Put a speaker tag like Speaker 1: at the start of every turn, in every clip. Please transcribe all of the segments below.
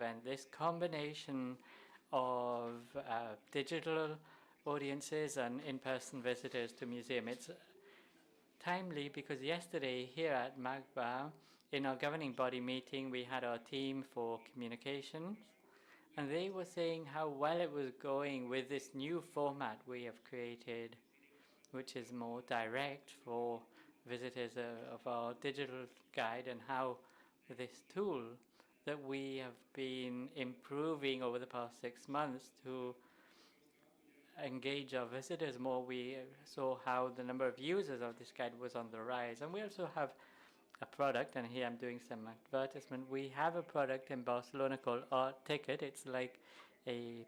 Speaker 1: event, this combination of digital audiences and in-person visitors to museum. It's timely because yesterday here at MAGBA, in our governing body meeting, we had our team for communications, and they were saying how well it was going with this new format we have created, which is more direct for visitors of our digital guide, and how this tool that we have been improving over the past 6 months to engage our visitors more. We saw how the number of users of this guide was on the rise. And we also have a product, and here I'm doing some advertisement. We have a product in Barcelona called Art Ticket. It's like a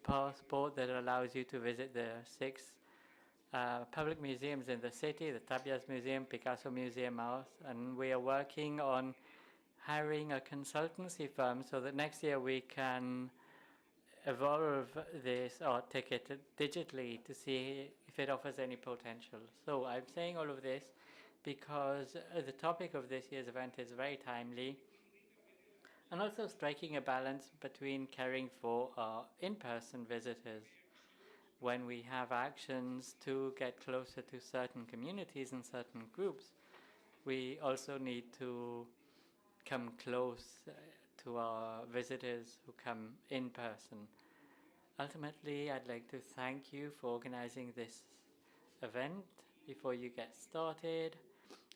Speaker 1: passport that allows you to visit the 6 public museums in the city, the Tapias Museum, Picasso Museum House, and we are working on hiring a consultancy firm so that next year we can evolve this art ticket digitally to see if it offers any potential. So I'm saying all of this because the topic of this year's event is very timely, and also striking a balance between caring for our in-person visitors when we have actions to get closer to certain communities and certain groups. We also need to come close to our visitors who come in person. Ultimately, I'd like to thank you for organizing this event before you get started.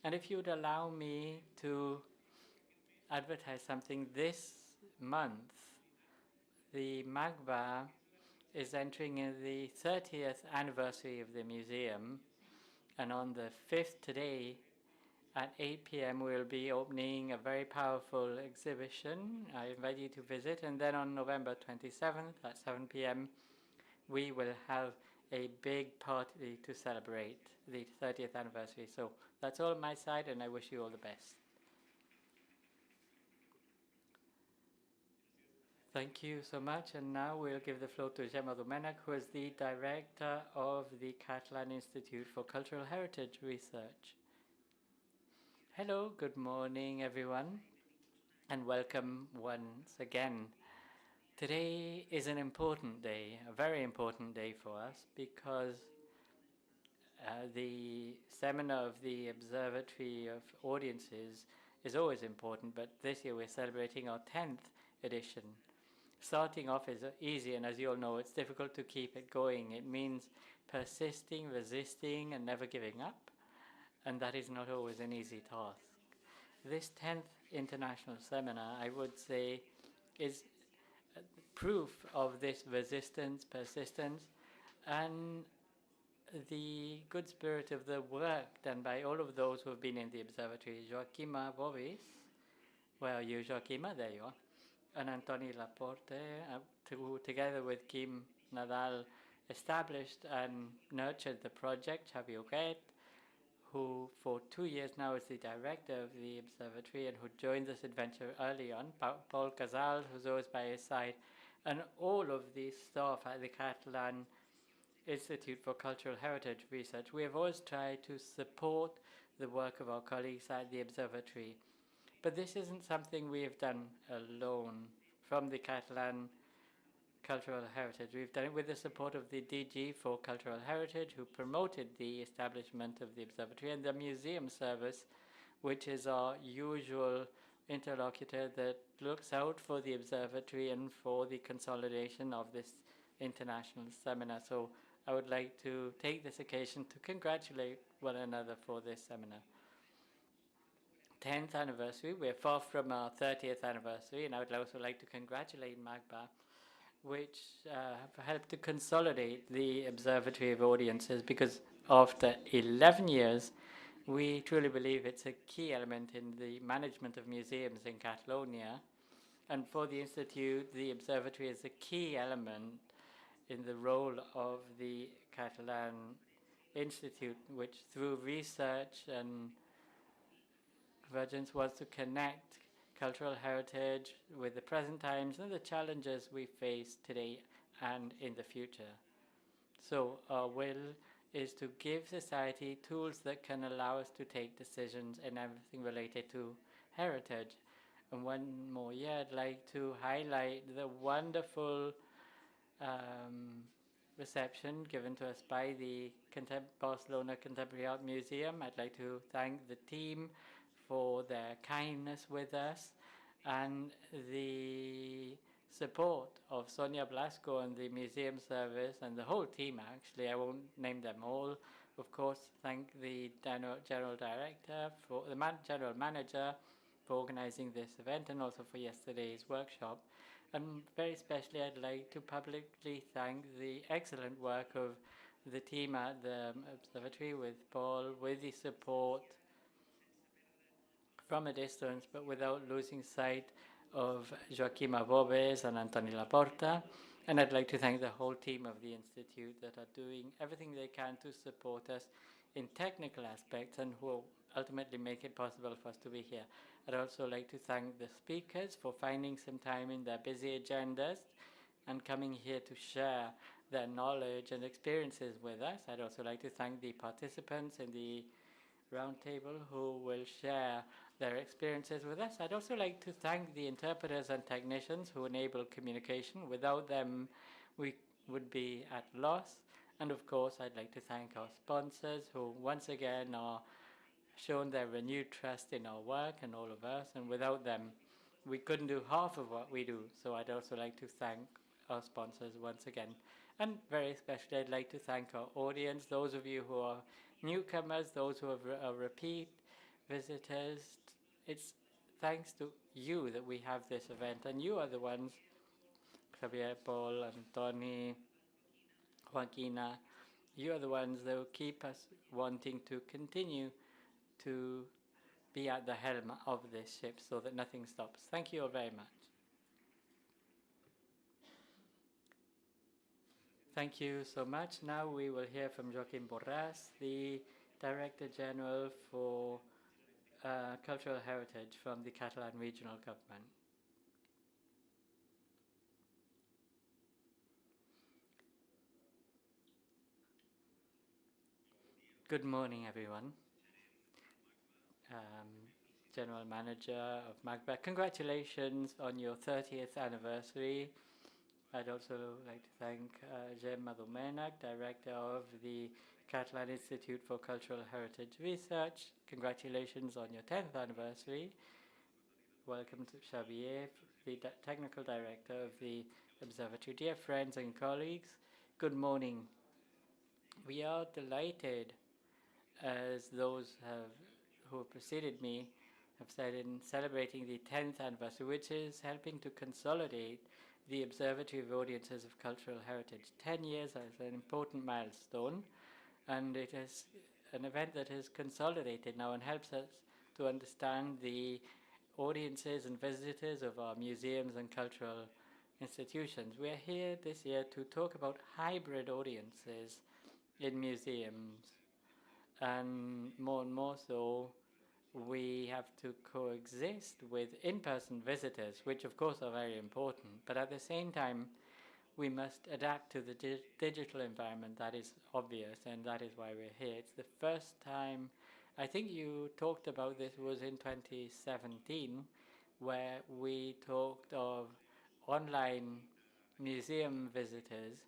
Speaker 1: And if you would allow me to advertise something, this month, the MAGBA is entering in the 30th anniversary of the museum, and on the 5th today at 8 p.m. we'll be opening a very powerful exhibition. I invite you to visit, and then on November 27th at 7 p.m. we will have a big party to celebrate the 30th anniversary. So that's all on my side, and I wish you all the best. Thank you so much, and now we'll give the floor to Gemma Domènech, who is the director of the Catalan Institute for Cultural Heritage Research. Hello, good morning everyone, and welcome once again. Today is an important day, a very important day for us, because the seminar of the Observatory of Audiences is always important, but this year we're celebrating our 10th edition. Starting off is easy, and as you all know, it's difficult to keep it going. It means persisting, resisting, and never giving up, and that is not always an easy task. This 10th international seminar, I would say, is proof of this resistance, persistence, and the good spirit of the work done by all of those who have been in the observatory. Joaquima Bovis, where are you, Joaquima? There you are. And Antoni Laporte, who together with Kim Nadal established and nurtured the project. Xavi Huguet, who for 2 years now is the director of the observatory and who joined this adventure early on. Paul Casal, who's always by his side, and all of the staff at the Catalan Institute for Cultural Heritage Research. We have always tried to support the work of our colleagues at the observatory. But this isn't something we have done alone from the Catalan Cultural Heritage. We've done it with the support of the DG for Cultural Heritage, who promoted the establishment of the observatory, and the museum service, which is our usual interlocutor that looks out for the observatory and for the consolidation of this international seminar. So I would like to take this occasion to congratulate one another for this seminar. 10th anniversary, we're far from our 30th anniversary, and I would also like to congratulate MAGBA, which have helped to consolidate the Observatory of Audiences, because after 11 years, we truly believe it's a key element in the management of museums in Catalonia. And for the Institute, the Observatory is a key element in the role of the Catalan Institute, which through research and convergence was to connect cultural heritage with the present times and the challenges we face today and in the future. So our will is to give society tools that can allow us to take decisions in everything related to heritage. And one more year, I'd like to highlight the wonderful reception given to us by the Barcelona Contemporary Art Museum. I'd like to thank the team for their kindness with us and the support of Sonia Blasco and the museum service and the whole team, actually. I won't name them all. Of course, thank the general director, for the general manager for organizing this event and also for yesterday's workshop. And very especially, I'd like to publicly thank the excellent work of the team at the observatory with Paul, with the support from a distance, but without losing sight of Joaquim Abobes and Antoni Laporta. And I'd like to thank the whole team of the Institute that are doing everything they can to support us in technical aspects and who ultimately make it possible for us to be here. I'd also like to thank the speakers for finding some time in their busy agendas and coming here to share their knowledge and experiences with us. I'd also like to thank the participants in the roundtable who will share their experiences with us. I'd also like to thank the interpreters and technicians who enable communication. Without them, we would be at loss. And of course, I'd like to thank our sponsors who once again are shown their renewed trust in our work and all of us. And without them, we couldn't do half of what we do. So I'd also like to thank our sponsors once again. And very especially, I'd like to thank our audience, those of you who are newcomers, those who are repeat visitors. It's thanks to you that we have this event, and you are the ones, Javier, Paul, Antoni, Joaquina, you are the ones that will keep us wanting to continue to be at the helm of this ship so that nothing stops. Thank you all very much. Thank you so much. Now we will hear from Joaquim Borràs, the Director General for Cultural Heritage from the Catalan Regional Government. Good morning, everyone. General Manager of MAGBA, congratulations on your 30th anniversary. I'd also like to thank Gemma Domènech, Director of the Catalan Institute for Cultural Heritage Research. Congratulations on your 10th anniversary. Welcome to Xavier, the Technical Director of the Observatory. Dear friends and colleagues, good morning. We are delighted, as those who have preceded me have said, in celebrating the 10th anniversary, which is helping to consolidate the Observatory of Audiences of Cultural Heritage. 10 years is an important milestone, and it is an event that is consolidated now and helps us to understand the audiences and visitors of our museums and cultural institutions. We are here this year to talk about hybrid audiences in museums, and more so, we have to coexist with in-person visitors, which of course are very important, but at the same time, we must adapt to the digital environment. That is obvious, and that is why we're here. It's the first time, I think you talked about this, was in 2017, where we talked of online museum visitors.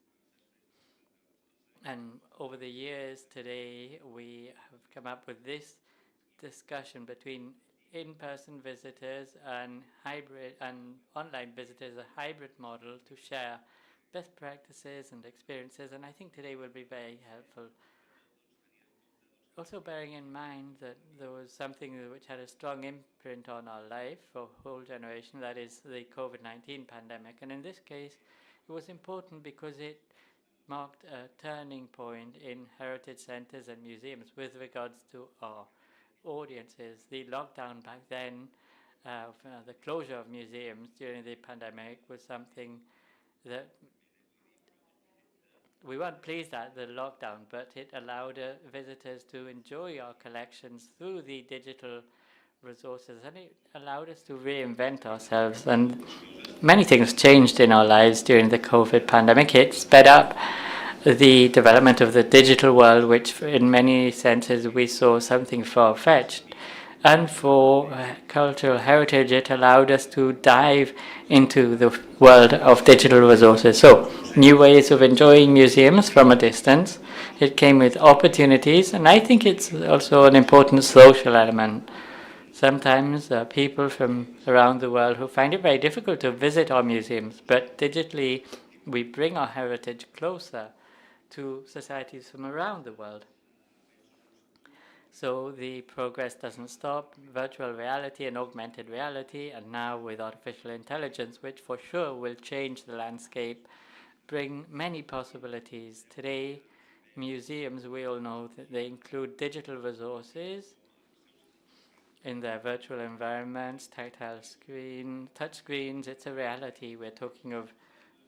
Speaker 1: And over the years today, we have come up with this discussion between in-person visitors and hybrid and online visitors, a hybrid model to share best practices and experiences, and I think today will be very helpful. Also bearing in mind that there was something which had a strong imprint on our life for a whole generation, that is the COVID-19 pandemic, and in this case it was important because it marked a turning point in heritage centers and museums with regards to our audiences. The lockdown back then, the closure of museums during the pandemic, was something that we weren't pleased at, the lockdown, but it allowed visitors to enjoy our collections through the digital resources, and it allowed us to reinvent ourselves. And many things changed in our lives during the COVID pandemic. It sped up the development of the digital world, which in many senses we saw something far-fetched. And for cultural heritage, it allowed us to dive into the world of digital resources. So, new ways of enjoying museums from a distance. It came with opportunities, and I think it's also an important social element. Sometimes people from around the world who find it very difficult to visit our museums, but digitally we bring our heritage closer to societies from around the world. So the progress doesn't stop. Virtual reality and augmented reality, and now with artificial intelligence, which for sure will change the landscape, bring many possibilities. Today, museums, we all know that they include digital resources in their virtual environments, tactile screen, touch screens. It's a reality. We're talking of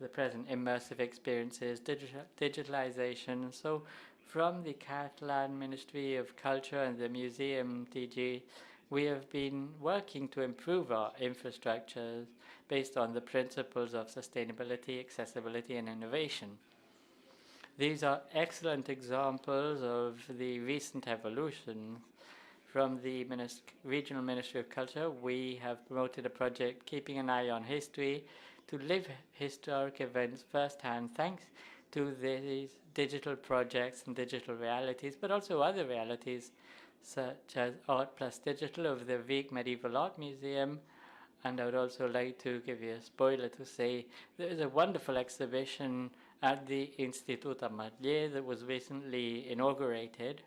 Speaker 1: the present immersive experiences, digitalization. So from the Catalan Ministry of Culture and the Museum DG, we have been working to improve our infrastructures based on the principles of sustainability, accessibility, and innovation. These are excellent examples of the recent evolution. From the Regional Ministry of Culture, we have promoted a project keeping an eye on history to live historic events firsthand, thanks to these digital projects and digital realities, but also other realities such as Art Plus Digital of the Vic Medieval Art Museum. And I would also like to give you a spoiler to say there is a wonderful exhibition at the Institut Ametller that was recently inaugurated,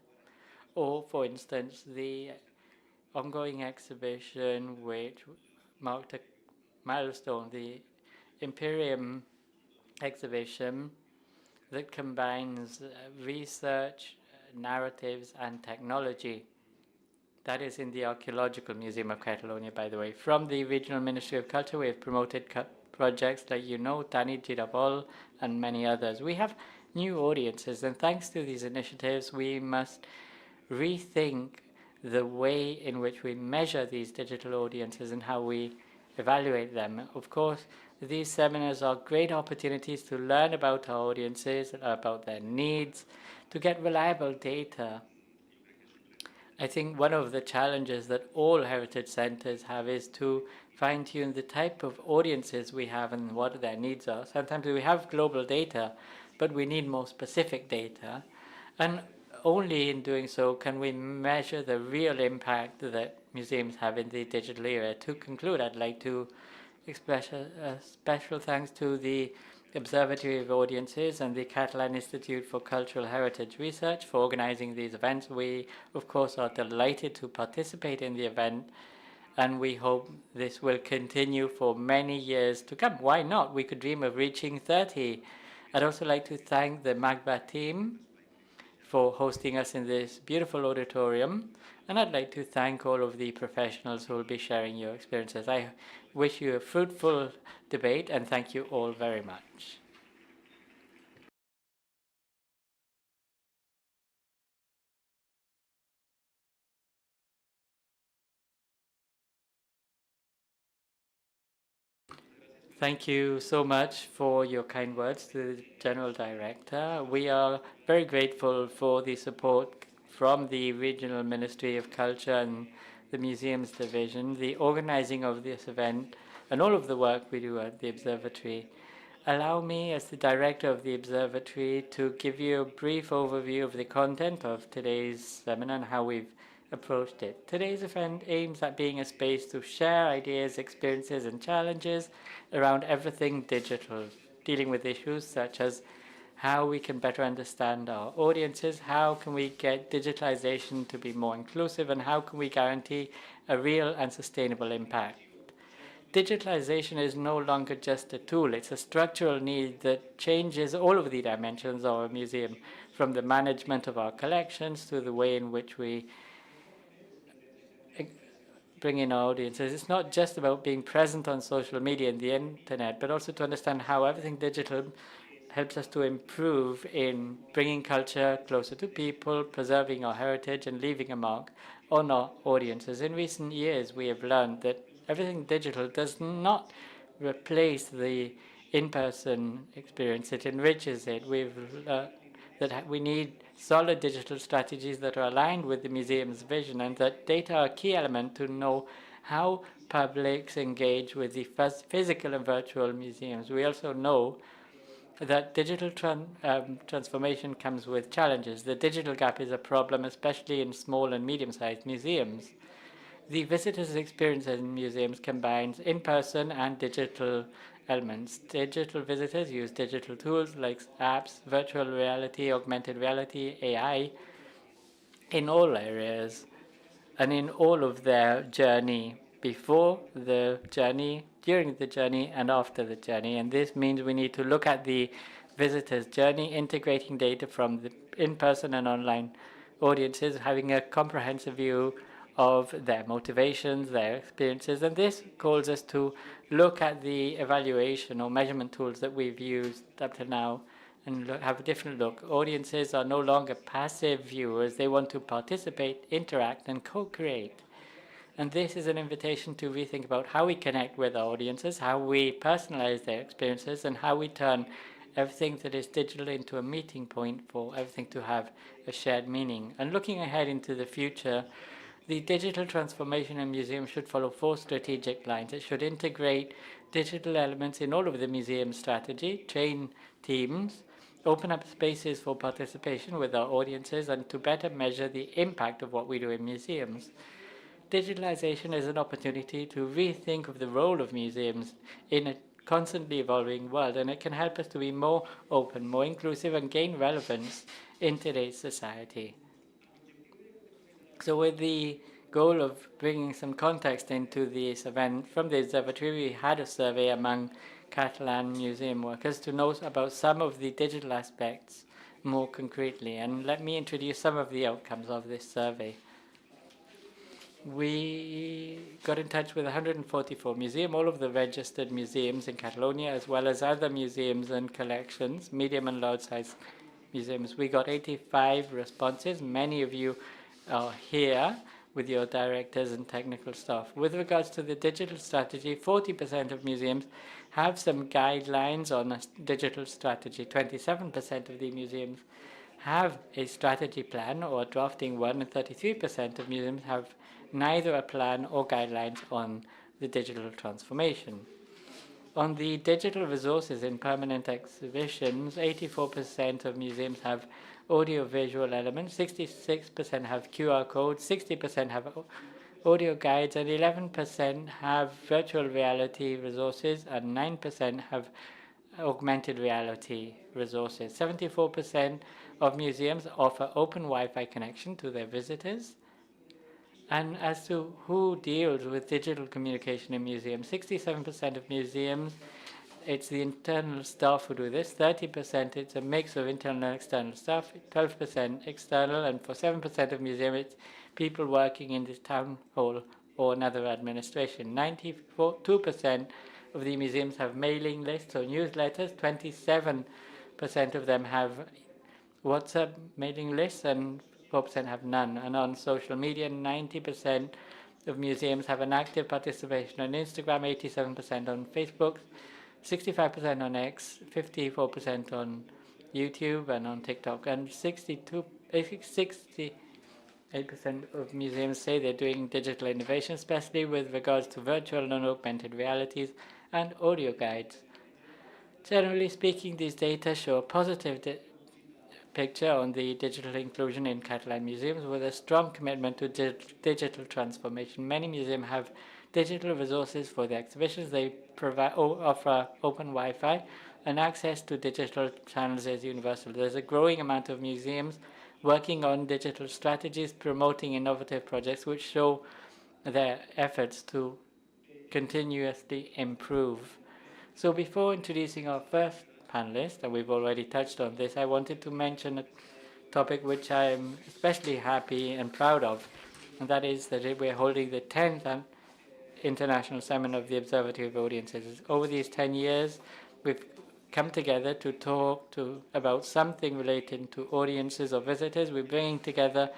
Speaker 1: or for instance the ongoing exhibition which marked a milestone, the Imperium exhibition that combines research, narratives and technology. That is in the Archaeological Museum of Catalonia, by the way. From the Regional Ministry of Culture, we have promoted projects like Tani Girabol and many others. We have new audiences, and thanks to these initiatives, we must rethink the way in which we measure these digital audiences and how we evaluate them. Of course, these seminars are great opportunities to learn about our audiences, about their needs, to get reliable data. I think one of the challenges that all heritage centers have is to fine-tune the type of audiences we have and what their needs are. Sometimes we have global data, but we need more specific data. And only in doing so can we measure the real impact that museums have in the digital era. To conclude, I'd like to express a special thanks to the Observatory of Audiences and the Catalan Institute for Cultural Heritage Research for organizing these events. We, of course, are delighted to participate in the event, and we hope this will continue for many years to come. Why not? We could dream of reaching 30. I'd also like to thank the MAGBA team for hosting us in this beautiful auditorium. And I'd like to thank all of the professionals who will be sharing your experiences. I wish you a fruitful debate, and thank you all very much. Thank you so much for your kind words to the General Director. We are very grateful for the support from the Regional Ministry of Culture and the Museums Division, the organizing of this event, and all of the work we do at the Observatory. Allow me, as the Director of the Observatory, to give you a brief overview of the content of today's seminar and how we've approached it. Today's event aims at being a space to share ideas, experiences, and challenges around everything digital, dealing with issues such as how we can better understand our audiences, how can we get digitalization to be more inclusive, and how can we guarantee a real and sustainable impact. Digitalization is no longer just a tool, it's a structural need that changes all of the dimensions of our museum, from the management of our collections to the way in which we bring in our audiences. It's not just about being present on social media and the internet, but also to understand how everything digital helps us to improve in bringing culture closer to people, preserving our heritage, and leaving a mark on our audiences. In recent years, we have learned that everything digital does not replace the in-person experience. It enriches it. We've that we need solid digital strategies that are aligned with the museum's vision, and that data are a key element to know how publics engage with the physical and virtual museums. We also know that digital transformation comes with challenges. The digital gap is a problem, especially in small and medium-sized museums. The visitor's experience in museums combines in-person and digital elements. Digital visitors use digital tools like apps, virtual reality, augmented reality, AI, in all areas and in all of their journey, before the journey, during the journey, and after the journey. And this means we need to look at the visitor's journey, integrating data from the in-person and online audiences, having a comprehensive view of their motivations, their experiences. And this calls us to look at the evaluation or measurement tools that we've used up to now and have a different look. Audiences are no longer passive viewers. They want to participate, interact, and co-create. And this is an invitation to rethink about how we connect with our audiences, how we personalize their experiences, and how we turn everything that is digital into a meeting point for everything to have a shared meaning. And looking ahead into the future, the digital transformation in museums should follow 4 strategic lines. It should integrate digital elements in all of the museum strategy, train teams, open up spaces for participation with our audiences, and to better measure the impact of what we do in museums. Digitalization is an opportunity to rethink of the role of museums in a constantly evolving world, and it can help us to be more open, more inclusive, and gain relevance in today's society. So with the goal of bringing some context into this event, from the observatory we had a survey among Catalan museum workers to know about some of the digital aspects more concretely. And let me introduce some of the outcomes of this survey. We got in touch with 144 museums, all of the registered museums in Catalonia, as well as other museums and collections, medium and large size museums. We got 85 responses. Many of you are here with your directors and technical staff. With regards to the digital strategy, 40% of museums have some guidelines on a digital strategy. 27% of the museums have a strategy plan or drafting one, and 33% of museums have neither a plan or guidelines on the digital transformation. On the digital resources in permanent exhibitions, 84% of museums have audio-visual elements, 66% have QR codes, 60% have audio guides, and 11% have virtual reality resources, and 9% have augmented reality resources. 74% of museums offer open Wi-Fi connection to their visitors. And as to who deals with digital communication in museums, 67% of museums, it's the internal staff who do this. 30% it's a mix of internal and external staff, 12% external, and for 7% of museums it's people working in the town hall or another administration. 92% of the museums have mailing lists or newsletters. 27% of them have WhatsApp mailing lists, and 4% have none. And on social media, 90% of museums have an active participation on Instagram, 87% on Facebook, 65% on X, 54% on YouTube and on TikTok, and 68% of museums say they're doing digital innovation, especially with regards to virtual and augmented realities and audio guides. Generally speaking, these data show a positive picture on the digital inclusion in Catalan museums with a strong commitment to digital transformation. Many museums have digital resources for their exhibitions. They offer open Wi-Fi, and access to digital channels is universal. There's a growing amount of museums working on digital strategies, promoting innovative projects which show their efforts to continuously improve. So before introducing our first panelist, and we've already touched on this, I wanted to mention a topic which I'm especially happy and proud of, and that is that we're holding the 10th International Summit of the Observatory of Audiences. Over these 10 years, we've come together to talk about something relating to audiences or visitors. We're bringing together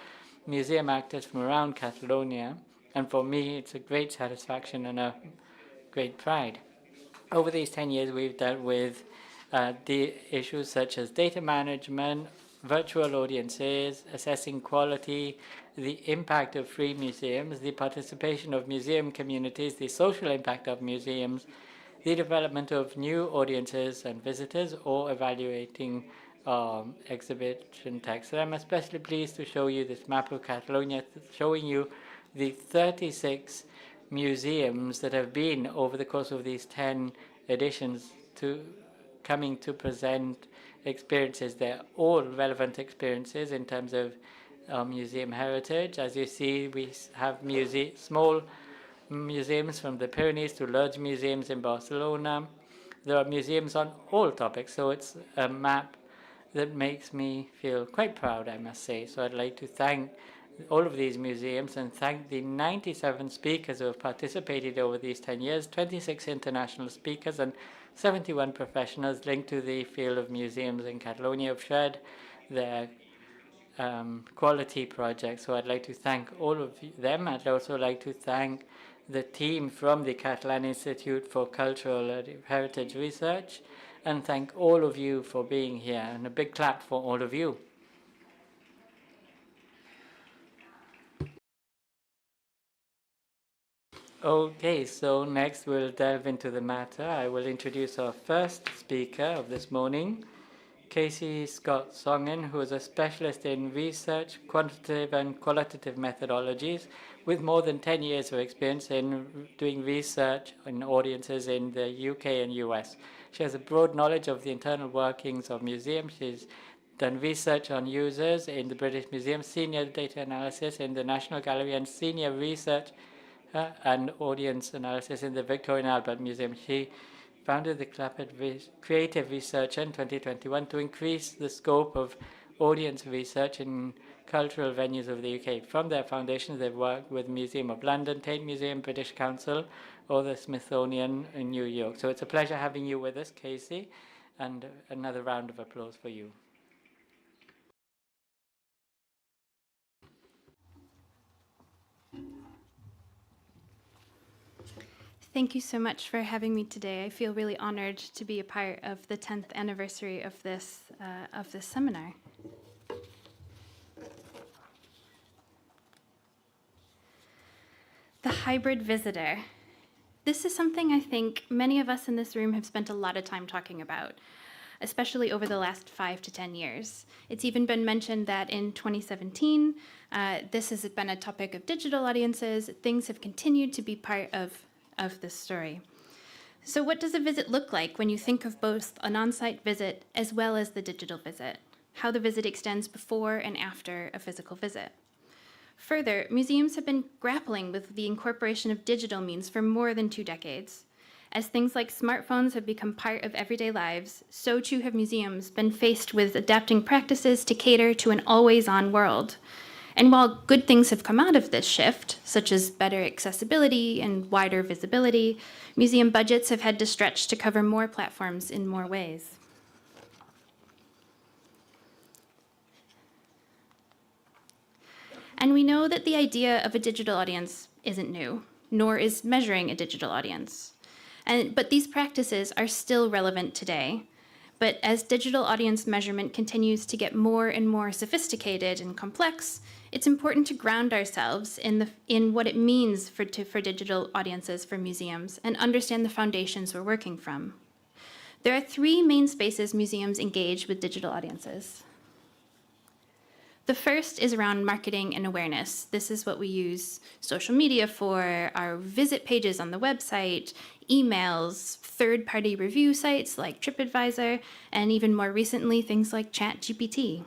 Speaker 1: museum actors from around Catalonia, and for me, it's a great satisfaction and a great pride. Over these 10 years, we've dealt with the issues such as data management, virtual audiences, assessing quality, the impact of free museums, the participation of museum communities, the social impact of museums, the development of new audiences and visitors, or evaluating exhibition text. And I'm especially pleased to show you this map of Catalonia, showing you the 36 museums that have been, over the course of these 10 editions, coming to present experiences. They're all relevant experiences in terms of museum heritage. As you see, we have small museums from the Pyrenees to large museums in Barcelona. There are museums on all topics, so it's a map that makes me feel quite proud, I must say. So I'd like to thank all of these museums and thank the 97 speakers who have participated over these 10 years, 26 international speakers and 71 professionals linked to the field of museums in Catalonia have shared their quality projects. So I'd like to thank all of them. I'd also like to thank the team from the Catalan Institute for Cultural Heritage Research, and thank all of you for being here, and a big clap for all of you. Okay, so next we'll delve into the matter. I will introduce our first speaker of this morning, Casey Scott Songen, who is a specialist in research, quantitative and qualitative methodologies, with more than 10 years of experience in doing research in audiences in the UK and US. She has a broad knowledge of the internal workings of museums. She's done research on users in the British Museum, senior data analysis in the National Gallery, and senior research and audience analysis in the Victoria and Albert Museum. She founded the Creative Researcher in 2021 to increase the scope of audience research in cultural venues of the UK. From their foundation, they've worked with Museum of London, Tate Museum, British Council, or the Smithsonian in New York. So it's a pleasure having you with us, Casey, and another round of applause for you.
Speaker 2: Thank you so much for having me today. I feel really honored to be a part of the 10th anniversary of this seminar. The hybrid visitor. This is something I think many of us in this room have spent a lot of time talking about, especially over the last 5 to 10 years. It's even been mentioned that in 2017, this has been a topic of digital audiences. Things have continued to be part of this story. So what does a visit look like when you think of both an on-site visit as well as the digital visit? How the visit extends before and after a physical visit? Further, museums have been grappling with the incorporation of digital means for more than 2 decades. As things like smartphones have become part of everyday lives, so too have museums been faced with adapting practices to cater to an always-on world. And while good things have come out of this shift, such as better accessibility and wider visibility, museum budgets have had to stretch to cover more platforms in more ways. And we know that the idea of a digital audience isn't new, nor is measuring a digital audience. But these practices are still relevant today. But as digital audience measurement continues to get more and more sophisticated and complex, it's important to ground ourselves in what it means for digital audiences for museums and understand the foundations we're working from. There are 3 main spaces museums engage with digital audiences. The first is around marketing and awareness. This is what we use social media for, our visit pages on the website, emails, third-party review sites like TripAdvisor, and even more recently, things like ChatGPT.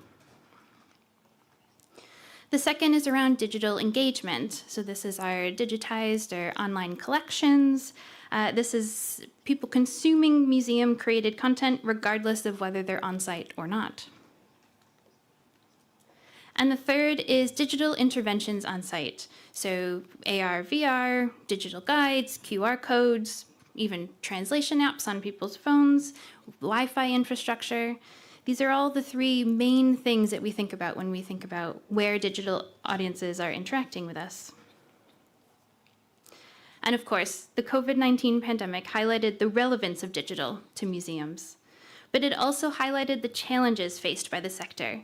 Speaker 2: The second is around digital engagement. So this is our digitized or online collections. This is people consuming museum-created content regardless of whether they're on-site or not. And the third is digital interventions on site. So AR, VR, digital guides, QR codes, even translation apps on people's phones, Wi-Fi infrastructure. These are all the 3 main things that we think about when we think about where digital audiences are interacting with us. And of course, the COVID-19 pandemic highlighted the relevance of digital to museums, but it also highlighted the challenges faced by the sector.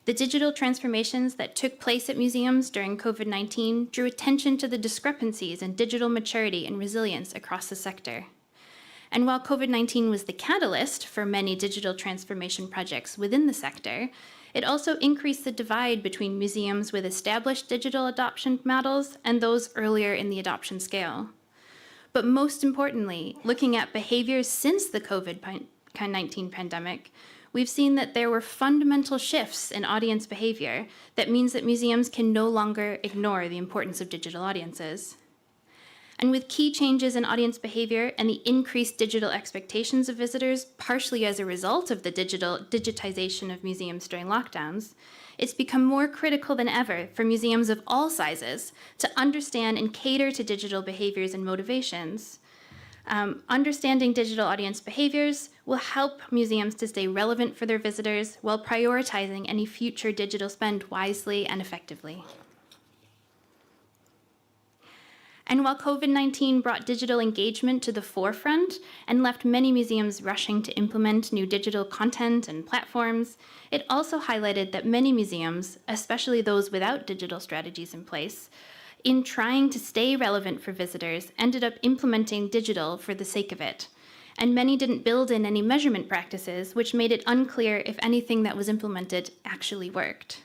Speaker 2: The digital transformations that took place at museums during COVID-19 drew attention to the discrepancies in digital maturity and resilience across the sector. And while COVID-19 was the catalyst for many digital transformation projects within the sector, it also increased the divide between museums with established digital adoption models and those earlier in the adoption scale. But most importantly, looking at behaviors since the COVID-19 pandemic, we've seen that there were fundamental shifts in audience behavior that means that museums can no longer ignore the importance of digital audiences. And with key changes in audience behavior and the increased digital expectations of visitors, partially as a result of the digitization of museums during lockdowns, it's become more critical than ever for museums of all sizes to understand and cater to digital behaviors and motivations. Understanding digital audience behaviors will help museums to stay relevant for their visitors while prioritizing any future digital spend wisely and effectively. And while COVID-19 brought digital engagement to the forefront and left many museums rushing to implement new digital content and platforms, it also highlighted that many museums, especially those without digital strategies in place, in trying to stay relevant for visitors, ended up implementing digital for the sake of it. And many didn't build in any measurement practices, which made it unclear if anything that was implemented actually worked.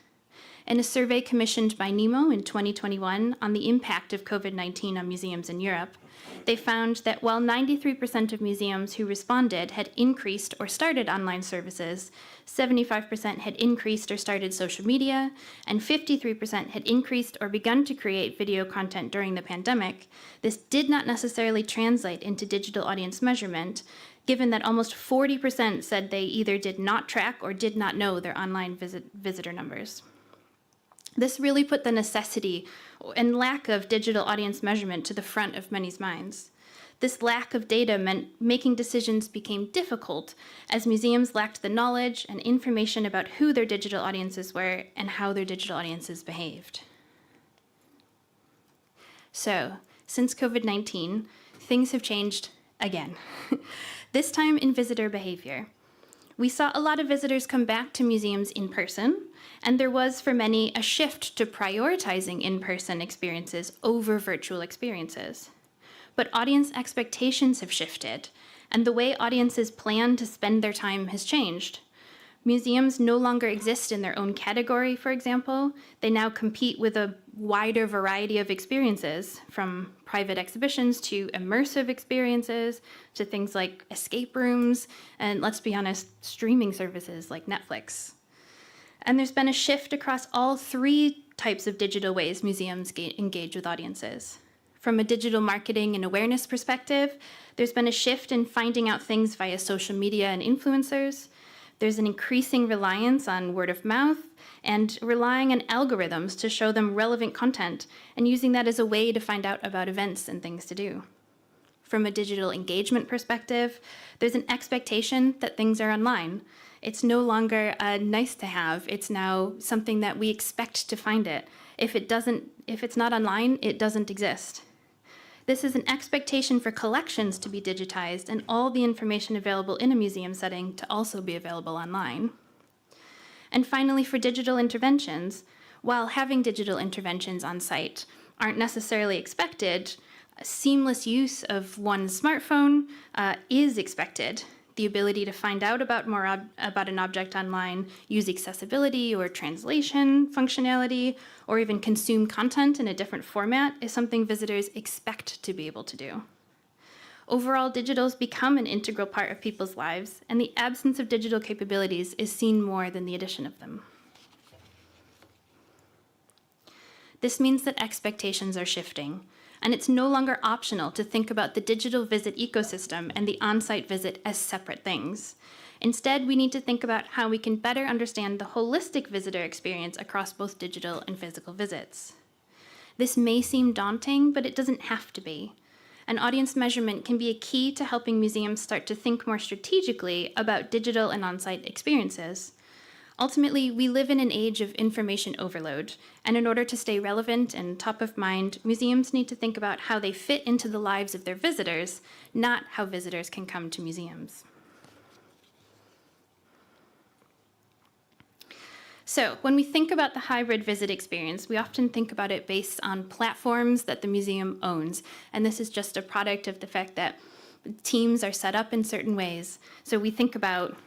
Speaker 2: In a survey commissioned by NEMO in 2021 on the impact of COVID-19 on museums in Europe, they found that while 93% of museums who responded had increased or started online services, 75% had increased or started social media, and 53% had increased or begun to create video content during the pandemic, this did not necessarily translate into digital audience measurement, given that almost 40% said they either did not track or did not know their online visitor numbers. This really put the necessity and lack of digital audience measurement to the front of many's minds. This lack of data meant making decisions became difficult as museums lacked the knowledge and information about who their digital audiences were and how their digital audiences behaved. So, since COVID-19, things have changed again, this time in visitor behavior. We saw a lot of visitors come back to museums in person, and there was, for many, a shift to prioritizing in-person experiences over virtual experiences. But audience expectations have shifted, and the way audiences plan to spend their time has changed. Museums no longer exist in their own category, for example. They now compete with a wider variety of experiences, from private exhibitions to immersive experiences, to things like escape rooms, and let's be honest, streaming services like Netflix. And there's been a shift across all three types of digital ways museums engage with audiences. From a digital marketing and awareness perspective, there's been a shift in finding out things via social media and influencers. There's an increasing reliance on word of mouth and relying on algorithms to show them relevant content and using that as a way to find out about events and things to do. From a digital engagement perspective, there's an expectation that things are online. It's no longer a nice to have, it's now something that we expect to find it. If it's not online, it doesn't exist. This is an expectation for collections to be digitized and all the information available in a museum setting to also be available online. And finally, for digital interventions, while having digital interventions on site aren't necessarily expected, seamless use of one's smartphone is expected. The ability to find out about an object online, use accessibility or translation functionality, or even consume content in a different format is something visitors expect to be able to do. Overall, digital's become an integral part of people's lives, and the absence of digital capabilities is seen more than the addition of them. This means that expectations are shifting, and it's no longer optional to think about the digital visit ecosystem and the on-site visit as separate things. Instead, we need to think about how we can better understand the holistic visitor experience across both digital and physical visits. This may seem daunting, but it doesn't have to be. And audience measurement can be a key to helping museums start to think more strategically about digital and on-site experiences. Ultimately, we live in an age of information overload, and in order to stay relevant and top of mind, museums need to think about how they fit into the lives of their visitors, not how visitors can come to museums. So when we think about the hybrid visit experience, we often think about it based on platforms that the museum owns. And this is just a product of the fact that teams are set up in certain ways. So we think about,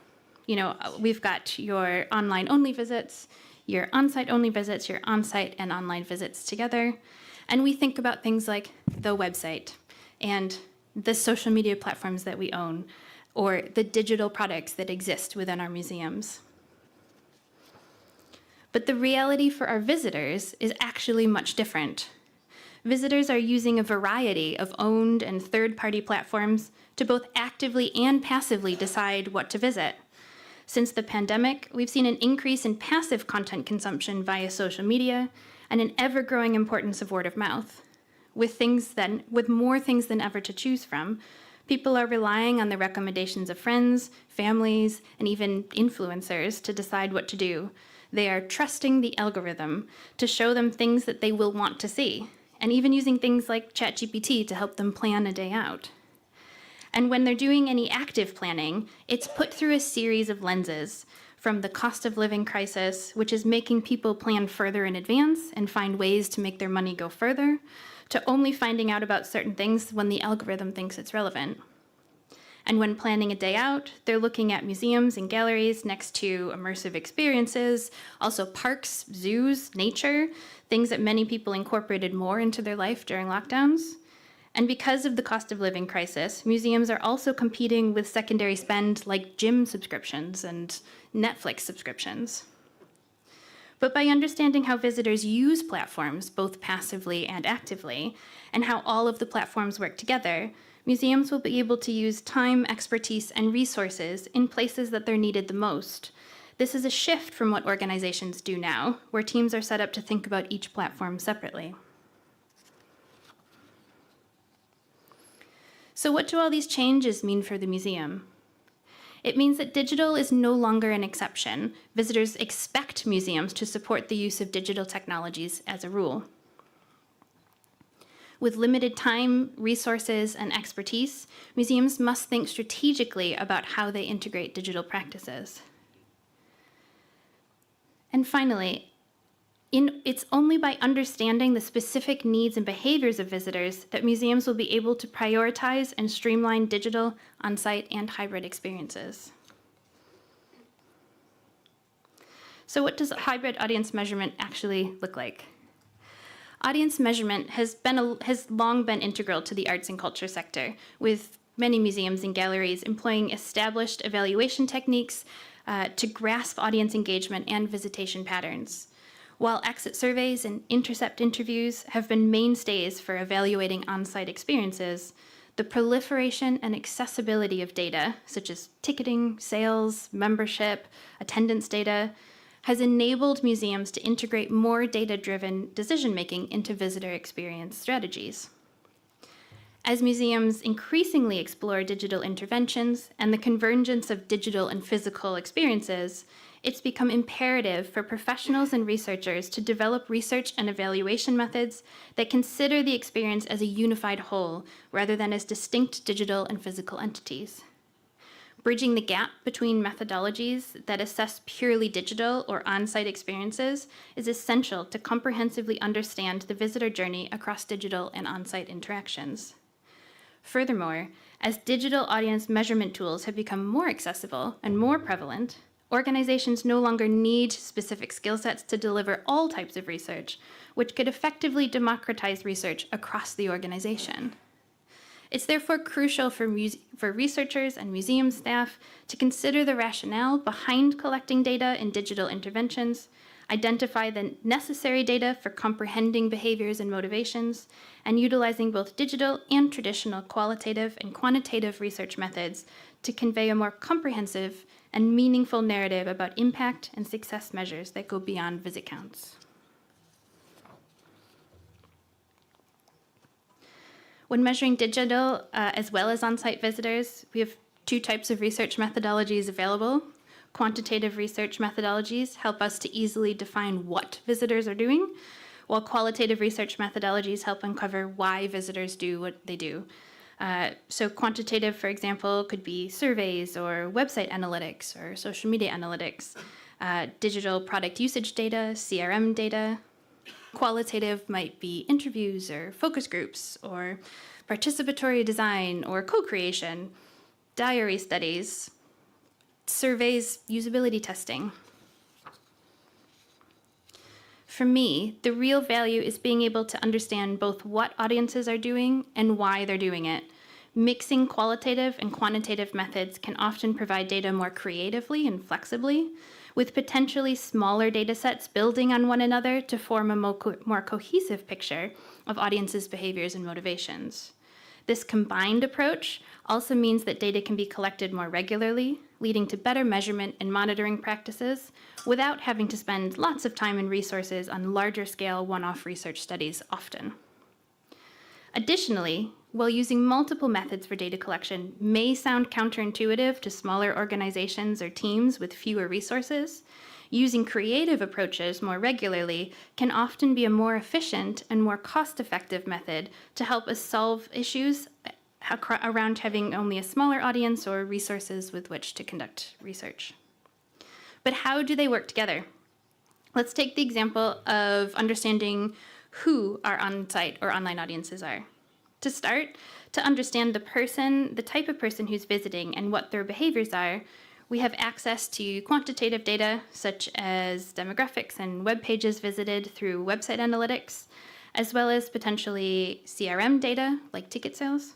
Speaker 2: we've got your online only visits, your on-site only visits, your on-site and online visits together. And we think about things like the website and the social media platforms that we own, or the digital products that exist within our museums. But the reality for our visitors is actually much different. Visitors are using a variety of owned and third-party platforms to both actively and passively decide what to visit. Since the pandemic, we've seen an increase in passive content consumption via social media and an ever-growing importance of word of mouth. With more things than ever to choose from, people are relying on the recommendations of friends, families, and even influencers to decide what to do. They are trusting the algorithm to show them things that they will want to see, and even using things like ChatGPT to help them plan a day out. And when they're doing any active planning, it's put through a series of lenses, from the cost of living crisis, which is making people plan further in advance and find ways to make their money go further, to only finding out about certain things when the algorithm thinks it's relevant. And when planning a day out, they're looking at museums and galleries next to immersive experiences, also parks, zoos, nature, things that many people incorporated more into their life during lockdowns. And because of the cost of living crisis, museums are also competing with secondary spend like gym subscriptions and Netflix subscriptions. But by understanding how visitors use platforms, both passively and actively, and how all of the platforms work together, museums will be able to use time, expertise, and resources in places that they're needed the most. This is a shift from what organizations do now, where teams are set up to think about each platform separately. So what do all these changes mean for the museum? It means that digital is no longer an exception. Visitors expect museums to support the use of digital technologies as a rule. With limited time, resources, and expertise, museums must think strategically about how they integrate digital practices. And finally, it's only by understanding the specific needs and behaviors of visitors that museums will be able to prioritize and streamline digital, on-site, and hybrid experiences. So what does hybrid audience measurement actually look like? Audience measurement has long been integral to the arts and culture sector, with many museums and galleries employing established evaluation techniques to grasp audience engagement and visitation patterns. While exit surveys and intercept interviews have been mainstays for evaluating on-site experiences, the proliferation and accessibility of data, such as ticketing, sales, membership, attendance data, has enabled museums to integrate more data-driven decision-making into visitor experience strategies. As museums increasingly explore digital interventions and the convergence of digital and physical experiences, it's become imperative for professionals and researchers to develop research and evaluation methods that consider the experience as a unified whole, rather than as distinct digital and physical entities. Bridging the gap between methodologies that assess purely digital or on-site experiences is essential to comprehensively understand the visitor journey across digital and on-site interactions. Furthermore, as digital audience measurement tools have become more accessible and more prevalent, organizations no longer need specific skill sets to deliver all types of research, which could effectively democratize research across the organization. It's therefore crucial for researchers and museum staff to consider the rationale behind collecting data in digital interventions, identify the necessary data for comprehending behaviors and motivations, and utilizing both digital and traditional qualitative and quantitative research methods to convey a more comprehensive and meaningful narrative about impact and success measures that go beyond visit counts. When measuring digital as well as on-site visitors, we have two types of research methodologies available. Quantitative research methodologies help us to easily define what visitors are doing, while qualitative research methodologies help uncover why visitors do what they do. So quantitative, for example, could be surveys or website analytics or social media analytics. digital product usage data, CRM data. Qualitative might be interviews or focus groups or participatory design or co-creation, diary studies, surveys, usability testing. For me, the real value is being able to understand both what audiences are doing and why they're doing it. Mixing qualitative and quantitative methods can often provide data more creatively and flexibly, with potentially smaller data sets building on one another to form a more cohesive picture of audiences' behaviors and motivations. This combined approach also means that data can be collected more regularly, leading to better measurement and monitoring practices without having to spend lots of time and resources on larger scale one-off research studies often. Additionally, while using multiple methods for data collection may sound counterintuitive to smaller organizations or teams with fewer resources, using creative approaches more regularly can often be a more efficient and more cost-effective method to help us solve issues around having only a smaller audience or resources with which to conduct research. But how do they work together? Let's take the example of understanding who our on-site or online audiences are. To start, to understand the type of person who's visiting and what their behaviors are, we have access to quantitative data such as demographics and web pages visited through website analytics, as well as potentially CRM data like ticket sales.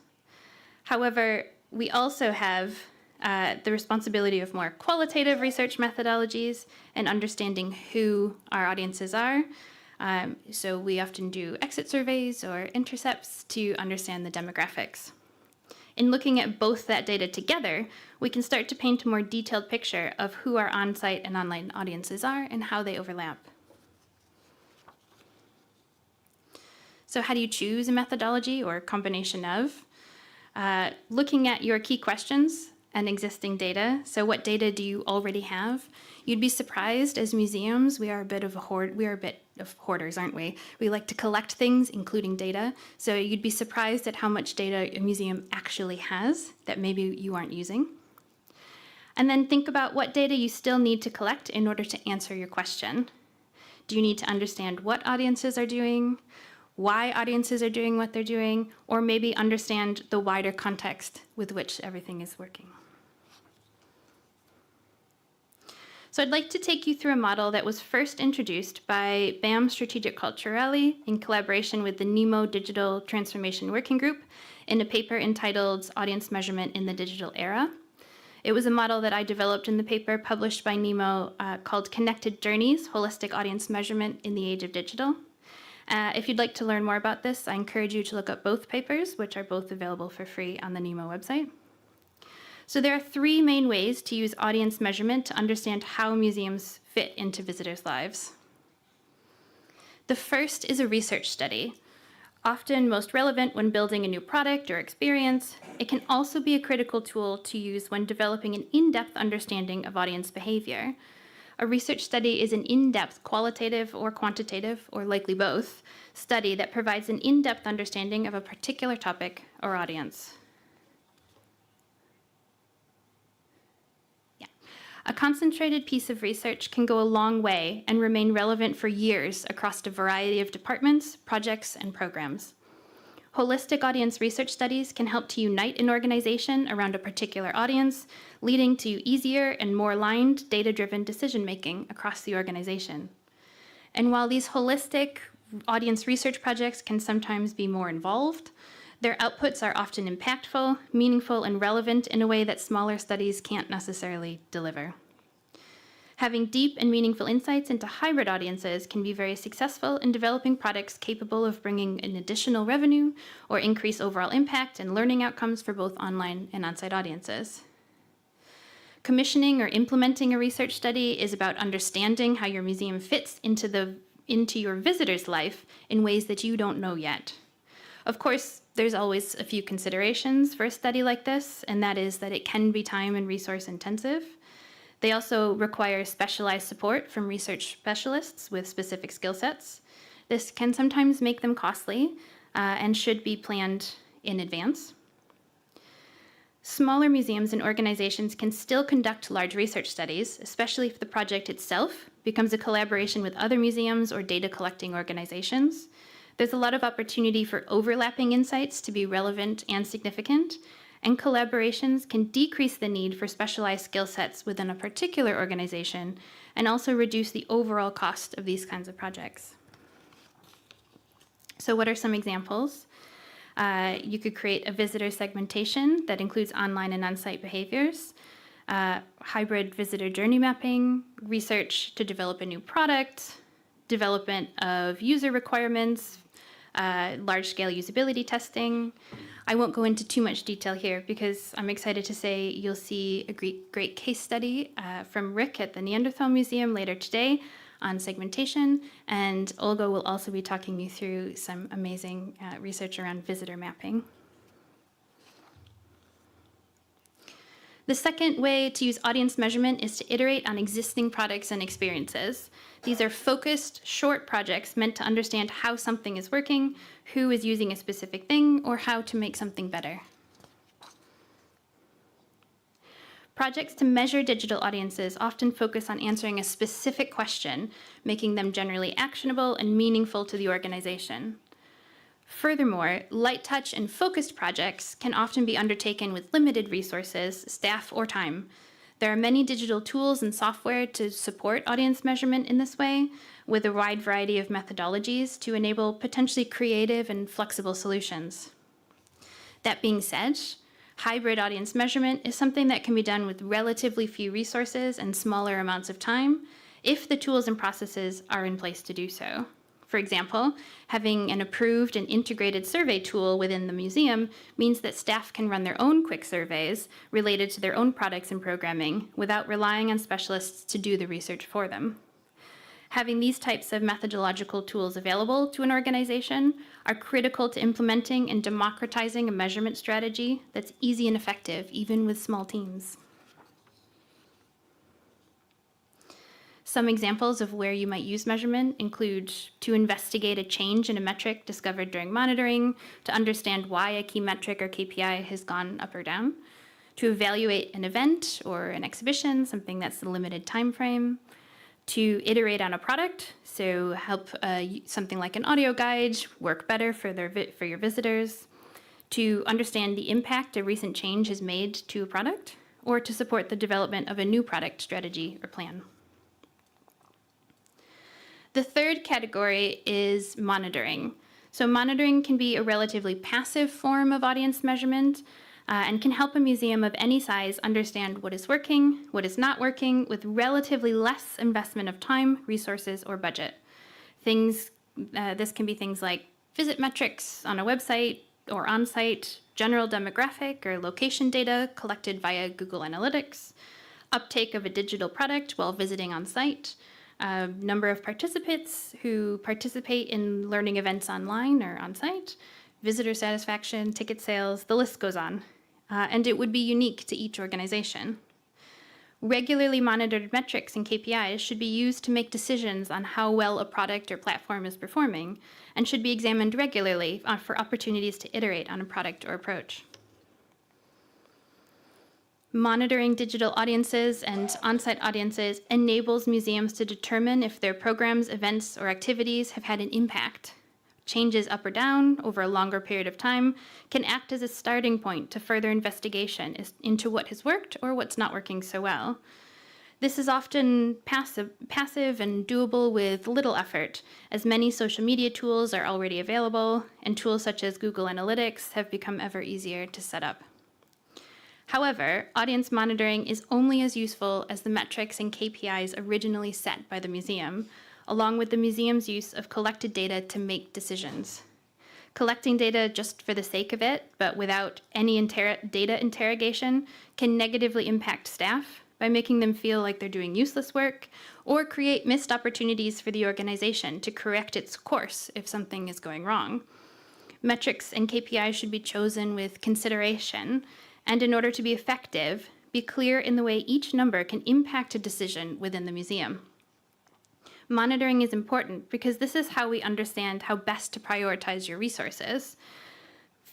Speaker 2: However, we also have the responsibility of more qualitative research methodologies and understanding who our audiences are. So we often do exit surveys or intercepts to understand the demographics. In looking at both that data together, we can start to paint a more detailed picture of who our on-site and online audiences are and how they overlap. So how do you choose a methodology or a combination of? Looking at your key questions and existing data. So what data do you already have? You'd be surprised, as museums, we are a bit of hoarders, aren't we? We like to collect things, including data. So you'd be surprised at how much data a museum actually has that maybe you aren't using. And then think about what data you still need to collect in order to answer your question. Do you need to understand what audiences are doing, why audiences are doing what they're doing, or maybe understand the wider context with which everything is working? So I'd like to take you through a model that was first introduced by BAM Strategic Culturali in collaboration with the NEMO Digital Transformation Working Group in a paper entitled Audience Measurement in the Digital Era. It was a model that I developed in the paper published by NEMO called Connected Journeys, Holistic Audience Measurement in the Age of Digital. If you'd like to learn more about this, I encourage you to look up both papers, which are both available for free on the NEMO website. So there are three main ways to use audience measurement to understand how museums fit into visitors' lives. The first is a research study. Often most relevant when building a new product or experience, it can also be a critical tool to use when developing an in-depth understanding of audience behavior. A research study is an in-depth qualitative or quantitative, or likely both, study that provides an in-depth understanding of a particular topic or audience. A concentrated piece of research can go a long way and remain relevant for years across a variety of departments, projects, and programs. Holistic audience research studies can help to unite an organization around a particular audience, leading to easier and more aligned data-driven decision-making across the organization. And while these holistic audience research projects can sometimes be more involved, their outputs are often impactful, meaningful, and relevant in a way that smaller studies can't necessarily deliver. Having deep and meaningful insights into hybrid audiences can be very successful in developing products capable of bringing in additional revenue or increase overall impact and learning outcomes for both online and on-site audiences. Commissioning or implementing a research study is about understanding how your museum fits into your visitor's life in ways that you don't know yet. Of course, there's always a few considerations for a study like this, and that is that it can be time and resource intensive. They also require specialized support from research specialists with specific skill sets. This can sometimes make them costly and should be planned in advance. Smaller museums and organizations can still conduct large research studies, especially if the project itself becomes a collaboration with other museums or data collecting organizations. There's a lot of opportunity for overlapping insights to be relevant and significant, and collaborations can decrease the need for specialized skill sets within a particular organization and also reduce the overall cost of these kinds of projects. So what are some examples? You could create a visitor segmentation that includes online and on-site behaviors, hybrid visitor journey mapping, research to develop a new product, development of user requirements, large-scale usability testing. I won't go into too much detail here because I'm excited to say you'll see a great case study from Rick at the Neanderthal Museum later today on segmentation, and Olga will also be talking you through some amazing research around visitor mapping. The second way to use audience measurement is to iterate on existing products and experiences. These are focused, short projects meant to understand how something is working, who is using a specific thing, or how to make something better. Projects to measure digital audiences often focus on answering a specific question, making them generally actionable and meaningful to the organization. Furthermore, light touch and focused projects can often be undertaken with limited resources, staff, or time. There are many digital tools and software to support audience measurement in this way, with a wide variety of methodologies to enable potentially creative and flexible solutions. That being said, hybrid audience measurement is something that can be done with relatively few resources and smaller amounts of time if the tools and processes are in place to do so. For example, having an approved and integrated survey tool within the museum means that staff can run their own quick surveys related to their own products and programming without relying on specialists to do the research for them. Having these types of methodological tools available to an organization are critical to implementing and democratizing a measurement strategy that's easy and effective, even with small teams. Some examples of where you might use measurement include to investigate a change in a metric discovered during monitoring, to understand why a key metric or KPI has gone up or down, to evaluate an event or an exhibition, something that's a limited time frame, to iterate on a product, so help something like an audio guide work better for your visitors, to understand the impact a recent change has made to a product, or to support the development of a new product strategy or plan. The third category is monitoring. So monitoring can be a relatively passive form of audience measurement and can help a museum of any size understand what is working, what is not working, with relatively less investment of time, resources, or budget. This can be things like visit metrics on a website or on-site, general demographic or location data collected via Google Analytics, uptake of a digital product while visiting on-site, number of participants who participate in learning events online or on-site, visitor satisfaction, ticket sales, the list goes on. And it would be unique to each organization. Regularly monitored metrics and KPIs should be used to make decisions on how well a product or platform is performing, and should be examined regularly for opportunities to iterate on a product or approach. Monitoring digital audiences and on-site audiences enables museums to determine if their programs, events, or activities have had an impact. Changes up or down over a longer period of time can act as a starting point to further investigation into what has worked or what's not working so well. This is often passive and doable with little effort, as many social media tools are already available, and tools such as Google Analytics have become ever easier to set up. However, audience monitoring is only as useful as the metrics and KPIs originally set by the museum, along with the museum's use of collected data to make decisions. Collecting data just for the sake of it, but without any data interrogation, can negatively impact staff by making them feel like they're doing useless work, or create missed opportunities for the organization to correct its course if something is going wrong. Metrics and KPIs should be chosen with consideration, and in order to be effective, be clear in the way each number can impact a decision within the museum. Monitoring is important because this is how we understand how best to prioritize your resources.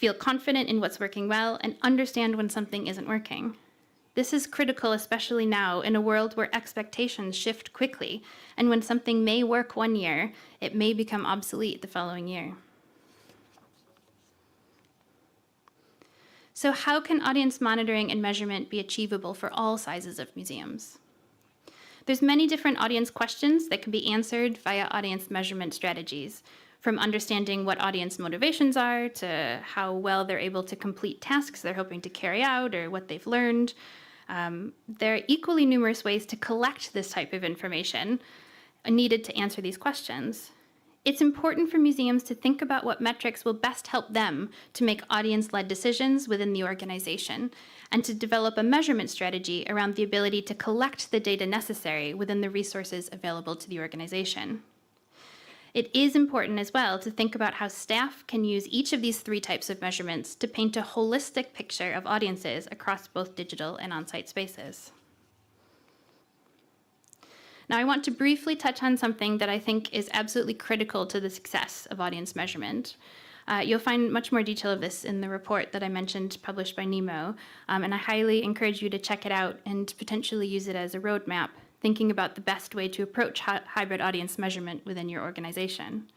Speaker 2: feel confident in what's working well, and understand when something isn't working. This is critical, especially now in a world where expectations shift quickly, and when something may work one year, it may become obsolete the following year. So how can audience monitoring and measurement be achievable for all sizes of museums? There's many different audience questions that can be answered via audience measurement strategies, from understanding what audience motivations are to how well they're able to complete tasks they're hoping to carry out or what they've learned. There are equally numerous ways to collect this type of information needed to answer these questions. It's important for museums to think about what metrics will best help them to make audience-led decisions within the organization, and to develop a measurement strategy around the ability to collect the data necessary within the resources available to the organization. It is important as well to think about how staff can use each of these three types of measurements to paint a holistic picture of audiences across both digital and on-site spaces. Now, I want to briefly touch on something that I think is absolutely critical to the success of audience measurement. You'll find much more detail of this in the report that I mentioned published by Nemo, and I highly encourage you to check it out and potentially use it as a roadmap, thinking about the best way to approach hybrid audience measurement within your organization.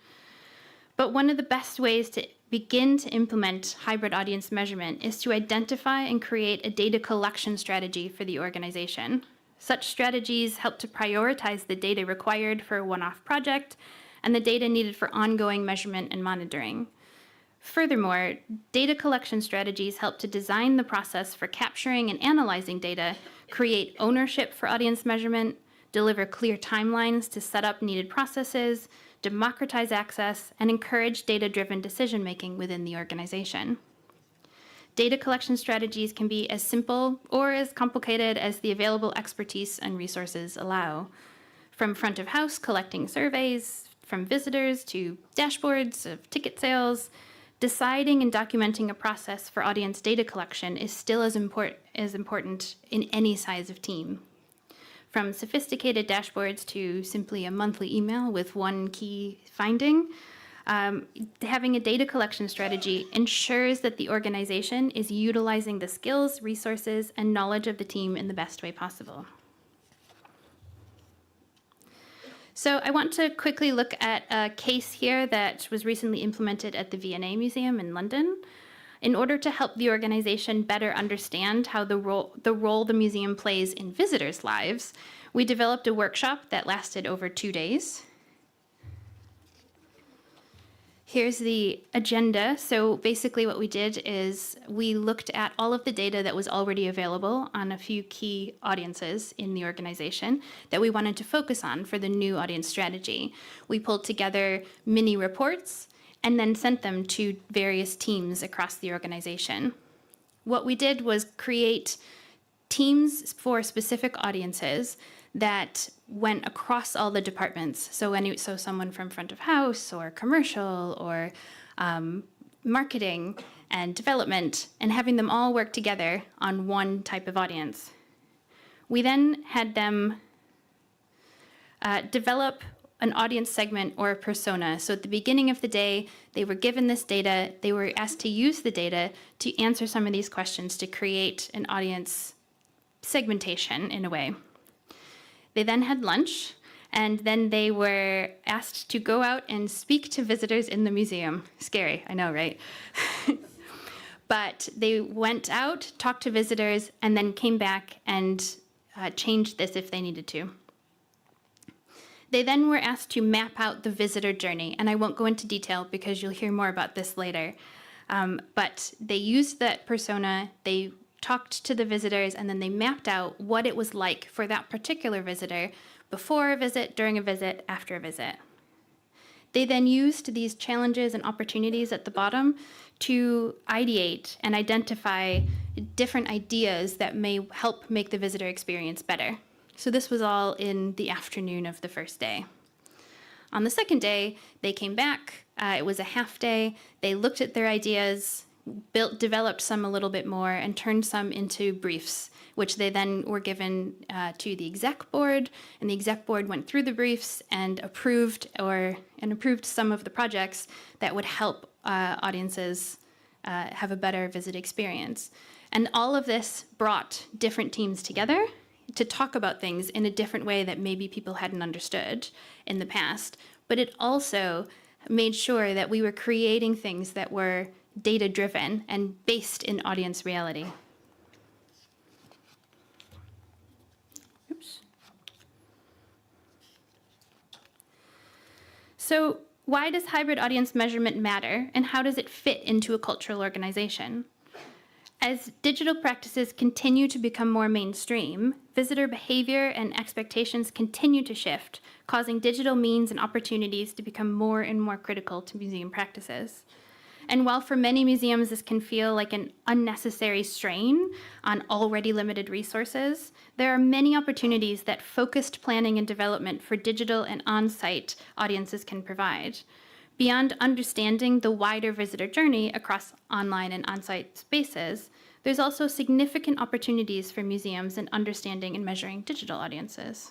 Speaker 2: But one of the best ways to begin to implement hybrid audience measurement is to identify and create a data collection strategy for the organization. Such strategies help to prioritize the data required for a one-off project and the data needed for ongoing measurement and monitoring. Furthermore, data collection strategies help to design the process for capturing and analyzing data, create ownership for audience measurement, deliver clear timelines to set up needed processes, democratize access, and encourage data-driven decision-making within the organization. Data collection strategies can be as simple or as complicated as the available expertise and resources allow. From front of house collecting surveys from visitors to dashboards of ticket sales, deciding and documenting a process for audience data collection is still as important in any size of team. From sophisticated dashboards to simply a monthly email with one key finding, having a data collection strategy ensures that the organization is utilizing the skills, resources, and knowledge of the team in the best way possible. So I want to quickly look at a case here that was recently implemented at the V&A Museum in London. In order to help the organization better understand how the role the museum plays in visitors' lives, we developed a workshop that lasted over 2 days. Here's the agenda. So basically what we did is we looked at all of the data that was already available on a few key audiences in the organization that we wanted to focus on for the new audience strategy. We pulled together mini reports and then sent them to various teams across the organization. What we did was create teams for specific audiences that went across all the departments. So someone from front of house or commercial or marketing and development, and having them all work together on one type of audience. We then had them develop an audience segment or a persona. So at the beginning of the day, they were given this data. They were asked to use the data to answer some of these questions to create an audience segmentation in a way. They then had lunch, and then they were asked to go out and speak to visitors in the museum. Scary, I know, right? But they went out, talked to visitors, and then came back and changed this if they needed to. They then were asked to map out the visitor journey, and I won't go into detail because you'll hear more about this later. But they used that persona, they talked to the visitors, and then they mapped out what it was like for that particular visitor before a visit, during a visit, after a visit. They then used these challenges and opportunities at the bottom to ideate and identify different ideas that may help make the visitor experience better. So this was all in the afternoon of the first day. On the second day, they came back. It was a half day. They looked at their ideas, developed some a little bit more, and turned some into briefs, which they then were given to the exec board, and the exec board went through the briefs and approved some of the projects that would help audiences have a better visit experience. And all of this brought different teams together to talk about things in a different way that maybe people hadn't understood in the past. But it also made sure that we were creating things that were data-driven and based in audience reality. Oops. So why does hybrid audience measurement matter, and how does it fit into a cultural organization? As digital practices continue to become more mainstream, visitor behavior and expectations continue to shift, causing digital means and opportunities to become more and more critical to museum practices. And while for many museums this can feel like an unnecessary strain on already limited resources, there are many opportunities that focused planning and development for digital and on-site audiences can provide. Beyond understanding the wider visitor journey across online and on-site spaces, there's also significant opportunities for museums in understanding and measuring digital audiences.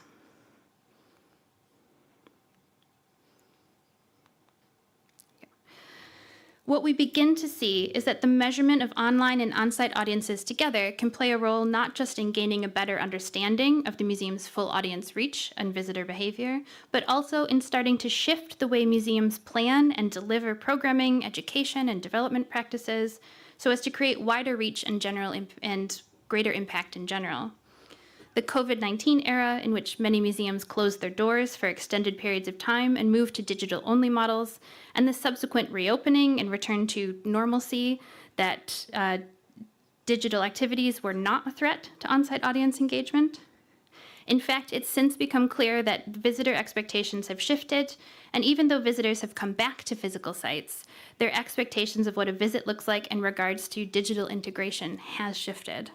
Speaker 2: What we begin to see is that the measurement of online and on-site audiences together can play a role not just in gaining a better understanding of the museum's full audience reach and visitor behavior, but also in starting to shift the way museums plan and deliver programming, education, and development practices so as to create wider reach and greater impact in general. The COVID-19 era, in which many museums closed their doors for extended periods of time and moved to digital-only models, and the subsequent reopening and return to normalcy that digital activities were not a threat to on-site audience engagement. In fact, it's since become clear that visitor expectations have shifted, and even though visitors have come back to physical sites, their expectations of what a visit looks like in regards to digital integration has shifted.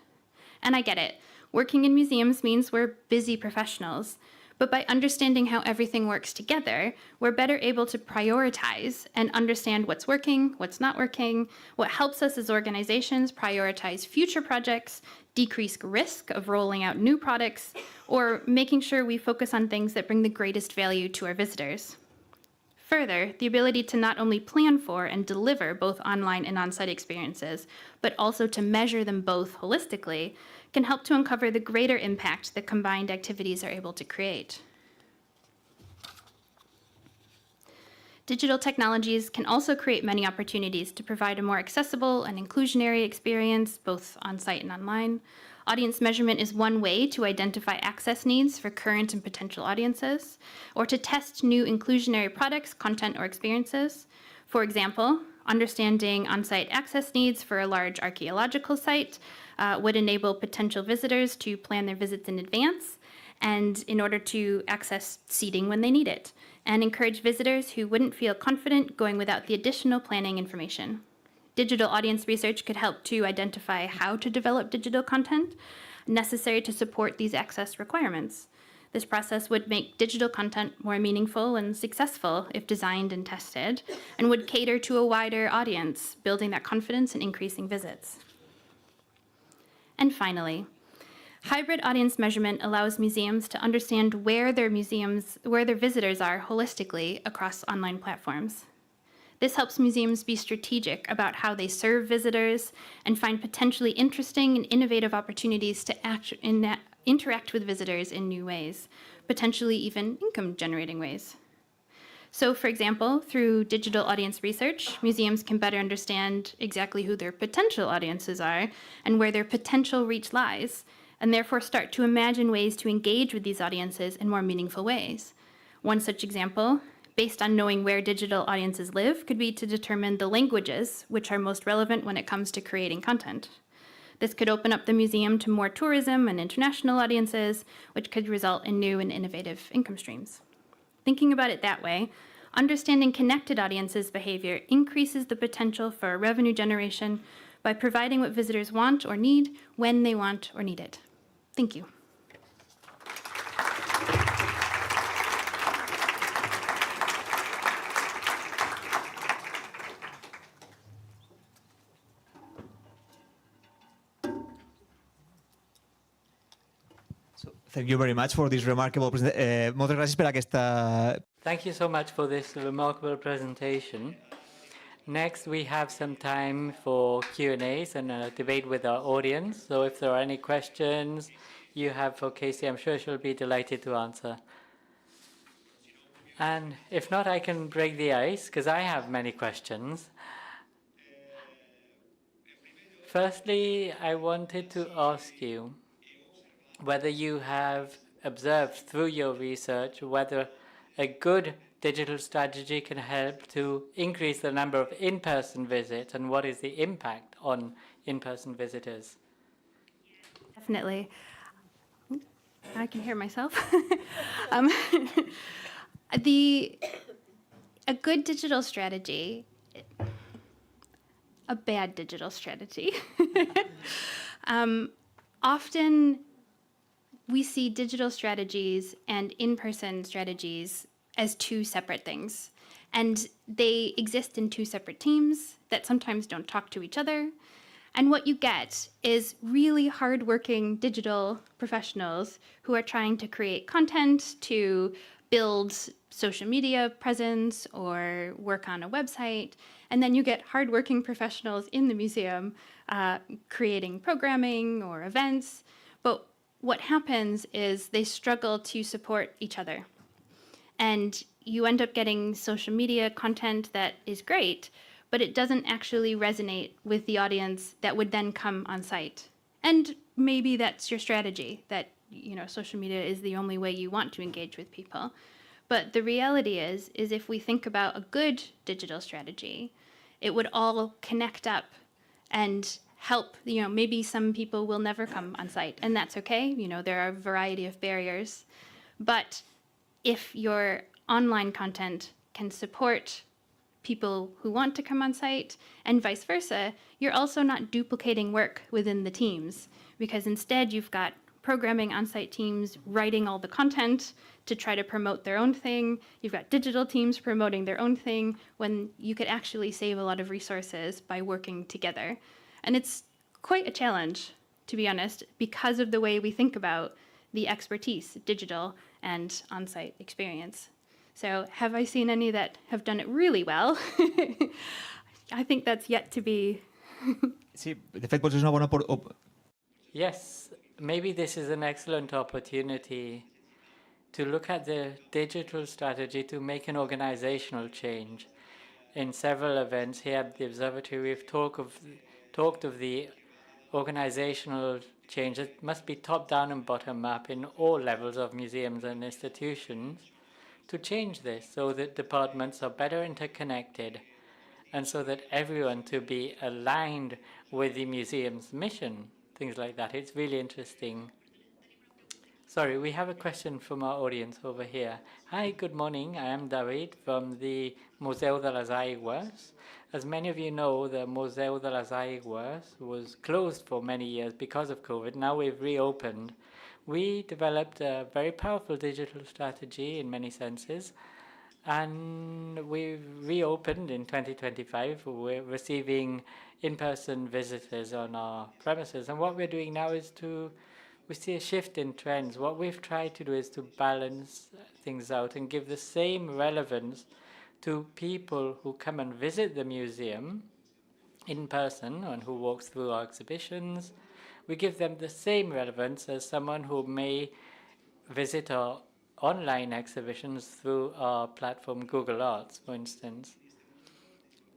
Speaker 2: And I get it. Working in museums means we're busy professionals, but by understanding how everything works together, we're better able to prioritize and understand what's working, what's not working, what helps us as organizations prioritize future projects, decrease risk of rolling out new products, or making sure we focus on things that bring the greatest value to our visitors. Further, the ability to not only plan for and deliver both online and on-site experiences, but also to measure them both holistically, can help to uncover the greater impact that combined activities are able to create. Digital technologies can also create many opportunities to provide a more accessible and inclusionary experience, both on-site and online. Audience measurement is one way to identify access needs for current and potential audiences, or to test new inclusionary products, content, or experiences. For example, understanding on-site access needs for a large archaeological site would enable potential visitors to plan their visits in advance and in order to access seating when they need it, and encourage visitors who wouldn't feel confident going without the additional planning information. Digital audience research could help to identify how to develop digital content necessary to support these access requirements. This process would make digital content more meaningful and successful if designed and tested, and would cater to a wider audience, building that confidence and increasing visits. And finally, hybrid audience measurement allows museums to understand where their visitors are holistically across online platforms. This helps museums be strategic about how they serve visitors and find potentially interesting and innovative opportunities to interact with visitors in new ways, potentially even income-generating ways. So, for example, through digital audience research, museums can better understand exactly who their potential audiences are and where their potential reach lies, and therefore start to imagine ways to engage with these audiences in more meaningful ways. One such example, based on knowing where digital audiences live, could be to determine the languages which are most relevant when it comes to creating content. This could open up the museum to more tourism and international audiences, which could result in new and innovative income streams. Thinking about it that way, understanding connected audiences' behavior increases the potential for revenue generation by providing what visitors want or need when they want or need it. Thank you.
Speaker 3: Thank you very much for this remarkable presentation. Moltes gràcies per aquesta...
Speaker 1: Thank you so much for this remarkable presentation. Next, we have some time for Q&As and a debate with our audience. So if there are any questions you have for Casey, I'm sure she'll be delighted to answer. And if not, I can break the ice, because I have many questions. Firstly, I wanted to ask you whether you have observed through your research whether a good digital strategy can help to increase the number of in-person visits, and what is the impact on in-person visitors?
Speaker 2: Definitely. I can hear myself. A good digital strategy, a bad digital strategy. Often we see digital strategies and in-person strategies as two separate things. And they exist in two separate teams that sometimes don't talk to each other. And what you get is really hardworking digital professionals who are trying to create content, to build social media presence or work on a website. And then you get hardworking professionals in the museum creating programming or events. But what happens is they struggle to support each other. And you end up getting social media content that is great, but it doesn't actually resonate with the audience that would then come on site. And maybe that's your strategy, that social media is the only way you want to engage with people. But the reality is if we think about a good digital strategy, it would all connect up and help. Maybe some people will never come on site, and that's okay. There are a variety of barriers. But if your online content can support people who want to come on site and vice versa, you're also not duplicating work within the teams, because instead you've got programming on-site teams writing all the content to try to promote their own thing. You've got digital teams promoting their own thing, when you could actually save a lot of resources by working together. And it's quite a challenge, to be honest, because of the way we think about the expertise, digital and on-site experience. So have I seen any that have done it really well? I think that's yet to be.
Speaker 3: Sí, de fet, potser és una bona
Speaker 1: Yes, maybe this is an excellent opportunity to look at the digital strategy to make an organizational change. In several events here at the observatory, we've talked of the organizational change that must be top-down and bottom-up in all levels of museums and institutions to change this, so that departments are better interconnected and so that everyone to be aligned with the museum's mission, things like that. It's really interesting. Sorry, we have a question from our audience over here. Hi, good morning. I am David from the Museu de les Aigües. As many of you know, the Museu de les Aigües was closed for many years because of COVID. Now we've reopened. We developed a very powerful digital strategy in many senses, and we've reopened in 2025. We're receiving in-person visitors on our premises, and what we're doing now is we see a shift in trends. What we've tried to do is to balance things out and give the same relevance to people who come and visit the museum in person and who walks through our exhibitions. We give them the same relevance as someone who may visit our online exhibitions through our platform Google Arts, for instance.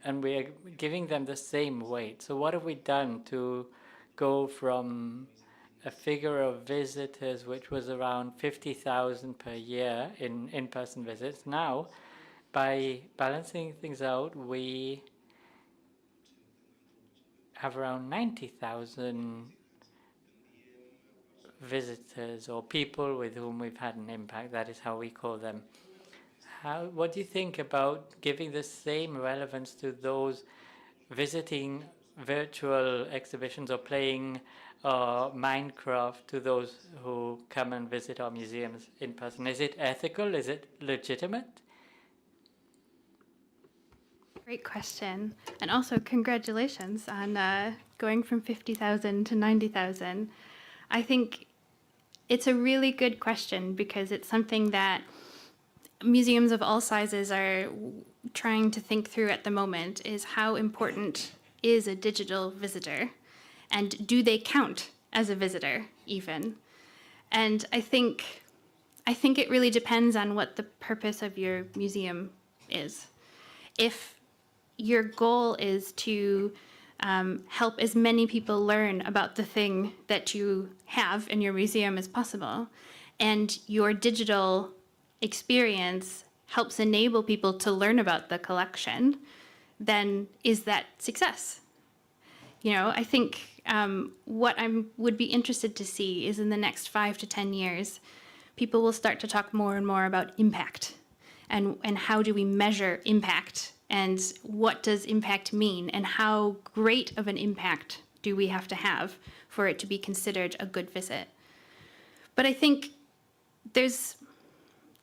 Speaker 1: And we are giving them the same weight. So what have we done to go from a figure of visitors which was around 50,000 per year in in-person visits? Now, by balancing things out, we have around 90,000 visitors or people with whom we've had an impact. That is how we call them. What do you think about giving the same relevance to those visiting virtual exhibitions or playing Minecraft to those who come and visit our museums in person? Is it ethical? Is it legitimate?
Speaker 2: Great question. And also congratulations on going from 50,000 to 90,000. I think it's a really good question, because it's something that museums of all sizes are trying to think through at the moment is how important is a digital visitor, and do they count as a visitor even? And I think it really depends on what the purpose of your museum is. If your goal is to help as many people learn about the thing that you have in your museum as possible, and your digital experience helps enable people to learn about the collection, then is that success? You know, I think what I would be interested to see is in the next 5 to 10 years, people will start to talk more and more about impact, and how do we measure impact, and what does impact mean, and how great of an impact do we have to have for it to be considered a good visit. But I think there's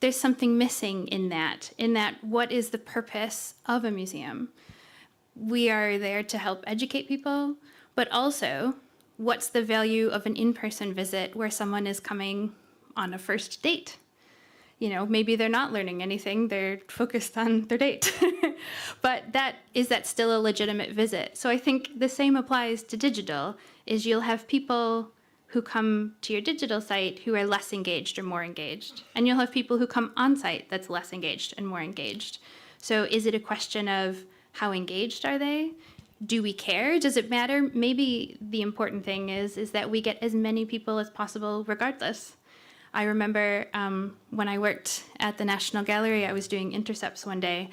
Speaker 2: something missing in that what is the purpose of a museum? We are there to help educate people, but also what's the value of an in-person visit where someone is coming on a first date? You know, maybe they're not learning anything, they're focused on their date. But is that still a legitimate visit? So I think the same applies to digital, is you'll have people who come to your digital site who are less engaged or more engaged. And you'll have people who come on site that's less engaged and more engaged. So is it a question of how engaged are they? Do we care? Does it matter? Maybe the important thing is that we get as many people as possible regardless. I remember when I worked at the National Gallery, I was doing intercepts one day,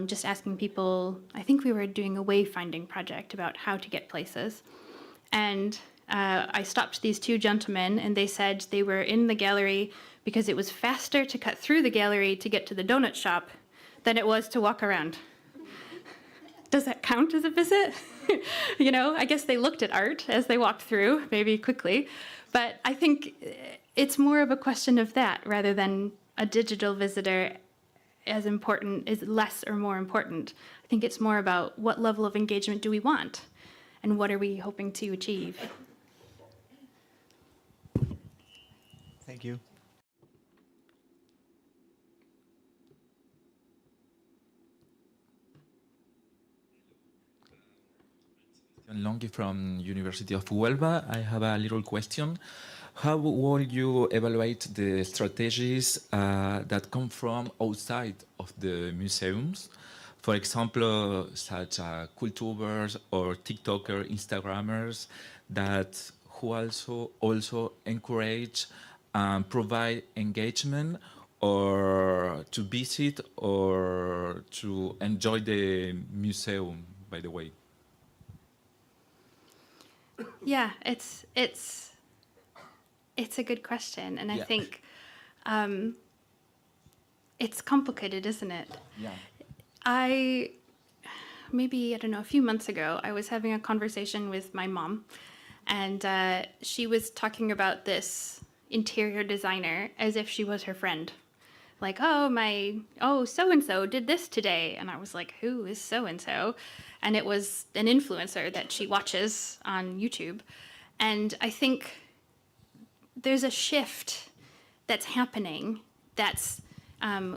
Speaker 2: just asking people, I think we were doing a wayfinding project about how to get places. And I stopped these two gentlemen, and they said they were in the gallery because it was faster to cut through the gallery to get to the donut shop than it was to walk around. Does that count as a visit? You know, I guess they looked at art as they walked through, maybe quickly. But I think it's more of a question of that rather than a digital visitor as important, is less or more important. I think it's more about what level of engagement do we want and what are we hoping to achieve.
Speaker 3: Thank you.
Speaker 4: Longi from University of Huelva. I have a little question. How will you evaluate the strategies that come from outside of the museums? For example, such cultubers or TikToker, Instagrammers that who also encourage and provide engagement or to visit or to enjoy the museum, by the way.
Speaker 2: Yeah, it's a good question, and I think it's complicated, isn't it?
Speaker 4: Yeah.
Speaker 2: I don't know, a few months ago, I was having a conversation with my mom, and she was talking about this interior designer as if she was her friend. Like, so-and-so did this today. And I was like, who is so-and-so? And it was an influencer that she watches on YouTube. And I think there's a shift that's happening that's,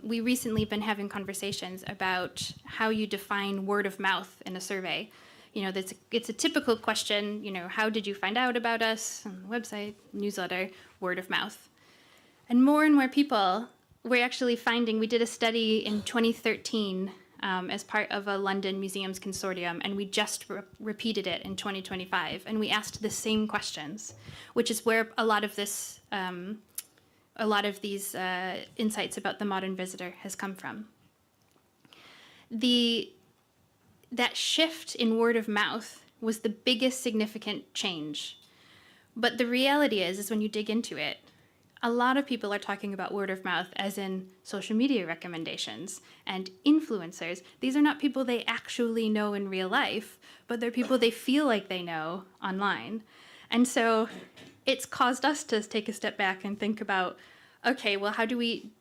Speaker 2: we recently been having conversations about how you define word of mouth in a survey. You know, it's a typical question, you know, how did you find out about us? On the website, newsletter, word of mouth. And more people, we're actually finding, we did a study in 2013 as part of a London Museums Consortium, and we just repeated it in 2025. And we asked the same questions, which is where a lot of these insights about the modern visitor has come from. That shift in word of mouth was the biggest significant change. But the reality is when you dig into it, a lot of people are talking about word of mouth as in social media recommendations and influencers. These are not people they actually know in real life, but they're people they feel like they know online. And so it's caused us to take a step back and think about, okay, well, how do we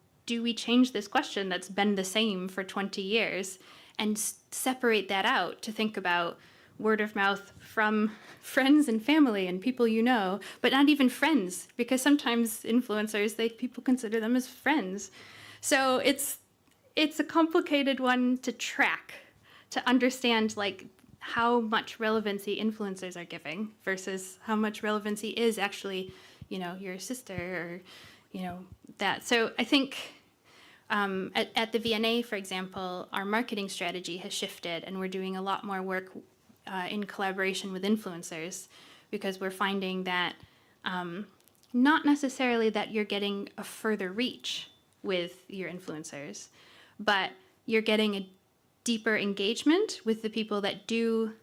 Speaker 2: change this question that's been the same for 20 years and separate that out to think about word of mouth from friends and family and people you know, but not even friends, because sometimes influencers, people consider them as friends. So it's it's a complicated one to track, to understand like how much relevancy influencers are giving versus how much relevancy is actually, your sister or, that. So I think at the VNA, for example, our marketing strategy has shifted and we're doing a lot more work in collaboration with influencers because we're finding that not necessarily that you're getting a further reach with your influencers, but you're getting a deeper engagement with the people that do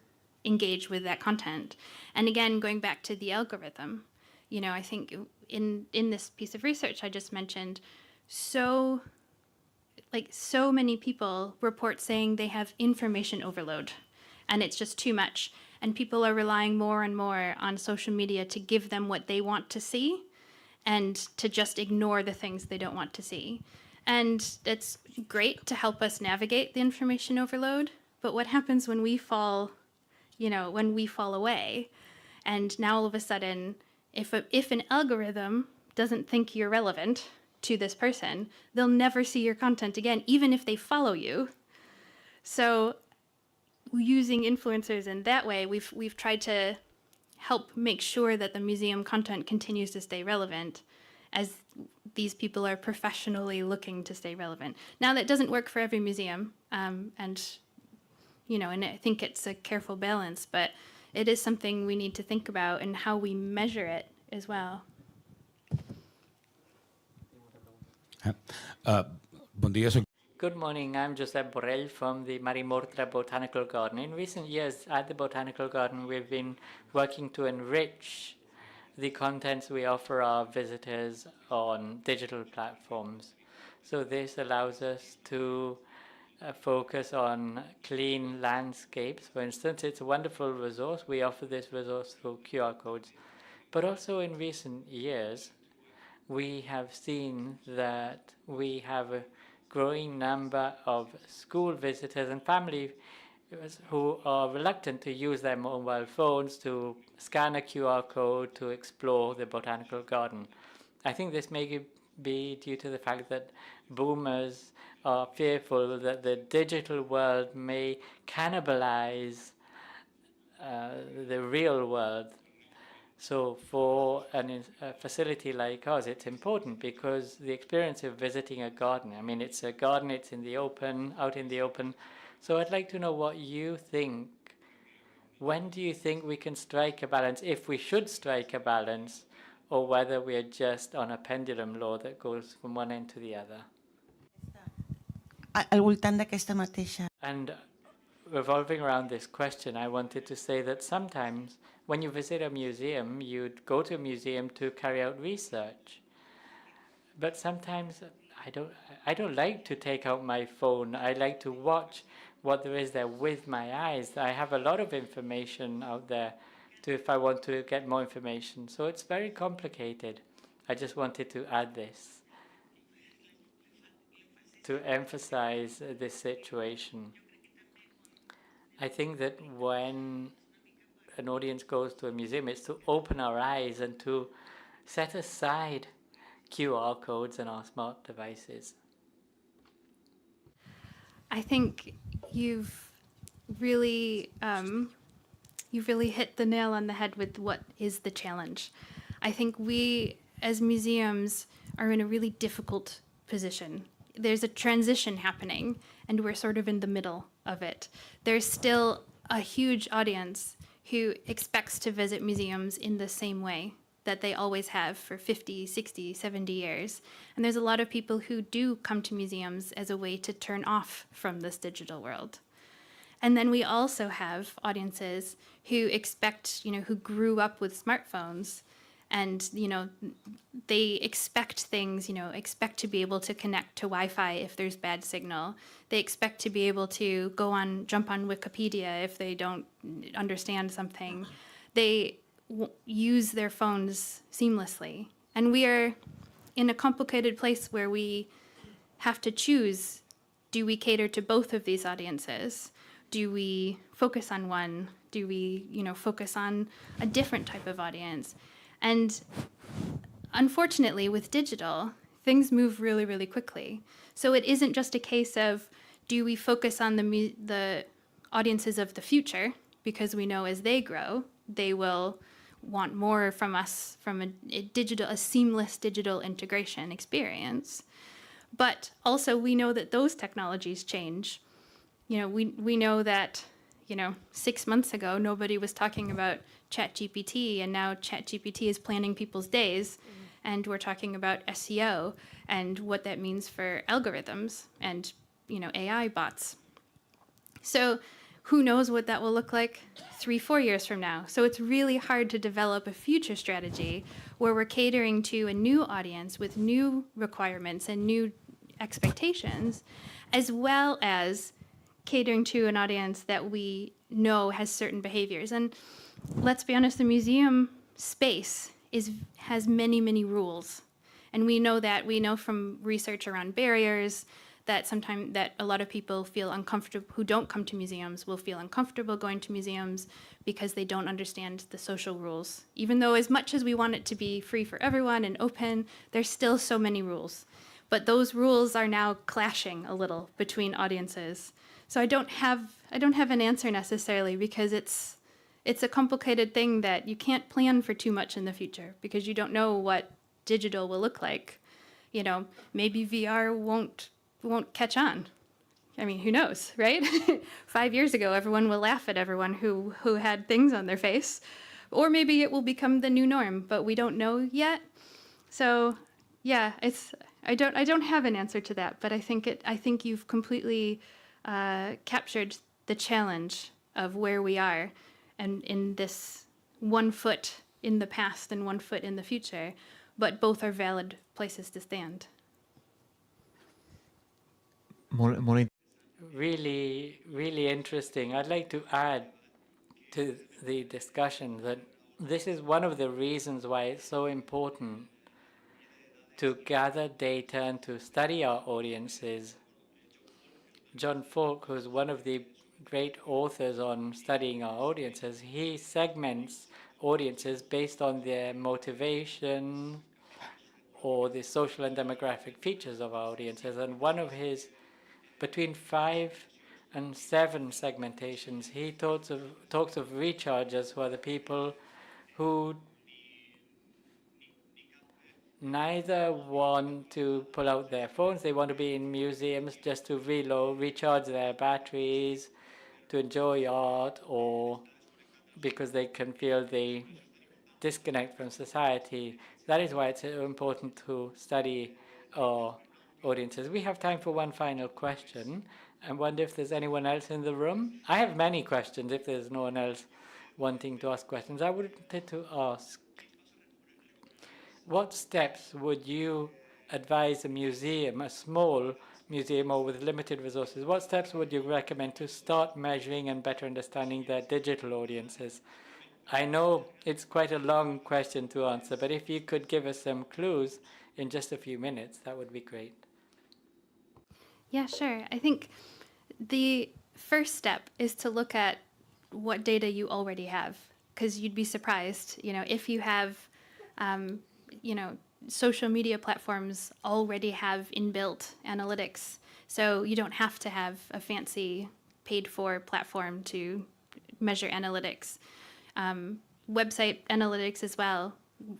Speaker 2: engage with that content. And again, going back to the algorithm, I think in this piece of research I just mentioned, so many people report saying they have information overload and it's just too much. And people are relying more and more on social media to give them what they want to see and to just ignore the things they don't want to see. And it's great to help us navigate the information overload, but what happens when we fall, when we fall away? And now all of a sudden, if an algorithm doesn't think you're relevant to this person, they'll never see your content again, even if they follow you. So using influencers in that way, we've tried to help make sure that the museum content continues to stay relevant as these people are professionally looking to stay relevant. Now that doesn't work for every museum, and I think it's a careful balance, but it is something we need to think about and how we measure it as well.
Speaker 5: Bon dia, soc
Speaker 1: Good morning, I'm Josep Borrell from the Marimortra Botanical Garden. In recent years at the Botanical Garden, we've been working to enrich the contents we offer our visitors on digital platforms. So this allows us to focus on clean landscapes. For instance, it's a wonderful resource. We offer this resource through QR codes. But also in recent years, we have seen that we have a growing number of school visitors and families who are reluctant to use their mobile phones to scan a QR code to explore the botanical garden. I think this may be due to the fact that boomers are fearful that the digital world may cannibalize the real world. So for a facility like ours, it's important because the experience of visiting a garden, I mean, it's a garden, it's in the open, out in the open. So I'd like to know what you think. When do you think we can strike a balance, if we should strike a balance, or whether we are just on a pendulum law that goes from one end to the other?
Speaker 6: Al voltant d'aquesta mateixa.
Speaker 1: And revolving around this question, I wanted to say that sometimes when you visit a museum, you'd go to a museum to carry out research. But sometimes I don't like to take out my phone. I like to watch what there is there with my eyes. I have a lot of information out there if I want to get more information. So it's very complicated. I just wanted to add this to emphasize this situation. I think that when an audience goes to a museum, it's to open our eyes and to set aside QR codes and our smart devices.
Speaker 2: I think you've really hit the nail on the head with what is the challenge. I think we, as museums, are in a really difficult position. There's a transition happening, and we're sort of in the middle of it. There's still a huge audience who expects to visit museums in the same way that they always have for 50, 60, 70 years. And there's a lot of people who do come to museums as a way to turn off from this digital world. And then we also have audiences who expect, who grew up with smartphones and, they expect things, expect to be able to connect to Wi-Fi if there's bad signal. They expect to be able to jump on Wikipedia if they don't understand something. They use their phones seamlessly. And we are in a complicated place where we have to choose, do we cater to both of these audiences? Do we focus on one? Do we, focus on a different type of audience? And unfortunately, with digital, things move really, really quickly. So it isn't just a case of, do we focus on the audiences of the future, because we know as they grow, they will want more from us, from a seamless digital integration experience. But also we know that those technologies change. We know that, 6 months ago, nobody was talking about ChatGPT, and now ChatGPT is planning people's days, and we're talking about SEO and what that means for algorithms and, AI bots. So who knows what that will look like 3-4 years from now. So it's really hard to develop a future strategy where we're catering to a new audience with new requirements and new expectations, as well as catering to an audience that we know has certain behaviors. And let's be honest, the museum space has many, many rules. And we know from research around barriers that sometimes that a lot of people feel uncomfortable, who don't come to museums will feel uncomfortable going to museums because they don't understand the social rules. Even though as much as we want it to be free for everyone and open, there's still so many rules. But those rules are now clashing a little between audiences. So I don't have an answer necessarily, because it's a complicated thing that you can't plan for too much in the future, because you don't know what digital will look like. Maybe VR won't catch on. I mean, who knows, right? 5 years ago, everyone will laugh at everyone who had things on their face. Or maybe it will become the new norm, but we don't know yet. So yeah, I don't have an answer to that, but I think you've completely captured the challenge of where we are, and in this 1 foot in the past and 1 foot in the future, but both are valid places to stand.
Speaker 1: Really, really interesting. I'd like to add to the discussion that this is one of the reasons why it's so important to gather data and to study our audiences. John Falk, who's one of the great authors on studying our audiences, he segments audiences based on their motivation or the social and demographic features of our audiences. And one of his, between 5 and 7 segmentations, he talks of rechargers, who are the people who neither want to pull out their phones, they want to be in museums just to recharge their batteries, to enjoy art, or because they can feel the disconnect from society. That is why it's important to study our audiences. We have time for one final question. I wonder if there's anyone else in the room. I have many questions if there's no one else wanting to ask questions. I wanted to ask, what steps would you advise a museum, a small museum or with limited resources, what steps would you recommend to start measuring and better understanding their digital audiences? I know it's quite a long question to answer, but if you could give us some clues in just a few minutes, that would be great.
Speaker 2: Yeah, sure. I think the first step is to look at what data you already have, because you'd be surprised, if you have, social media platforms already have inbuilt analytics, so you don't have to have a fancy paid-for platform to measure analytics. Website analytics as well.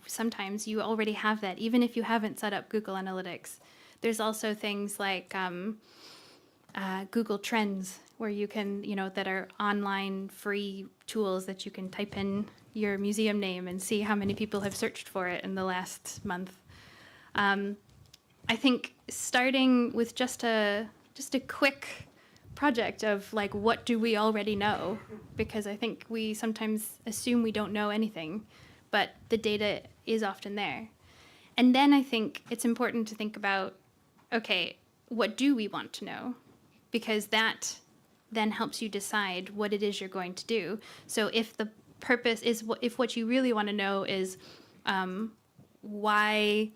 Speaker 2: Sometimes you already have that, even if you haven't set up Google Analytics. There's also things like Google Trends, where you can, that are online free tools that you can type in your museum name and see how many people have searched for it in the last month. I think starting with just a quick project of like, what do we already know? Because I think we sometimes assume we don't know anything, but the data is often there. And then I think it's important to think about, okay, what do we want to know? Because that then helps you decide what it is you're going to do. So if the purpose is, if what you really want to know is what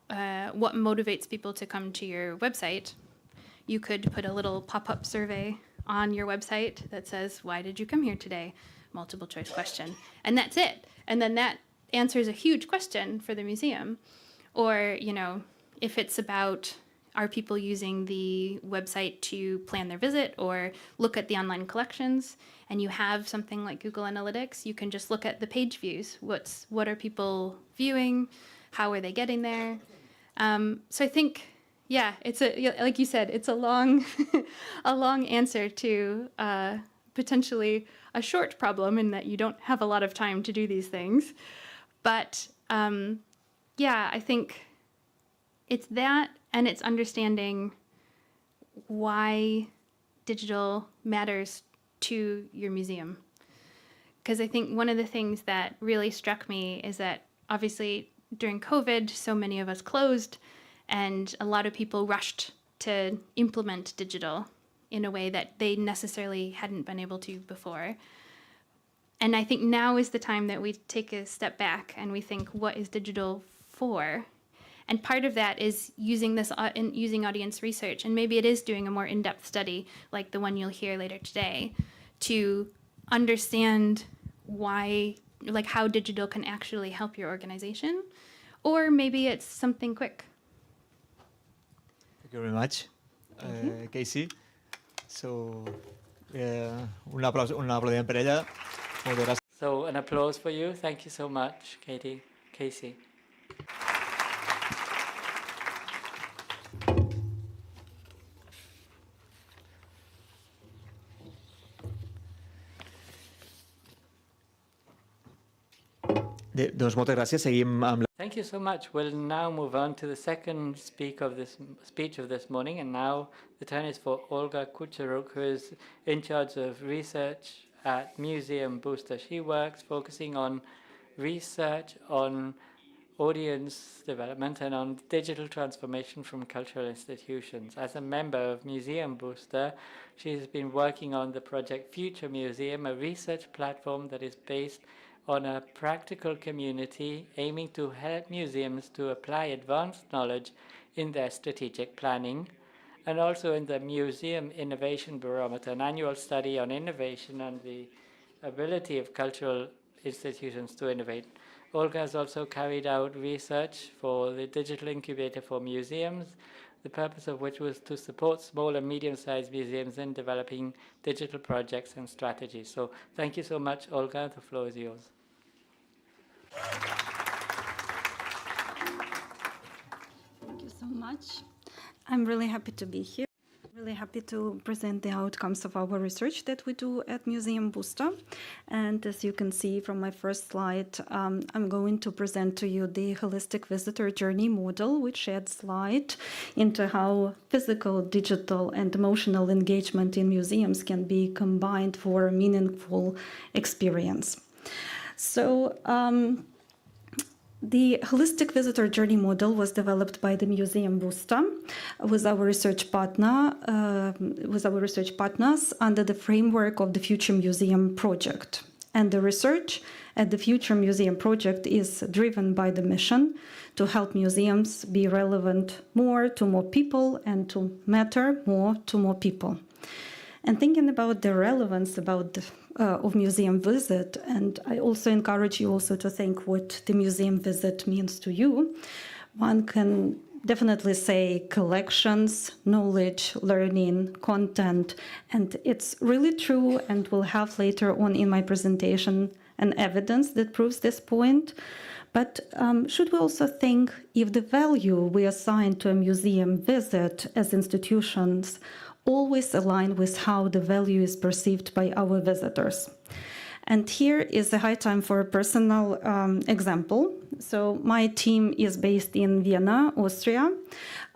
Speaker 2: motivates people to come to your website, you could put a little pop-up survey on your website that says, why did you come here today? Multiple choice question. And that's it. And then that answers a huge question for the museum. Or, if it's about are people using the website to plan their visit or look at the online collections, and you have something like Google Analytics, you can just look at the page views. What are people viewing? How are they getting there? So I think, yeah, like you said, it's a long, a long answer to potentially a short problem in that you don't have a lot of time to do these things. But yeah, I think it's that, and it's understanding why digital matters to your museum. Because I think one of the things that really struck me is that obviously during COVID, so many of us closed, and a lot of people rushed to implement digital in a way that they necessarily hadn't been able to before. And I think now is the time that we take a step back and we think, what is digital for? And part of that is using using audience research, and maybe it is doing a more in-depth study like the one you'll hear later today, to understand why, like how digital can actually help your organization, or maybe it's something quick.
Speaker 3: Thank you very much, Casey. So, un aplaudiment per ella. Moltes gràcies.
Speaker 1: So an applause for you. Thank you so much, Casey.
Speaker 3: Doncs moltes gràcies. Seguim amb la...
Speaker 1: Thank you so much. We'll now move on to the second speech of this morning, and now the turn is for Olga Kucheruk, who is in charge of research at Museum Booster. She works focusing on research on audience development and on digital transformation from cultural institutions. As a member of Museum Booster, she has been working on the project Future Museum, a research platform that is based on a practical community aiming to help museums to apply advanced knowledge in their strategic planning, and also in the Museum Innovation Barometer, an annual study on innovation and the ability of cultural institutions to innovate. Olga has also carried out research for the Digital Incubator for Museums, the purpose of which was to support small and medium-sized museums in developing digital projects and strategies. So thank you so much, Olga. The floor is yours.
Speaker 5: Thank you so much. I'm really happy to be here. Really happy to present the outcomes of our research that we do at Museum Booster. And as you can see from my first slide, I'm going to present to you the holistic visitor journey model, which sheds light into how physical, digital, and emotional engagement in museums can be combined for a meaningful experience. So, the holistic visitor journey model was developed by the Museum Booster with our research partners under the framework of the Future Museum project. And the research at the Future Museum project is driven by the mission to help museums be relevant more to more people and to matter more to more people. And thinking about the relevance of museum visit, and I also encourage you also to think what the museum visit means to you. One can definitely say collections, knowledge, learning, content, and it's really true, and we'll have later on in my presentation an evidence that proves this point. But should we also think if the value we assign to a museum visit as institutions always align with how the value is perceived by our visitors? And here is a high time for a personal example. So my team is based in Vienna, Austria.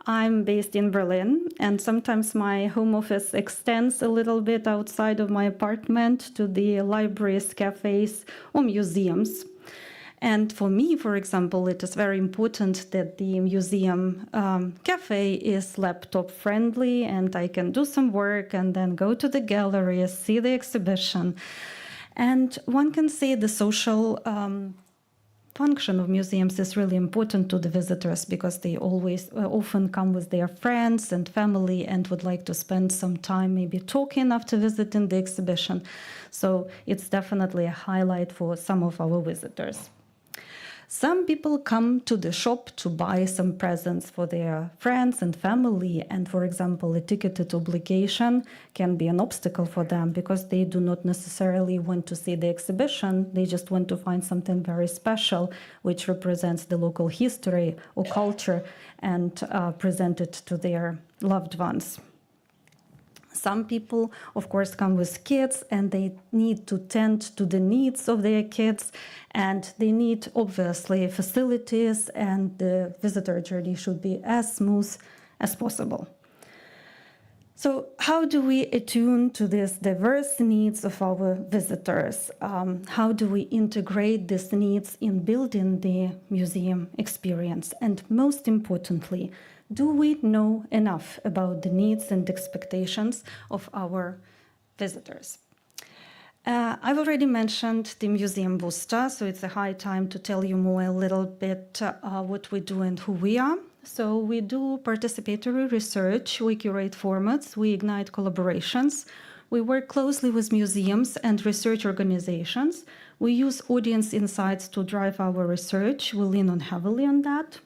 Speaker 5: I'm based in Berlin, and sometimes my home office extends a little bit outside of my apartment to the libraries, cafes, or museums. And for me, for example, it is very important that the museum cafe is laptop friendly, and I can do some work and then go to the gallery, see the exhibition. And one can say the social function of museums is really important to the visitors because they often come with their friends and family and would like to spend some time maybe talking after visiting the exhibition. So it's definitely a highlight for some of our visitors. Some people come to the shop to buy some presents for their friends and family, and for example, a ticketed obligation can be an obstacle for them because they do not necessarily want to see the exhibition, they just want to find something very special which represents the local history or culture and present it to their loved ones. Some people, of course, come with kids and they need to tend to the needs of their kids, and they need, obviously, facilities, and the visitor journey should be as smooth as possible. So how do we attune to these diverse needs of our visitors? How do we integrate these needs in building the museum experience? And most importantly, do we know enough about the needs and expectations of our visitors? I've already mentioned the Museum Booster, so it's a high time to tell you more a little bit what we do and who we are. So we do participatory research, we curate formats, we ignite collaborations, we work closely with museums and research organizations. We use audience insights to drive our research, we lean on heavily on that.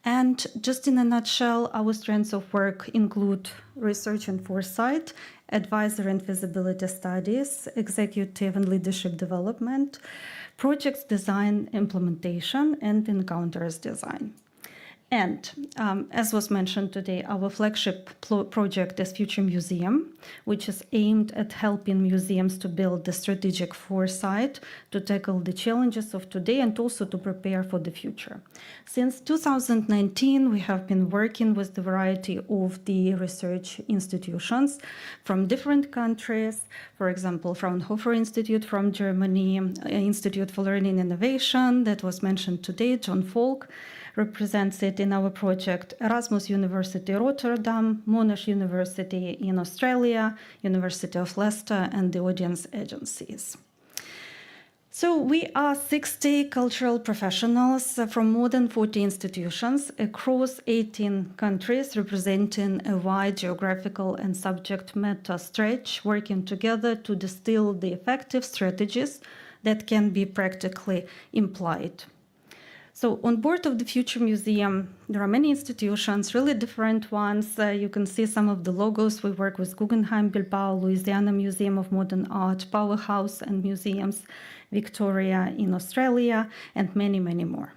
Speaker 5: And just in a nutshell, our strengths of work include research and foresight, advisory and feasibility studies, executive and leadership development, projects design, implementation, and encounters design. And as was mentioned today, our flagship project is Future Museum, which is aimed at helping museums to build the strategic foresight to tackle the challenges of today and also to prepare for the future. Since 2019, we have been working with the variety of the research institutions from different countries. For example, Fraunhofer Institute from Germany, Institute for Learning and Innovation that was mentioned today, John Falk, represents it in our project, Erasmus University Rotterdam, Monash University in Australia, University of Leicester, and the audience agencies. So we are 60 cultural professionals from more than 40 institutions across 18 countries, representing a wide geographical and subject matter stretch, working together to distill the effective strategies that can be practically implied. So on board of the Future Museum, there are many institutions, really different ones. You can see some of the logos. We work with Guggenheim Bilbao, Louisiana Museum of Modern Art, Powerhouse and Museums, Victoria in Australia, and many, many more.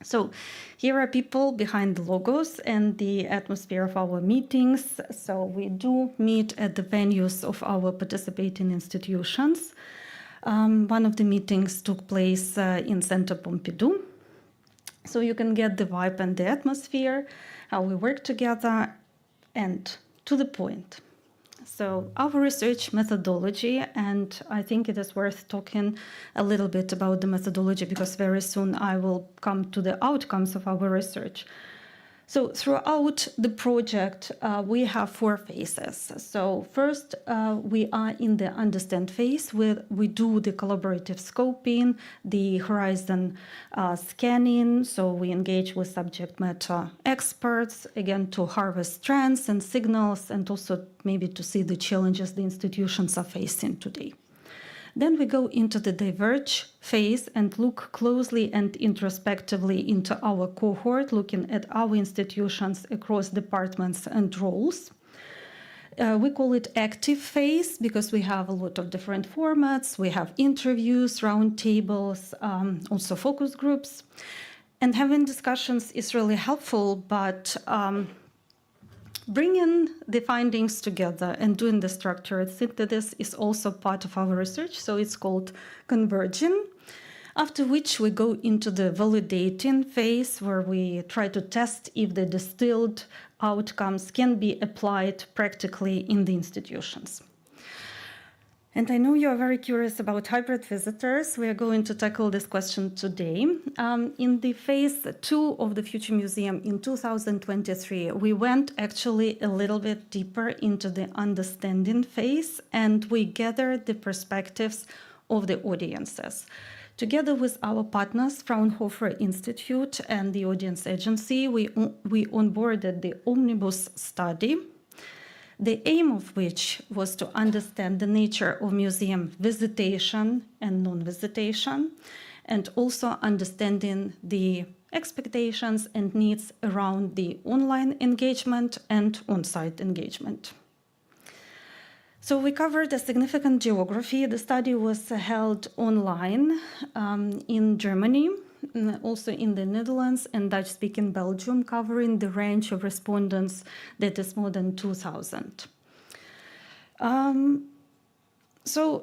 Speaker 5: So here are people behind the logos and the atmosphere of our meetings. So we do meet at the venues of our participating institutions. One of the meetings took place in Centre Pompidou. So you can get the vibe and the atmosphere, how we work together, and to the point. So our research methodology, and I think it is worth talking a little bit about the methodology because very soon I will come to the outcomes of our research. So throughout the project, we have 4 phases. So first, we are in the understand phase where we do the collaborative scoping, the horizon scanning. So we engage with subject matter experts, again, to harvest trends and signals, and also maybe to see the challenges the institutions are facing today. Then we go into the diverge phase and look closely and introspectively into our cohort, looking at our institutions across departments and roles. We call it active phase because we have a lot of different formats. We have interviews, roundtables, also focus groups. And having discussions is really helpful, but bringing the findings together and doing the structured synthesis is also part of our research, so it's called converging. After which we go into the validating phase where we try to test if the distilled outcomes can be applied practically in the institutions. And I know you are very curious about hybrid visitors. We are going to tackle this question today. In the phase 2 of the Future Museum in 2023, we went actually a little bit deeper into the understanding phase, and we gathered the perspectives of the audiences. Together with our partners, Fraunhofer Institute and the Audience Agency, we onboarded the Omnibus study, the aim of which was to understand the nature of museum visitation and non-visitation, and also understanding the expectations and needs around the online engagement and on-site engagement. So we covered a significant geography. The study was held online in Germany, also in the Netherlands and Dutch-speaking Belgium, covering the range of respondents that is more than 2,000.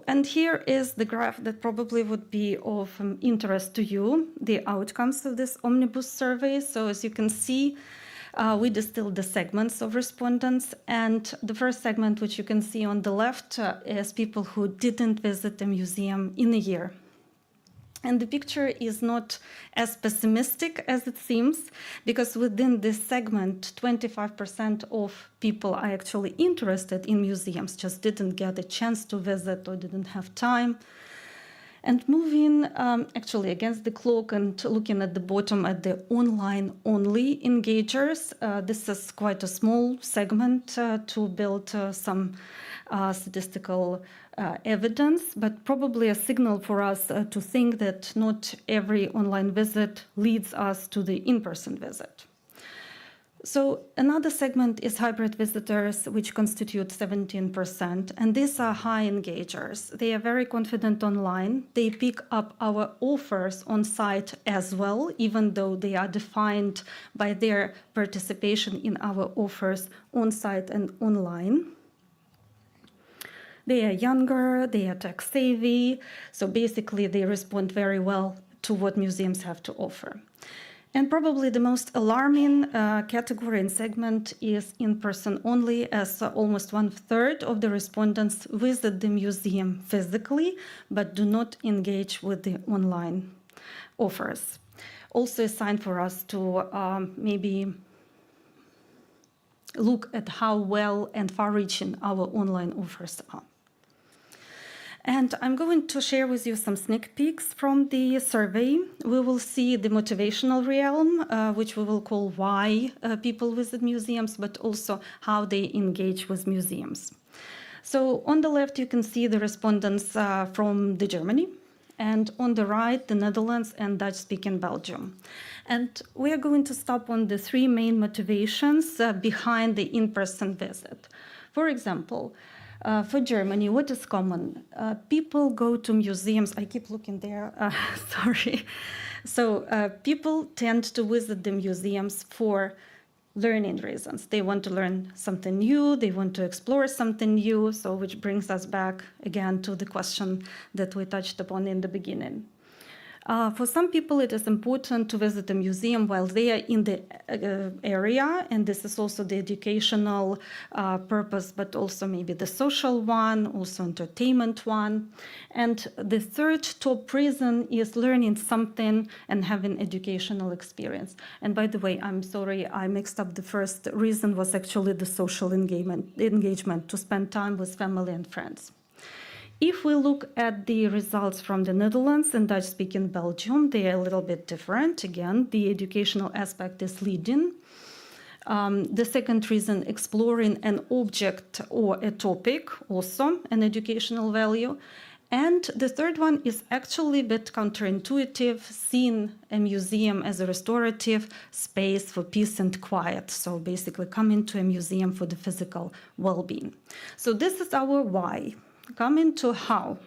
Speaker 5: And here is the graph that probably would be of interest to you, the outcomes of this omnibus survey. So as you can see, we distilled the segments of respondents, and the first segment, which you can see on the left, is people who didn't visit a museum in a year. And the picture is not as pessimistic as it seems, because within this segment, 25% of people are actually interested in museums, just didn't get a chance to visit or didn't have time. And moving actually against the clock and looking at the bottom at the online-only engagers, this is quite a small segment to build some statistical evidence, but probably a signal for us to think that not every online visit leads us to the in-person visit. So another segment is hybrid visitors, which constitute 17%, and these are high engagers. They are very confident online. They pick up our offers on site as well, even though they are defined by their participation in our offers on site and online. They are younger, they are tech savvy, so basically they respond very well to what museums have to offer. And probably the most alarming category and segment is in-person only, as almost 1/3 of the respondents visit the museum physically, but do not engage with the online offers. Also a sign for us to maybe look at how well and far-reaching our online offers are. And I'm going to share with you some sneak peeks from the survey. We will see the motivational realm, which we will call why people visit museums, but also how they engage with museums. So on the left, you can see the respondents from Germany, and on the right, the Netherlands and Dutch-speaking Belgium. And we are going to stop on the three main motivations behind the in-person visit. For example, for Germany, what is common? People go to museums. I keep looking there, sorry. So people tend to visit the museums for learning reasons. They want to learn something new, they want to explore something new, so which brings us back again to the question that we touched upon in the beginning. For some people, it is important to visit a museum while they are in the area, and this is also the educational purpose, but also maybe the social one, also entertainment one. And the third top reason is learning something and having educational experience. And by the way, I'm sorry, I mixed up. The first reason was actually the social engagement, to spend time with family and friends. If we look at the results from the Netherlands and Dutch-speaking Belgium, they are a little bit different. Again, the educational aspect is leading. The second reason, exploring an object or a topic, also an educational value. And the third one is actually a bit counterintuitive, seeing a museum as a restorative space for peace and quiet. So basically coming to a museum for the physical well-being. So this is our why. Coming to how.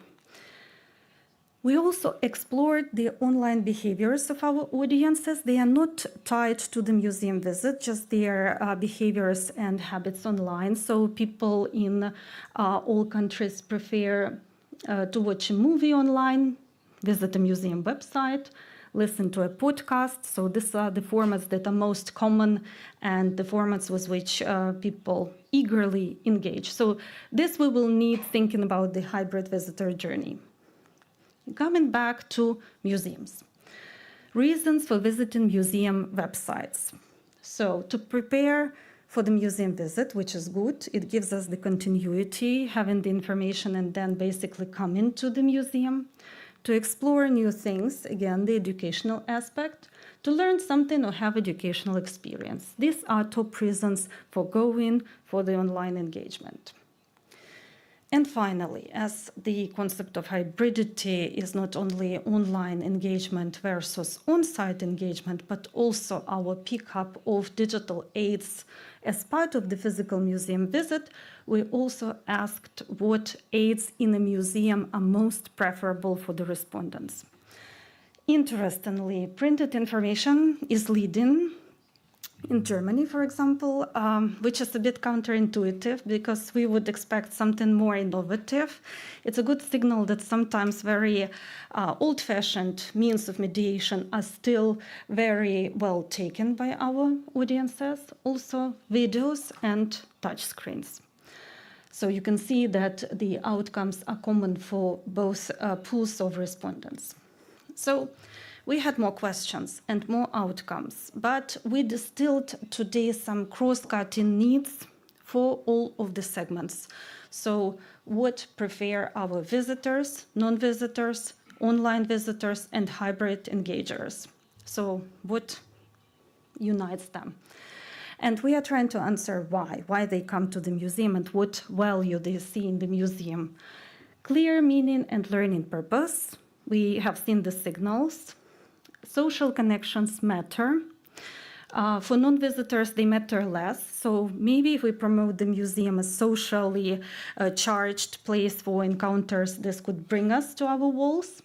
Speaker 5: We also explored the online behaviors of our audiences. They are not tied to the museum visit, just their behaviors and habits online. So people in all countries prefer to watch a movie online, visit a museum website, listen to a podcast. So these are the formats that are most common and the formats with which people eagerly engage. So this we will need thinking about the hybrid visitor journey. Coming back to museums. Reasons for visiting museum websites. So to prepare for the museum visit, which is good, it gives us the continuity, having the information and then basically come into the museum. To explore new things, again, the educational aspect, to learn something or have educational experience. These are top reasons for going for the online engagement. And finally, as the concept of hybridity is not only online engagement versus on-site engagement, but also our pickup of digital aids as part of the physical museum visit, we also asked what aids in a museum are most preferable for the respondents. Interestingly, printed information is leading in Germany, for example, which is a bit counterintuitive because we would expect something more innovative. It's a good signal that sometimes very old-fashioned means of mediation are still very well taken by our audiences, also videos and touchscreens. So you can see that the outcomes are common for both pools of respondents. So we had more questions and more outcomes, but we distilled today some cross-cutting needs for all of the segments. So what prefer our visitors, non-visitors, online visitors, and hybrid engagers? So what unites them? And we are trying to answer why they come to the museum and what value they see in the museum. Clear meaning and learning purpose. We have seen the signals. Social connections matter. For non-visitors, they matter less. So maybe if we promote the museum as socially charged place for encounters, this could bring us to our walls.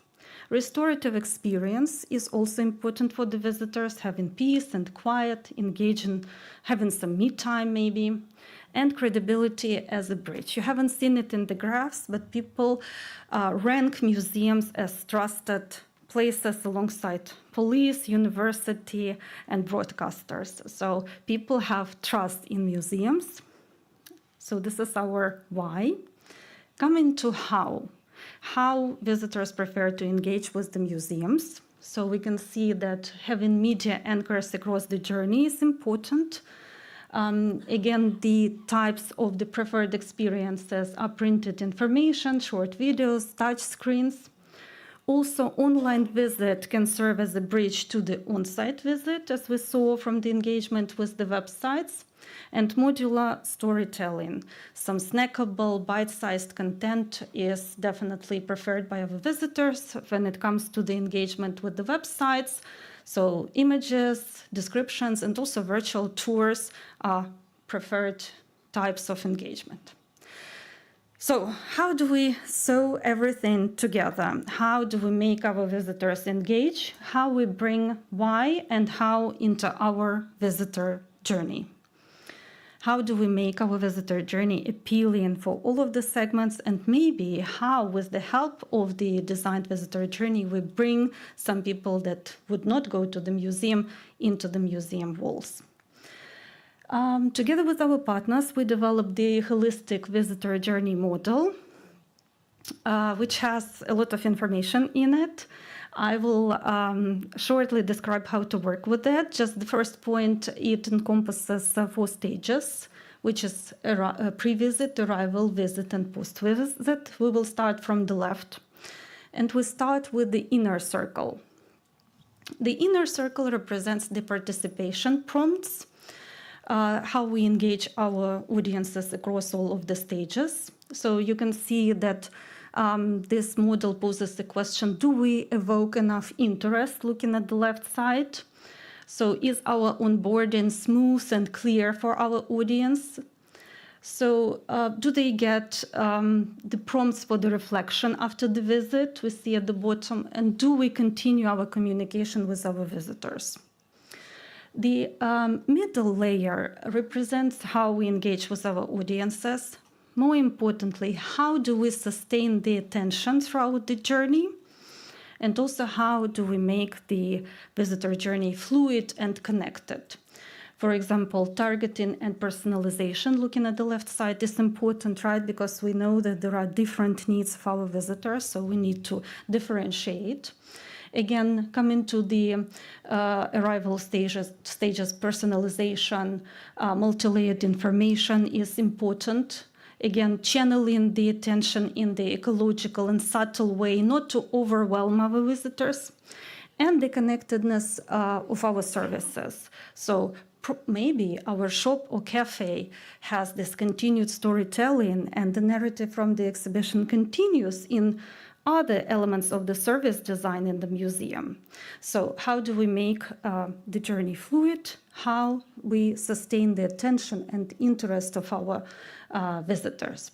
Speaker 5: Restorative experience is also important for the visitors, having peace and quiet, engaging, having some me time maybe, and credibility as a bridge. You haven't seen it in the graphs, but people rank museums as trusted places alongside police, university, and broadcasters. So people have trust in museums. So this is our why. Coming to how visitors prefer to engage with the museums. So we can see that having media anchors across the journey is important. Again, the types of the preferred experiences are printed information, short videos, touch screens. Also, online visit can serve as a bridge to the on-site visit, as we saw from the engagement with the websites, and modular storytelling. Some snackable, bite-sized content is definitely preferred by our visitors when it comes to the engagement with the websites. So images, descriptions, and also virtual tours are preferred types of engagement. So how do we sew everything together? How do we make our visitors engage? How we bring why and how into our visitor journey? How do we make our visitor journey appealing for all of the segments? And maybe how, with the help of the designed visitor journey, we bring some people that would not go to the museum into the museum walls. Together with our partners, we developed the holistic visitor journey model, which has a lot of information in it. I will shortly describe how to work with it. Just the first point, it encompasses 4 stages, which is pre-visit, arrival, visit, and post-visit. We will start from the left. And we start with the inner circle. The inner circle represents the participation prompts, how we engage our audiences across all of the stages. So you can see that this model poses the question, do we evoke enough interest looking at the left side? So is our onboarding smooth and clear for our audience? So do they get the prompts for the reflection after the visit? We see at the bottom. And do we continue our communication with our visitors? The middle layer represents how we engage with our audiences. More importantly, how do we sustain the attention throughout the journey? And also, how do we make the visitor journey fluid and connected? For example, targeting and personalization, looking at the left side, is important, right? Because we know that there are different needs of our visitors, so we need to differentiate. Again, coming to the arrival stages, personalization, multi-layered information is important. Again, channeling the attention in the ecological and subtle way, not to overwhelm our visitors, and the connectedness of our services. So maybe our shop or cafe has this continued storytelling, and the narrative from the exhibition continues in other elements of the service design in the museum. So how do we make the journey fluid? How we sustain the attention and interest of our visitors?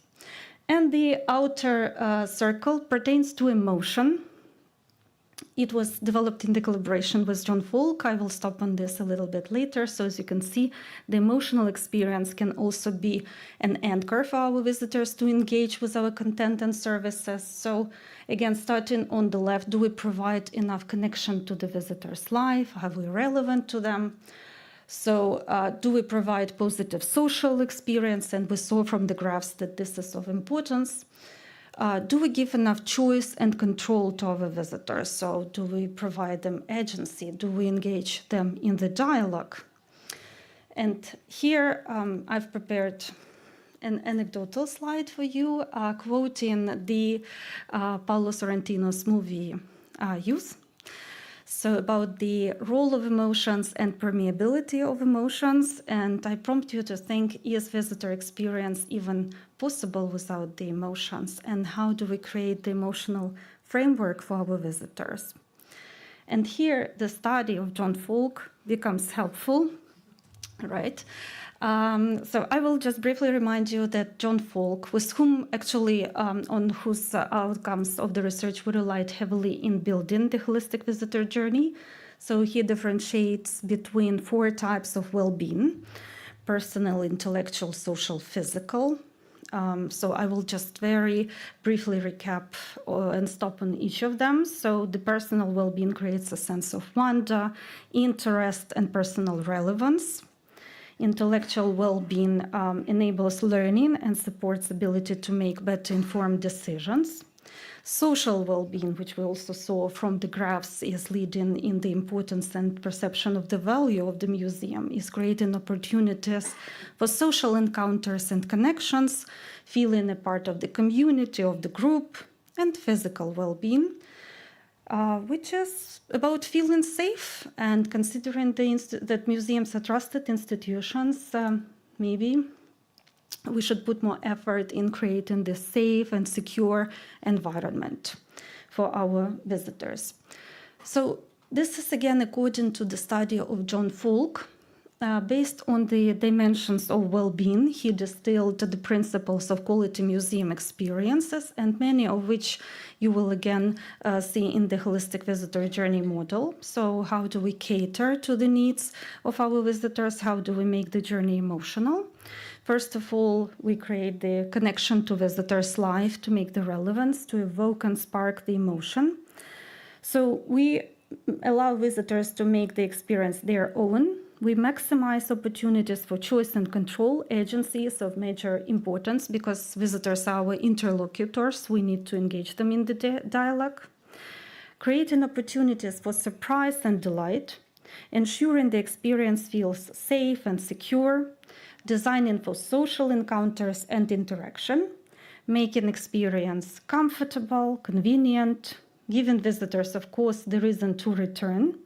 Speaker 5: And the outer circle pertains to emotion. It was developed in the collaboration with John Falk. I will stop on this a little bit later. So as you can see, the emotional experience can also be an anchor for our visitors to engage with our content and services. So again, starting on the left, do we provide enough connection to the visitor's life? Are we relevant to them? So do we provide positive social experience? And we saw from the graphs that this is of importance. Do we give enough choice and control to our visitors? So do we provide them agency? Do we engage them in the dialogue? And here I've prepared an anecdotal slide for you, quoting the Paolo Sorrentino's movie Youth. So about the role of emotions and permeability of emotions, and I prompt you to think, is visitor experience even possible without the emotions? And how do we create the emotional framework for our visitors? And here the study of John Falk becomes helpful, right? So I will just briefly remind you that John Falk, with whom actually on whose outcomes of the research we relied heavily in building the holistic visitor journey. So he differentiates between 4 types of well-being: personal, intellectual, social, physical. So I will just very briefly recap and stop on each of them. So the personal well-being creates a sense of wonder, interest, and personal relevance. Intellectual well-being enables learning and supports ability to make better informed decisions. Social well-being, which we also saw from the graphs, is leading in the importance and perception of the value of the museum, is creating opportunities for social encounters and connections, feeling a part of the community, of the group. And physical well-being, which is about feeling safe, and considering that museums are trusted institutions, maybe we should put more effort in creating this safe and secure environment for our visitors. So this is again according to the study of John Falk. Based on the dimensions of well-being, he distilled the principles of quality museum experiences, and many of which you will again see in the holistic visitor journey model. So how do we cater to the needs of our visitors? How do we make the journey emotional? First of all, we create the connection to visitors' life to make the relevance, to evoke and spark the emotion. So we allow visitors to make the experience their own. We maximize opportunities for choice and control. Agency is of major importance because visitors are our interlocutors. We need to engage them in the dialogue. Creating opportunities for surprise and delight. Ensuring the experience feels safe and secure. Designing for social encounters and interaction. Making experience comfortable, convenient. Giving visitors, of course, the reason to return.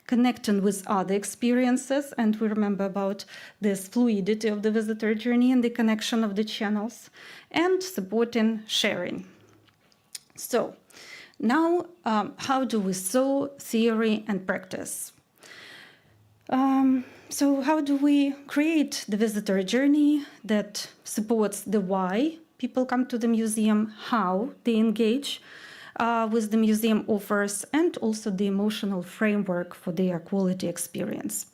Speaker 5: Connecting with other experiences, and we remember about this fluidity of the visitor journey and the connection of the channels, and supporting sharing. So now, how do we sew theory and practice? So how do we create the visitor journey that supports the why people come to the museum, how they engage with the museum offers, and also the emotional framework for their quality experience.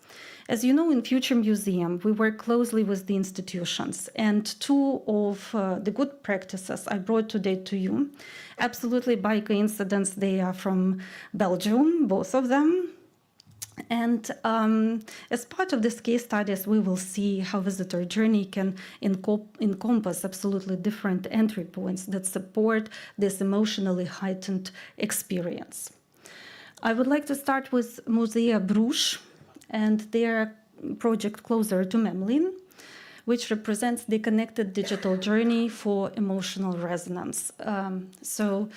Speaker 5: As you know, in Future Museum, we work closely with the institutions, and 2 of the good practices I brought today to you, absolutely by coincidence, they are from Belgium, both of them. And as part of this case studies, we will see how visitor journey can encompass absolutely different entry points that support this emotionally heightened experience. I would like to start with Musea Bruges and their project Closer to Memlin, which represents the connected digital journey for emotional resonance. So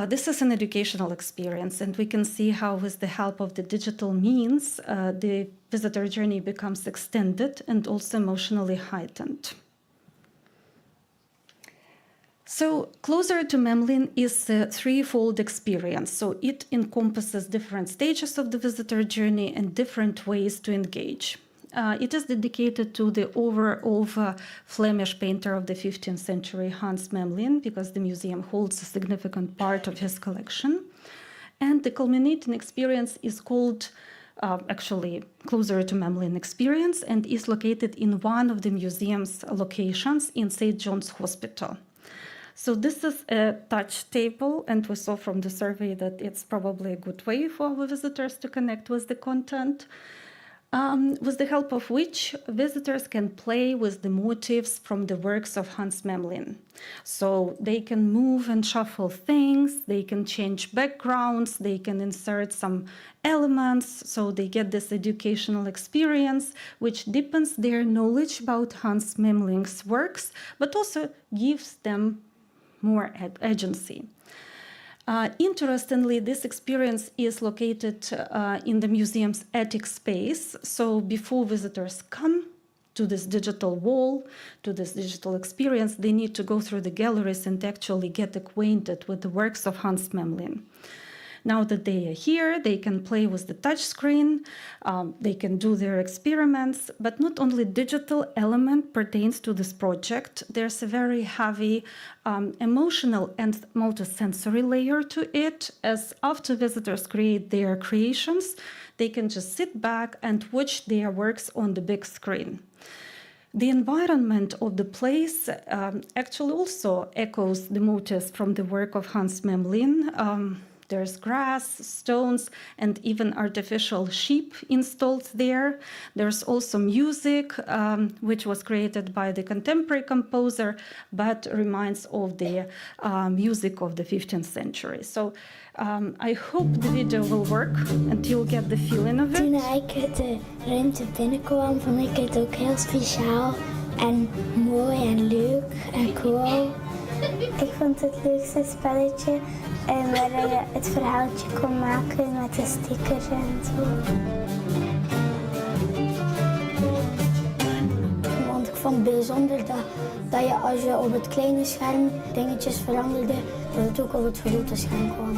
Speaker 5: This is an educational experience, and we can see how with the help of the digital means, the visitor journey becomes extended and also emotionally heightened. So Closer to Memlin is a threefold experience. So it encompasses different stages of the visitor journey and different ways to engage. It is dedicated to the overall Flemish painter of the 15th century, Hans Memlin, because the museum holds a significant part of his collection. And the culminating experience is called actually Closer to Memlin Experience and is located in one of the museum's locations in St. John's Hospital. So this is a touch table, and we saw from the survey that it's probably a good way for our visitors to connect with the content, with the help of which visitors can play with the motifs from the works of Hans Memlin. So they can move and shuffle things, they can change backgrounds, they can insert some elements, so they get this educational experience, which deepens their knowledge about Hans Memlin's works, but also gives them more agency. Interestingly, this experience is located in the museum's attic space. So before visitors come to this digital wall, to this digital experience, they need to go through the galleries and actually get acquainted with the works of Hans Memlin. Now that they are here, they can play with the touch screen, they can do their experiments, but not only digital element pertains to this project, there's a very heavy emotional and multisensory layer to it, as after visitors create their creations, they can just sit back and watch their works on the big screen. The environment of the place actually also echoes the motifs from the work of Hans Memlin. There's grass, stones, and even artificial sheep installed there. There's also music, which was created by the contemporary composer, but reminds of the music of the 15th century. So I hope the video will work and you'll get the feeling of it.
Speaker 7: Toen ik de ruimte binnenkwam, vond ik het ook heel speciaal en mooi en leuk en cool. Ik vond het leukste spelletje waar je het verhaaltje kon maken met de stickers en zo. Want ik vond het bijzonder dat je als je op het kleine scherm dingetjes veranderde, dat het ook op het grote scherm kwam.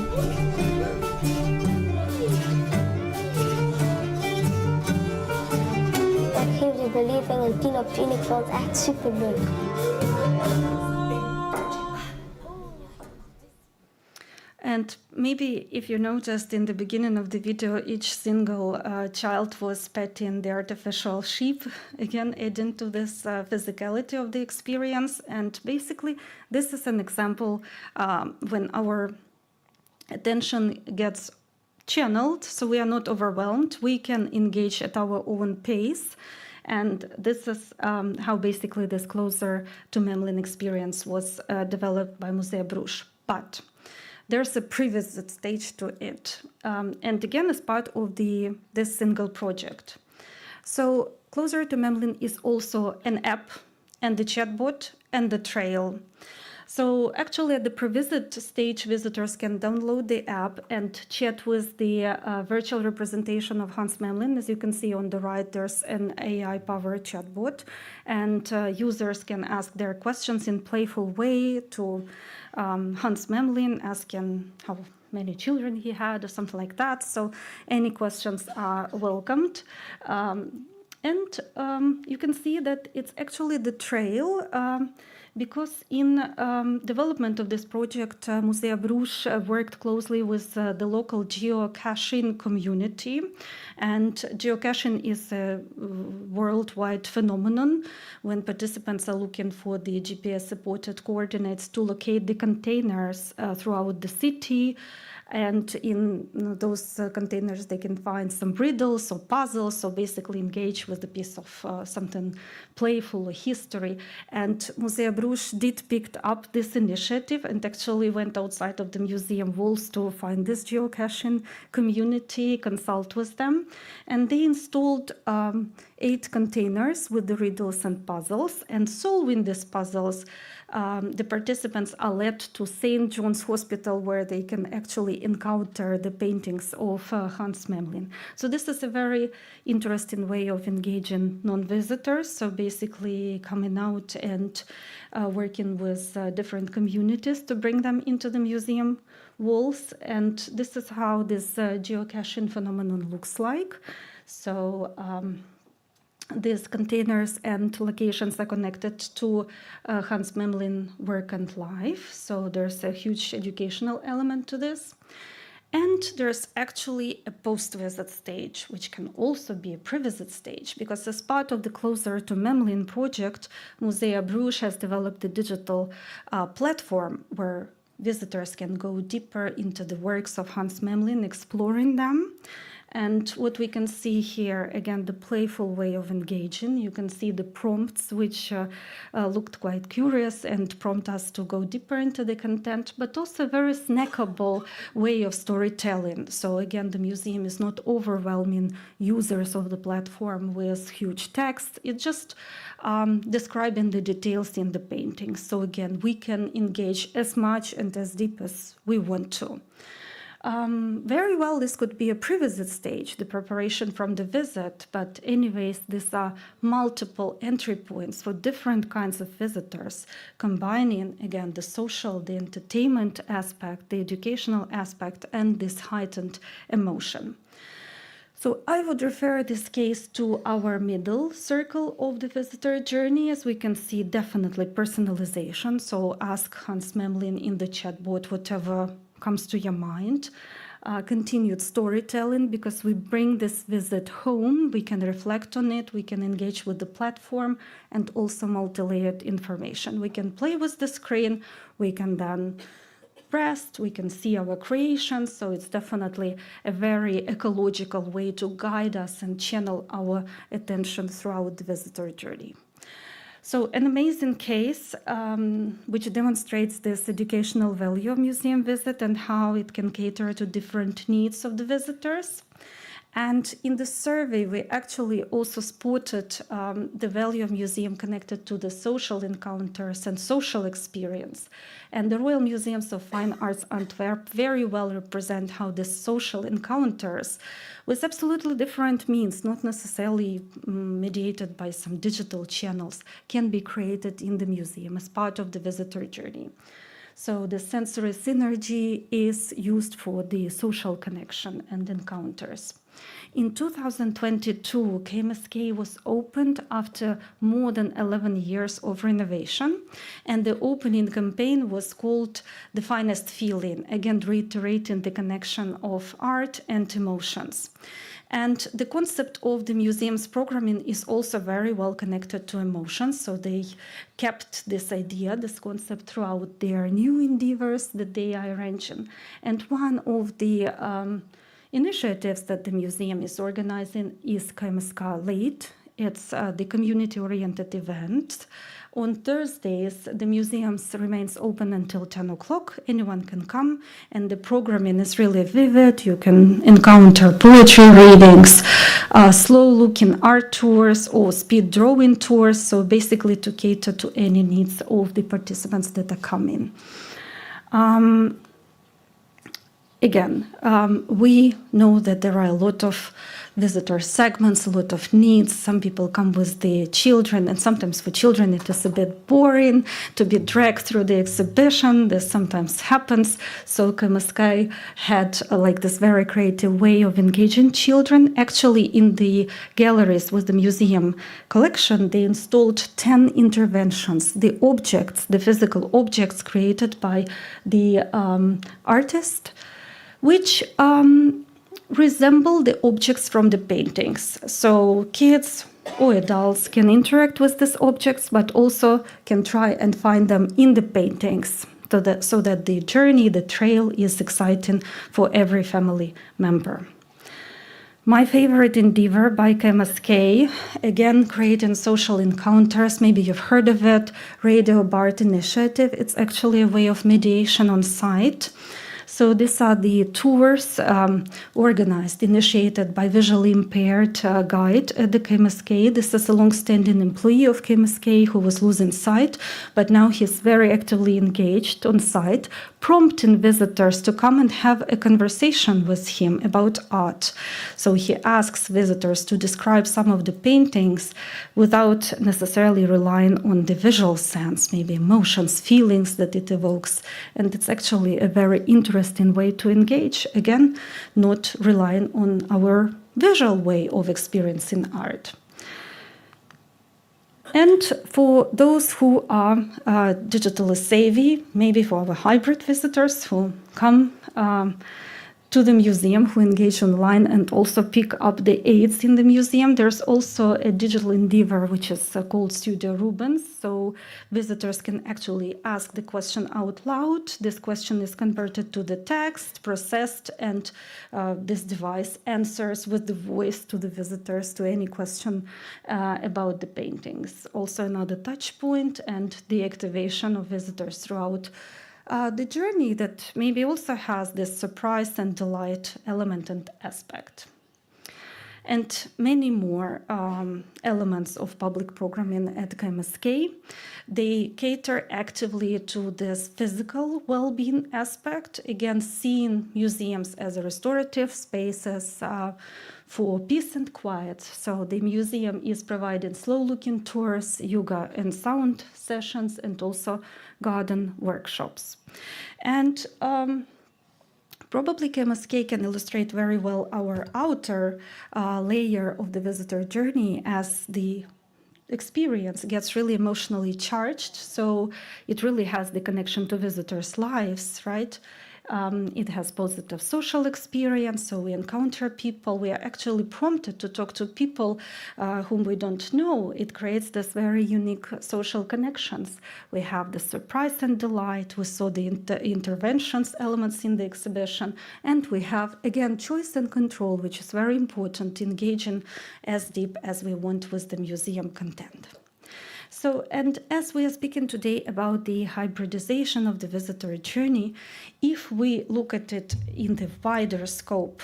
Speaker 7: Ik geef de beleving een 10 op 10, ik vond het echt super leuk.
Speaker 5: And maybe if you noticed in the beginning of the video, each single child was petting the artificial sheep, again adding to this physicality of the experience. And basically, this is an example when our attention gets channeled, so we are not overwhelmed, we can engage at our own pace. And this is how basically this Closer to Memlin experience was developed by Musea Bruges. But there's a pre-visit stage to it, and again as part of this single project. So Closer to Memlin is also an app and the chatbot and the trail. So actually at the pre-visit stage, visitors can download the app and chat with the virtual representation of Hans Memlin. As you can see on the right, there's an AI-powered chatbot, and users can ask their questions in playful way to Hans Memlin, asking how many children he had or something like that. So any questions are welcomed. And you can see that it's actually the trail, because in development of this project, Musea Bruges worked closely with the local geocaching community. And geocaching is a worldwide phenomenon when participants are looking for the GPS-supported coordinates to locate the containers throughout the city. And in those containers, they can find some riddles or puzzles, or basically engage with a piece of something playful or history. And Musea Bruges did pick up this initiative and actually went outside of the museum walls to find this geocaching community, consult with them. And they installed a 8 containers with the riddles and puzzles, and solving these puzzles, the participants are led to St. John's Hospital, where they can actually encounter the paintings of Hans Memling. So this is a very interesting way of engaging non-visitors, so basically coming out and working with different communities to bring them into the museum walls. And this is how this geocaching phenomenon looks like. So these containers and locations are connected to Hans Memling work and life. So there's a huge educational element to this. And there's actually a post-visit stage, which can also be a pre-visit stage, because as part of the Closer to Memling project, Musea Bruges has developed a digital platform where visitors can go deeper into the works of Hans Memling, exploring them. And what we can see here, again, the playful way of engaging. You can see the prompts, which looked quite curious and prompt us to go deeper into the content, but also a very snackable way of storytelling. So again, the museum is not overwhelming users of the platform with huge text. It's just describing the details in the paintings. So again, we can engage as much and as deep as we want to. Very well, this could be a pre-visit stage, the preparation from the visit, but anyways, these are multiple entry points for different kinds of visitors, combining, again, the social, the entertainment aspect, the educational aspect, and this heightened emotion. So I would refer this case to our middle circle of the visitor journey. As we can see, definitely personalization. So ask Hans Memling in the chatbot whatever comes to your mind. Continued storytelling, because we bring this visit home, we can reflect on it, we can engage with the platform, and also multi-layered information. We can play with the screen, we can then press, we can see our creations, so it's definitely a very ecological way to guide us and channel our attention throughout the visitor journey. So an amazing case which demonstrates this educational value of museum visit and how it can cater to different needs of the visitors. And in the survey, we actually also spotted the value of museum connected to the social encounters and social experience. And the Royal Museums of Fine Arts Antwerp very well represent how the social encounters with absolutely different means, not necessarily mediated by some digital channels, can be created in the museum as part of the visitor journey. So the sensory synergy is used for the social connection and encounters. In 2022, KMSK was opened after more than 11 years of renovation, and the opening campaign was called The Finest Feeling, again reiterating the connection of art and emotions. And the concept of the museum's programming is also very well connected to emotions, so they kept this idea, this concept throughout their new endeavors that they are arranging. And one of the initiatives that the museum is organizing is KMSK Late. It's the community-oriented event. On Thursdays, the museum remains open until 10 o'clock. Anyone can come, and the programming is really vivid. You can encounter poetry readings, slow-looking art tours, or speed drawing tours, so basically to cater to any needs of the participants that are coming. Again, we know that there are a lot of visitor segments, a lot of needs. Some people come with the children, and sometimes for children it is a bit boring to be dragged through the exhibition. This sometimes happens. So KMSK had like this very creative way of engaging children. Actually, in the galleries with the museum collection, they installed 10 interventions. The objects, the physical objects created by the artist, which resemble the objects from the paintings. So kids or adults can interact with these objects, but also can try and find them in the paintings, so that the journey, the trail is exciting for every family member. My favorite endeavor by KMSK, again, creating social encounters. Maybe you've heard of it, Radio Bart Initiative. It's actually a way of mediation on site. So these are the tours organized, initiated by visually impaired guide at the KMSK. This is a long-standing employee of KMSK who was losing sight, but now he's very actively engaged on site, prompting visitors to come and have a conversation with him about art. So he asks visitors to describe some of the paintings without necessarily relying on the visual sense, maybe emotions, feelings that it evokes. And it's actually a very interesting way to engage. Again, not relying on our visual way of experiencing art. And for those who are digitally savvy, maybe for our hybrid visitors who come to the museum, who engage online and also pick up the aids in the museum, there's also a digital endeavor which is called Studio Rubens. So visitors can actually ask the question out loud. This question is converted to the text, processed, and this device answers with the voice to the visitors to any question about the paintings. Also another touch point and the activation of visitors throughout the journey that maybe also has this surprise and delight element and aspect. And many more elements of public programming at KMSK. They cater actively to this physical well-being aspect, again, seeing museums as restorative spaces for peace and quiet. So the museum is providing slow-looking tours, yoga and sound sessions, and also garden workshops. And probably KMSK can illustrate very well our outer layer of the visitor journey as the experience gets really emotionally charged. So it really has the connection to visitors' lives, right? It has positive social experience, so we encounter people. We are actually prompted to talk to people whom we don't know. It creates this very unique social connections. We have the surprise and delight. We saw the interventions elements in the exhibition. And we have, again, choice and control, which is very important, engaging as deep as we want with the museum content. So, and as we are speaking today about the hybridization of the visitor journey, if we look at it in the wider scope,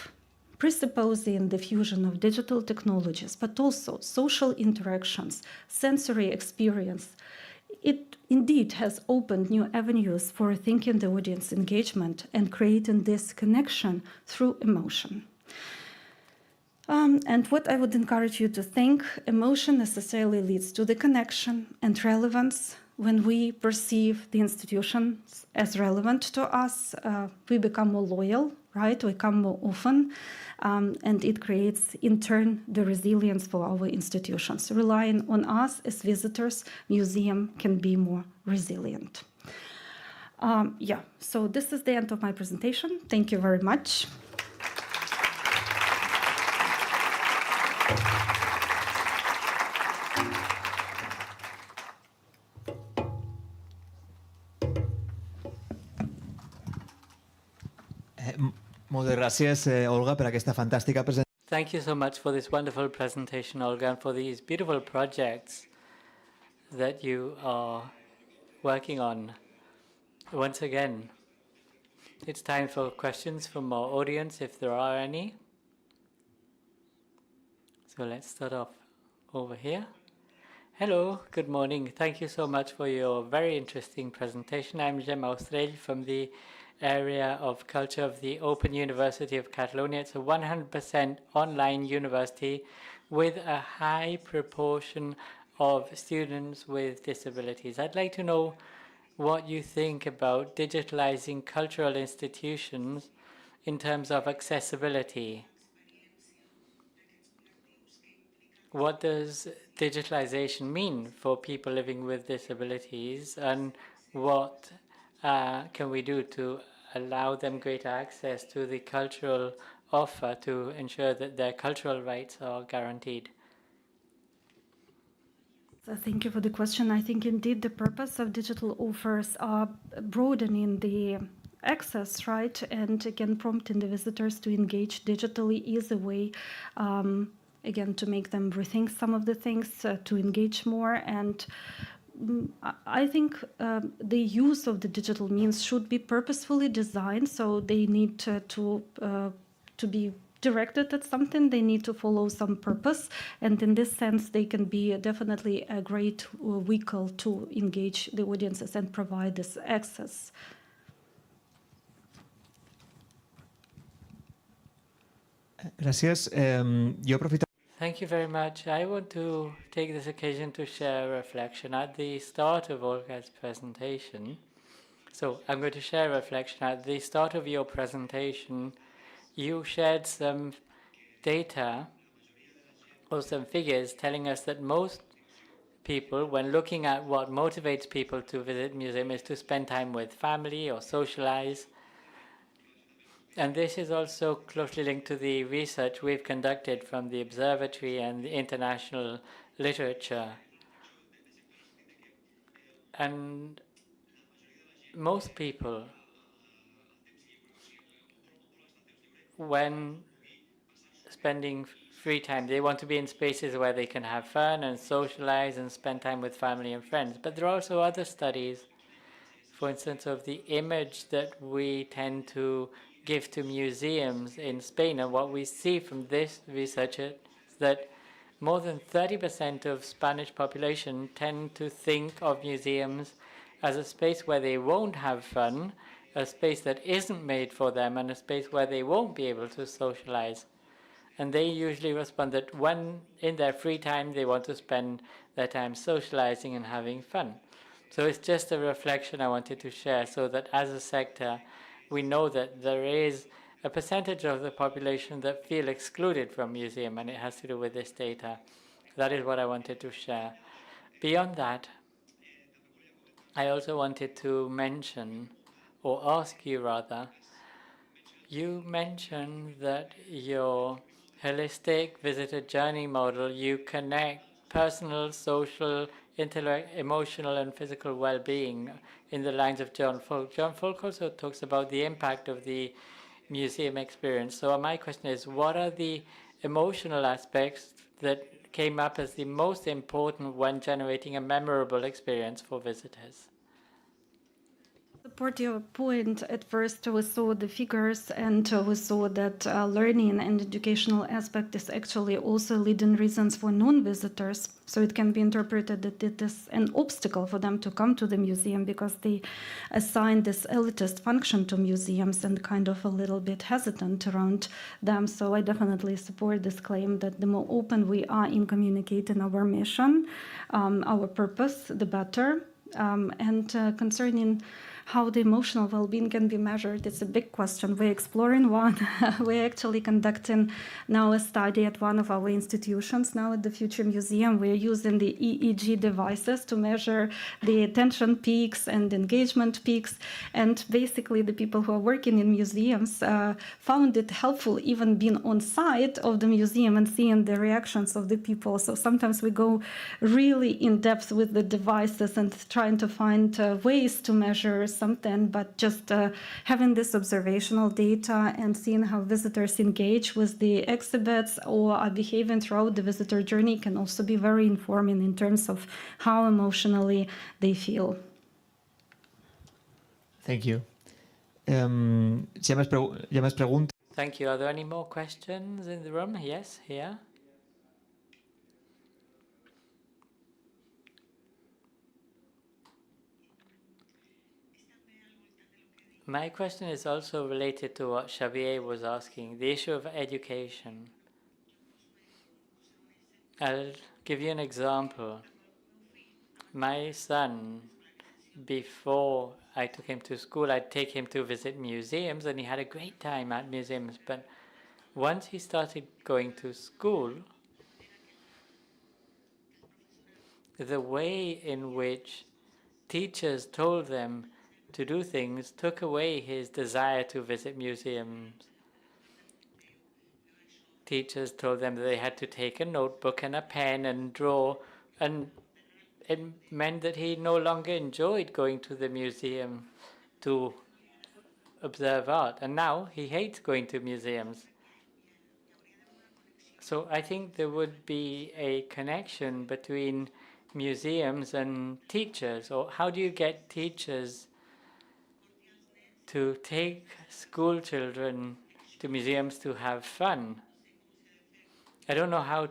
Speaker 5: presupposing the fusion of digital technologies, but also social interactions, sensory experience, it indeed has opened new avenues for thinking the audience engagement and creating this connection through emotion. And what I would encourage you to think, emotion necessarily leads to the connection and relevance. When we perceive the institutions as relevant to us, we become more loyal, right? We come more often, and it creates, in turn, the resilience for our institutions. Relying on us as visitors, museum can be more resilient. So this is the end of my presentation. Thank you very much.
Speaker 3: Moltes gràcies, Olga, per aquesta fantàstica presentació.
Speaker 1: Thank you so much for this wonderful presentation, Olga, and for these beautiful projects that you are working on. Once again, it's time for questions from our audience, if there are any. So let's start off over here. Hello, good morning. Thank you so much for your very interesting presentation. I'm Jem Austrell from the area of culture of the Open University of Catalonia. It's a 100% online university with a high proportion of students with disabilities. I'd like to know what you think about digitalizing cultural institutions in terms of accessibility. What does digitalization mean for people living with disabilities, and what can we do to allow them greater access to the cultural offer to ensure that their cultural rights are guaranteed?
Speaker 5: Thank you for the question. I think indeed the purpose of digital offers are broadening the access, right? And again, prompting the visitors to engage digitally is a way, again, to make them rethink some of the things, to engage more and I think the use of the digital means should be purposefully designed, so they need to be directed at something. They need to follow some purpose, and in this sense they can be definitely a great vehicle to engage the audiences and provide this access.
Speaker 3: Gràcies. Jo aprofito...
Speaker 1: Thank you very much. I want to take this occasion to share a reflection at the start of Olga's presentation. So I'm going to share a reflection. At the start of your presentation, you shared some data or some figures telling us that most people, when looking at what motivates people to visit museum, is to spend time with family or socialize. And this is also closely linked to the research we've conducted from the observatory and the international literature. And most people, when spending free time, they want to be in spaces where they can have fun and socialize and spend time with family and friends. But there are also other studies, for instance, of the image that we tend to give to museums in Spain. And what we see from this research is that more than 30% of Spanish population tend to think of museums as a space where they won't have fun, a space that isn't made for them, and a space where they won't be able to socialize. And they usually respond that when in their free time they want to spend their time socializing and having fun. So it's just a reflection I wanted to share, so that as a sector we know that there is a percentage of the population that feel excluded from museum, and it has to do with this data. That is what I wanted to share. Beyond that, I also wanted to mention, or ask you rather, you mentioned that your holistic visitor journey model, you connect personal, social, emotional and physical well-being in the lines of John Folk. John Folk also talks about the impact of the museum experience. So my question is, what are the emotional aspects that came up as the most important when generating a memorable experience for visitors?
Speaker 5: Support your point. At first we saw the figures and we saw that learning and educational aspect is actually also leading reasons for non-visitors. So it can be interpreted that it is an obstacle for them to come to the museum because they assign this elitist function to museums and kind of a little bit hesitant around them. So I definitely support this claim that the more open we are in communicating our mission, our purpose, the better. And concerning how the emotional well-being can be measured, it's a big question. We're exploring one. We're actually conducting now a study at one of our institutions now at the Future Museum. We're using the EEG devices to measure the attention peaks and engagement peaks. And basically the people who are working in museums found it helpful even being on site of the museum and seeing the reactions of the people. So sometimes we go really in depth with the devices and trying to find ways to measure something, but just having this observational data and seeing how visitors engage with the exhibits or are behaving throughout the visitor journey can also be very informing in terms of how emotionally they feel.
Speaker 3: Thank you. Hi ha més preguntes?
Speaker 1: Thank you. Are there any more questions in the room? Yes, here. My question is also related to what Xavier was asking, the issue of education. I'll give you an example. My son, before I took him to school, I'd take him to visit museums, and he had a great time at museums. But once he started going to school, the way in which teachers told them to do things took away his desire to visit museums. Teachers told them that they had to take a notebook and a pen and draw, and it meant that he no longer enjoyed going to the museum to observe art, and now he hates going to museums. So I think there would be a connection between museums and teachers, or how do you get teachers to take school children to museums to have fun? I don't know how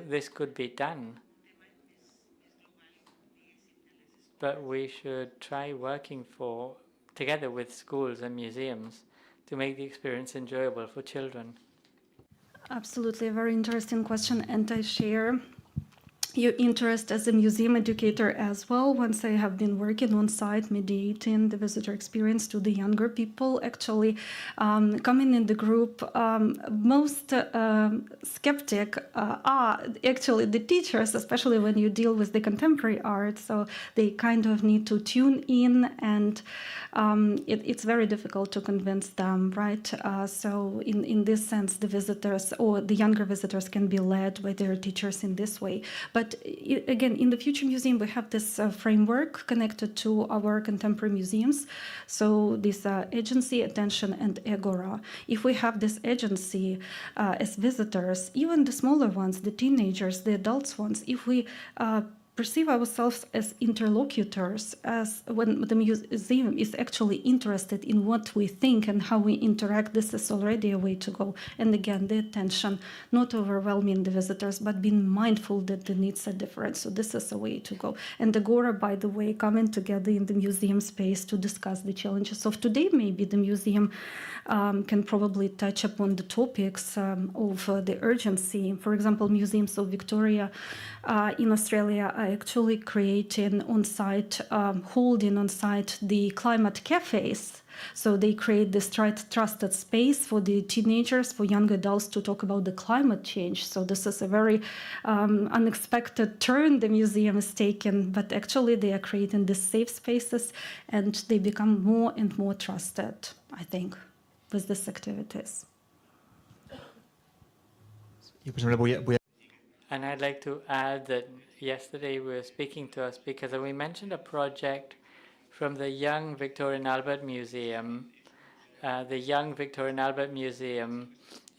Speaker 1: this could be done, but we should try working together with schools and museums to make the experience enjoyable for children.
Speaker 5: Absolutely, a very interesting question, and I share your interest as a museum educator as well. Once I have been working on site, mediating the visitor experience to the younger people, actually coming in the group, most skeptic are actually the teachers, especially when you deal with the contemporary art. So they kind of need to tune in, and it's very difficult to convince them, right? So in this sense, the visitors or the younger visitors can be led by their teachers in this way. But again, in the Future Museum, we have this framework connected to our contemporary museums. So this agency, attention, and agora. If we have this agency as visitors, even the smaller ones, the teenagers, the adults ones, if we perceive ourselves as interlocutors, as when the museum is actually interested in what we think and how we interact, this is already a way to go. And again, the attention, not overwhelming the visitors, but being mindful that the needs are different. So this is a way to go. And Agora, by the way, coming together in the museum space to discuss the challenges of today. Maybe the museum can probably touch upon the topics of the urgency. For example, Museums of Victoria in Australia are actually creating on-site, holding on-site the climate cafes. So they create this trusted space for the teenagers, for young adults to talk about the climate change. So this is a very unexpected turn the museum is taking, but actually they are creating these safe spaces and they become more and more trusted, I think, with these activities.
Speaker 1: And I'd like to add that yesterday we were speaking to us because we mentioned a project from the Young Victorian Albert Museum. The Young Victorian Albert Museum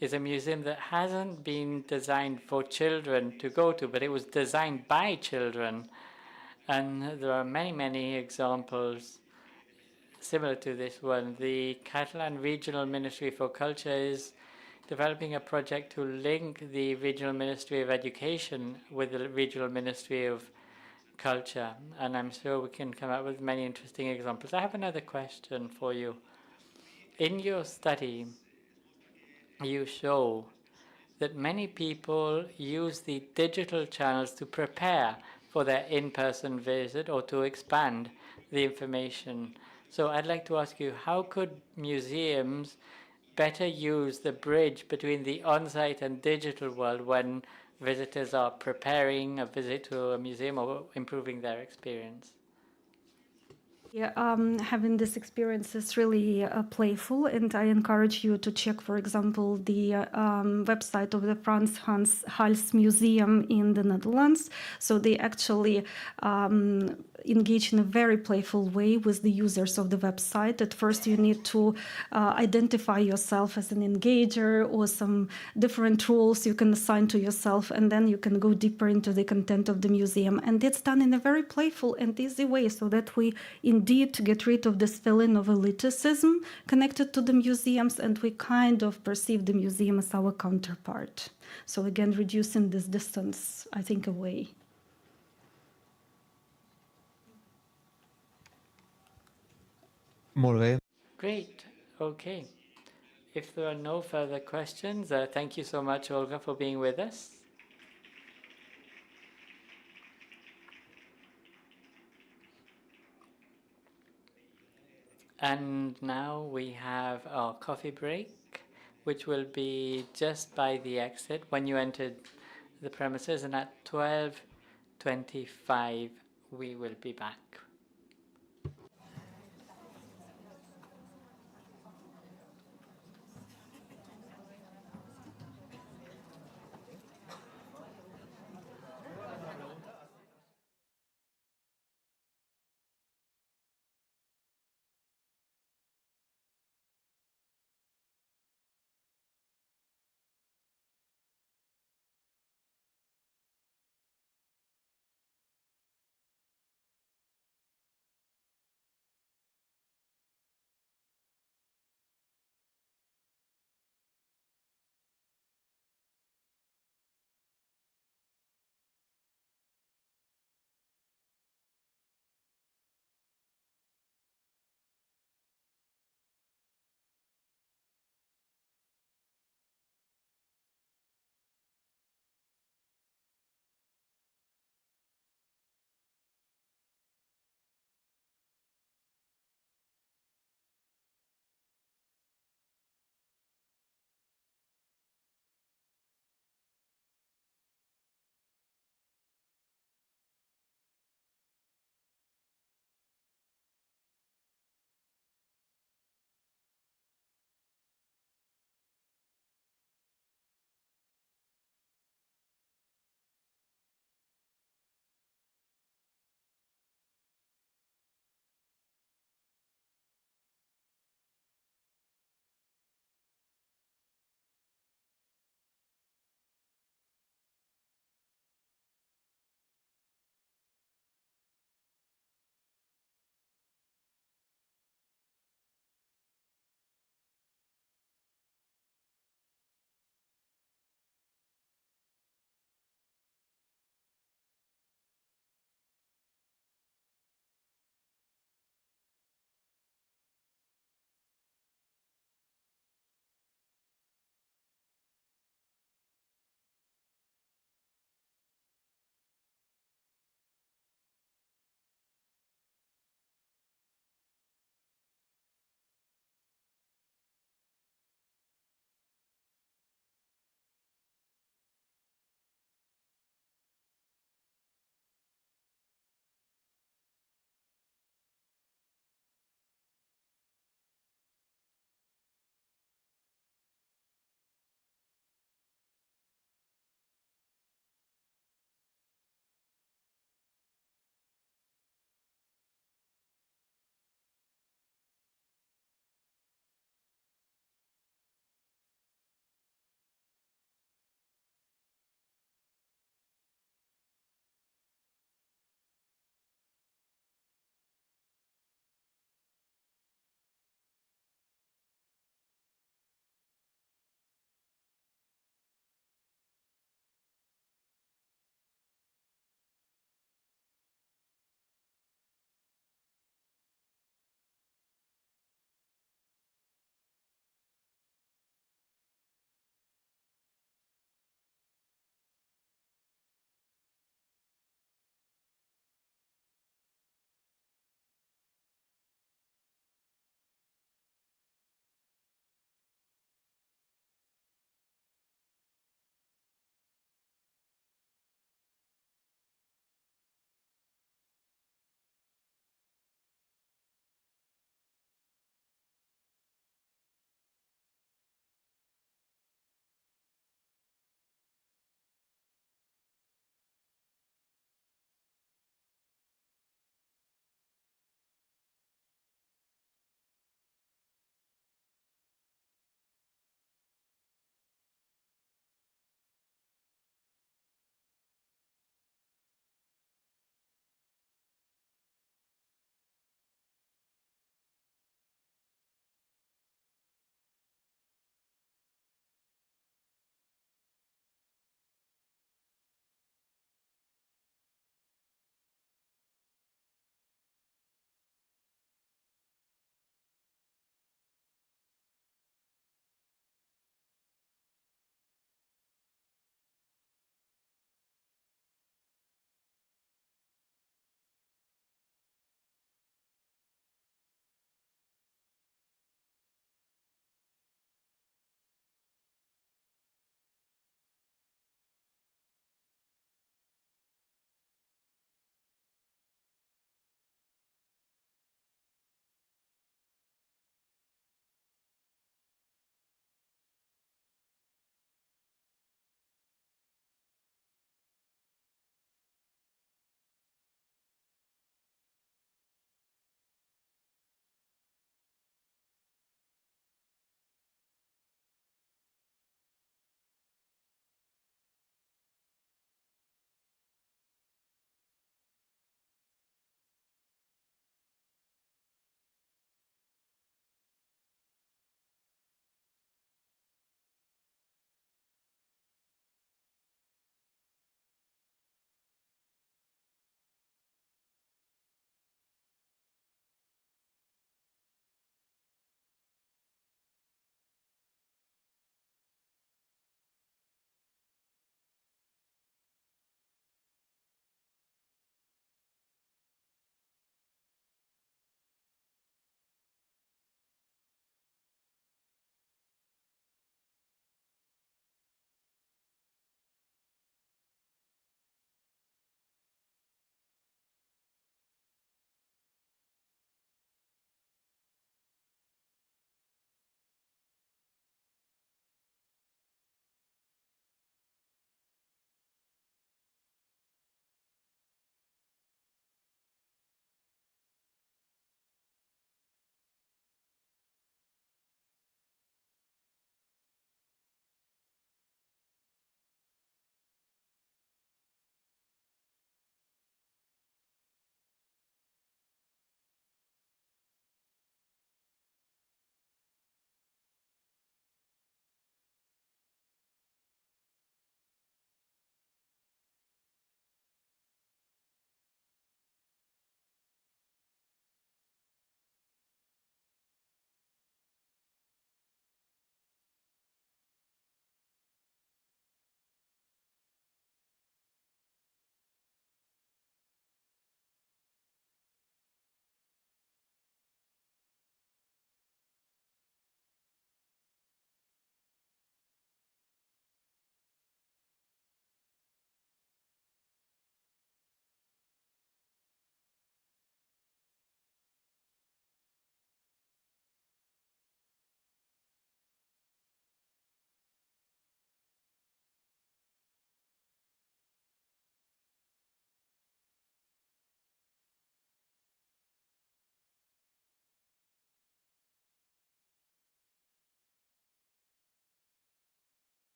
Speaker 1: is a museum that hasn't been designed for children to go to, but it was designed by children. And there are many, many examples similar to this one. The Catalan Regional Ministry for Culture is developing a project to link the Regional Ministry of Education with the Regional Ministry of Culture, and I'm sure we can come up with many interesting examples. I have another question for you. In your study, you show that many people use the digital channels to prepare for their in-person visit or to expand the information. So I'd like to ask you, how could museums better use the bridge between the on-site and digital world when visitors are preparing a visit to a museum or improving their experience?
Speaker 5: Yeah, having this experience is really playful, and I encourage you to check, for example, the website of the Frans Hals Museum in the Netherlands. So they actually engage in a very playful way with the users of the website. At first, you need to identify yourself as an engager or some different roles you can assign to yourself, and then you can go deeper into the content of the museum. And it's done in a very playful and easy way so that we indeed get rid of this feeling of elitism connected to the museums, and we kind of perceive the museum as our counterpart. So again, reducing this distance, I think, away.
Speaker 3: Molt bé.
Speaker 1: Great. Okay. If there are no further questions, thank you so much, Olga, for being with us. And now we have our coffee break, which will be just by the exit when you entered the premises, and at 12:25 we will be back.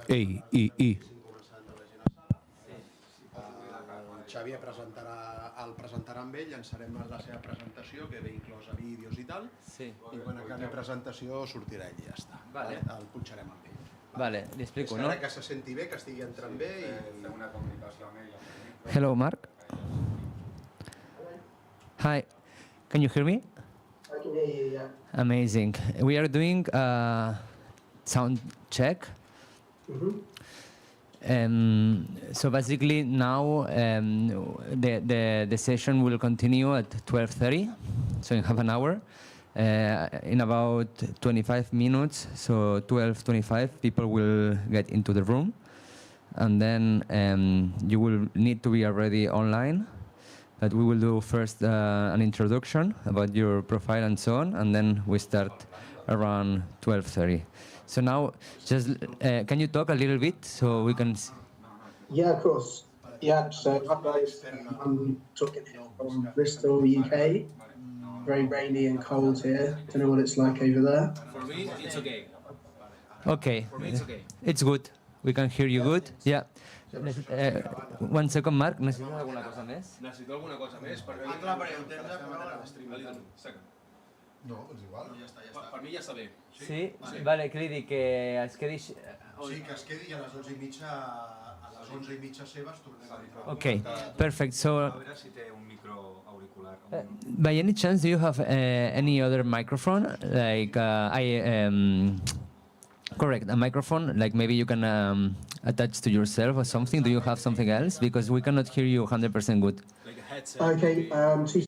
Speaker 8: Ei, i.
Speaker 9: El Xavier el presentarà amb ell, llançarem la seva presentació, que ve inclosa vídeos i tal,
Speaker 10: Sí.
Speaker 9: i quan acabi la presentació sortirà ell i ja està.
Speaker 10: Vale.
Speaker 9: El punxarem amb ell.
Speaker 10: Vale, li explico, no?
Speaker 9: Que se senti bé, que estigui entrant bé i... Fem una comunicació amb ell.
Speaker 10: Hello, Mark. Hi, can you hear me?
Speaker 11: I can hear you, yeah.
Speaker 10: Amazing. We are doing a sound check. So basically now the session will continue at 12:30, so in half an hour. In about 25 minutes, so 12:25, people will get into the room. And then you will need to be already online. But we will do first an introduction about your profile and so on, and then we start around 12:30. So now, just can you talk a little bit so we can?
Speaker 11: Yeah, of course. Yeah, so I'm talking here from Bristol, UK. Very rainy and cold here. Don't know what it's like over there.
Speaker 8: For me, it's okay.
Speaker 10: Okay.
Speaker 8: For me, it's okay.
Speaker 10: It's good. We can hear you good. Yeah. One second, Mark. ¿Necesitas alguna cosa més?
Speaker 8: Necessito alguna cosa més per mi.
Speaker 9: Clar, perquè ho tens a veure
Speaker 8: No, és igual. Ja està, ja està. Per mi ja està bé.
Speaker 10: Sí? Vale, que li dic que es quedi...
Speaker 9: Sí, que es quedi a les 11:30, a les 11:30 seves tornem a dir.
Speaker 10: Okay, perfect. So,
Speaker 8: A veure si té un micro auricular.
Speaker 10: by any chance, do you have any other microphone? Like, correct, a microphone, like maybe you can attach to yourself or something. Do you have something else? Because we cannot hear you 100% good.
Speaker 8: Like a headset.
Speaker 11: Okay, 2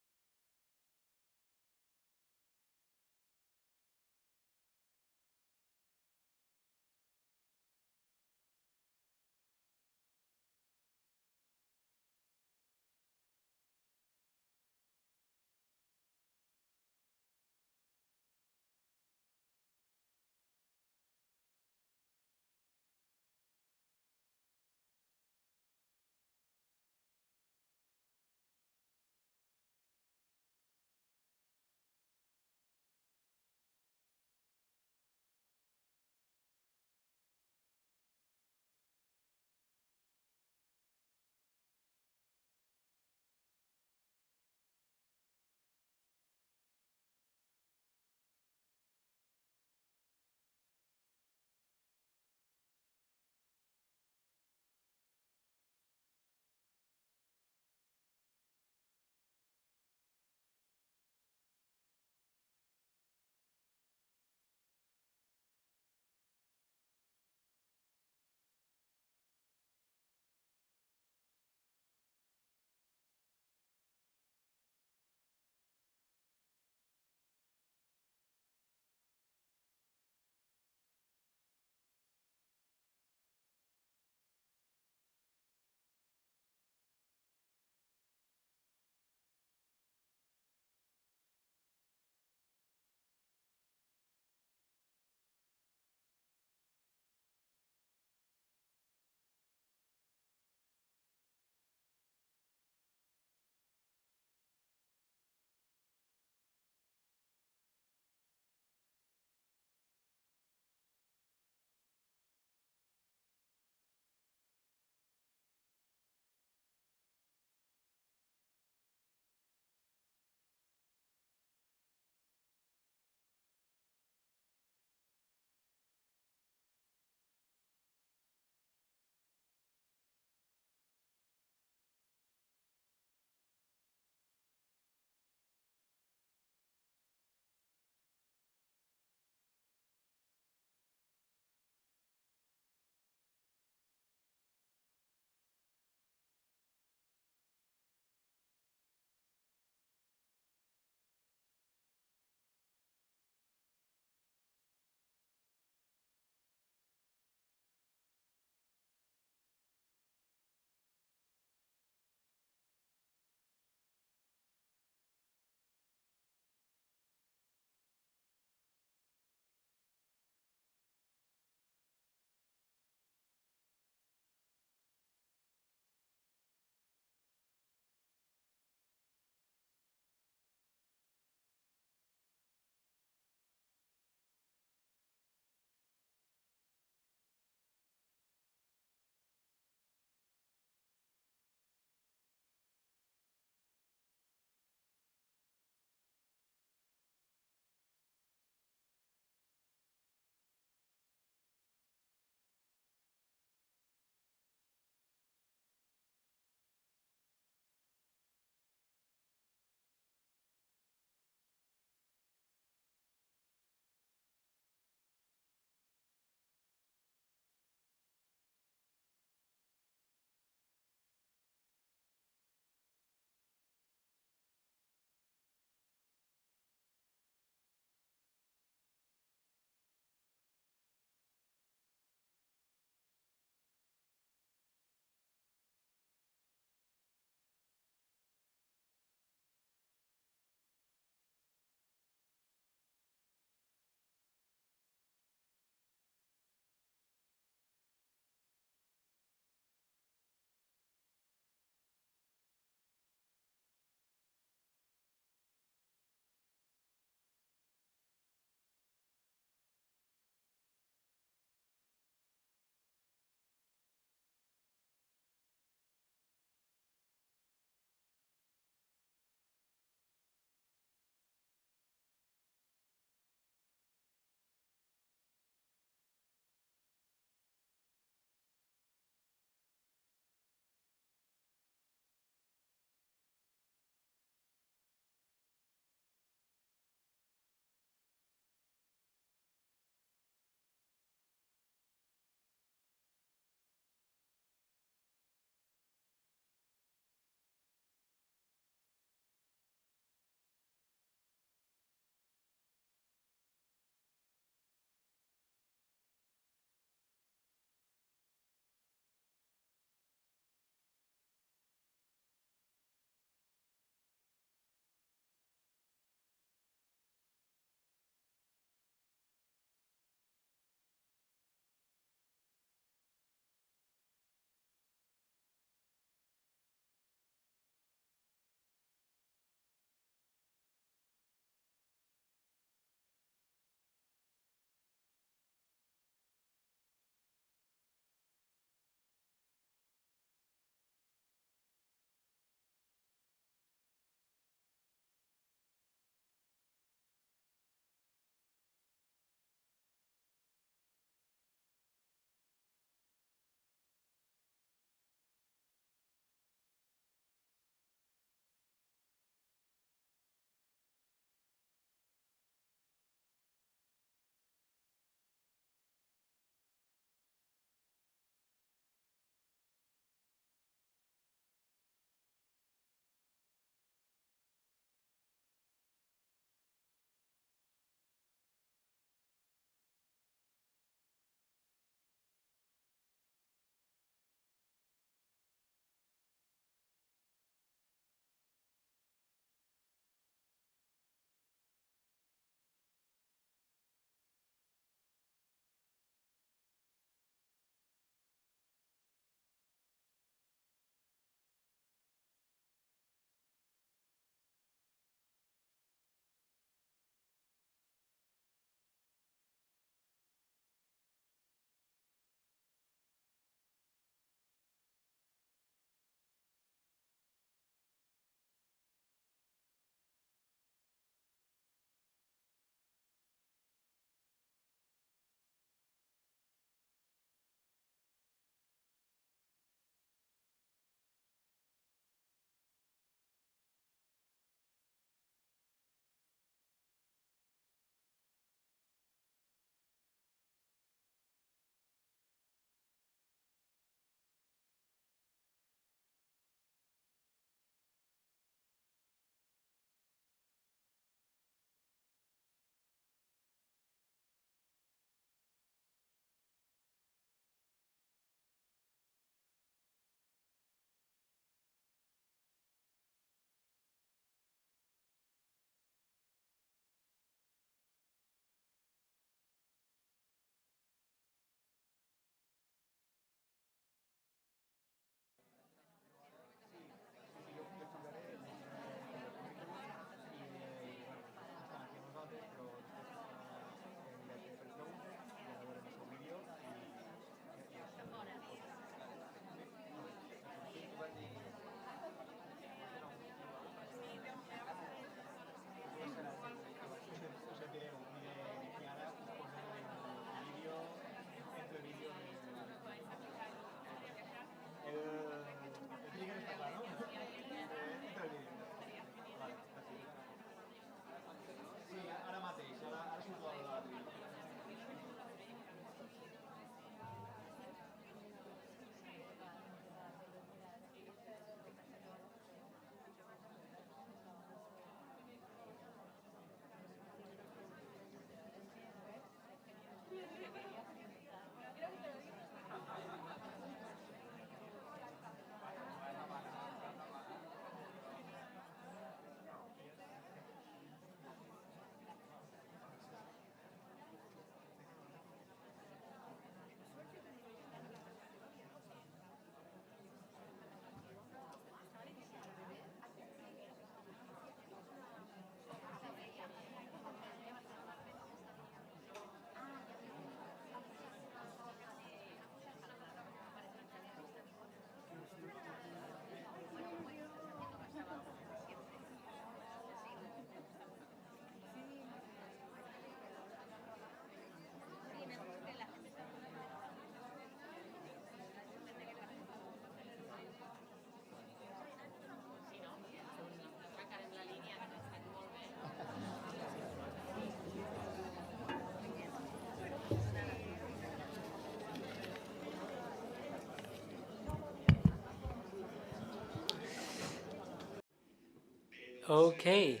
Speaker 1: Okay.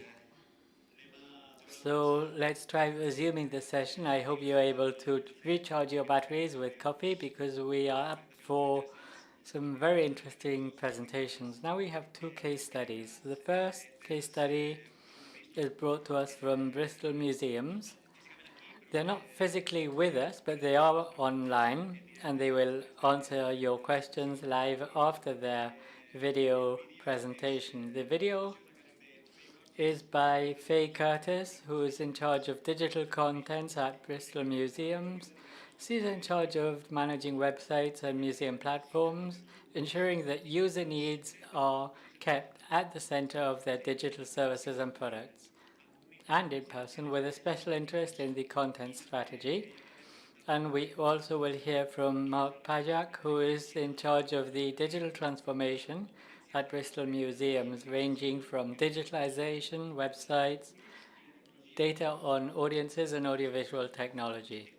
Speaker 1: So let's try resuming the session. I hope you're able to recharge your batteries with coffee because we are up for some very interesting presentations. Now we have two case studies. The first case study is brought to us from Bristol Museums. They're not physically with us, but they are online, and they will answer your questions live after their video presentation. The video is by Faye Curtis, who is in charge of digital contents at Bristol Museums. She's in charge of managing websites and museum platforms, ensuring that user needs are kept at the center of their digital services and products, and in person with a special interest in the content strategy. And we also will hear from Mark Pajak, who is in charge of the digital transformation at Bristol Museums, ranging from digitalization, websites, data on audiences and audiovisual technology.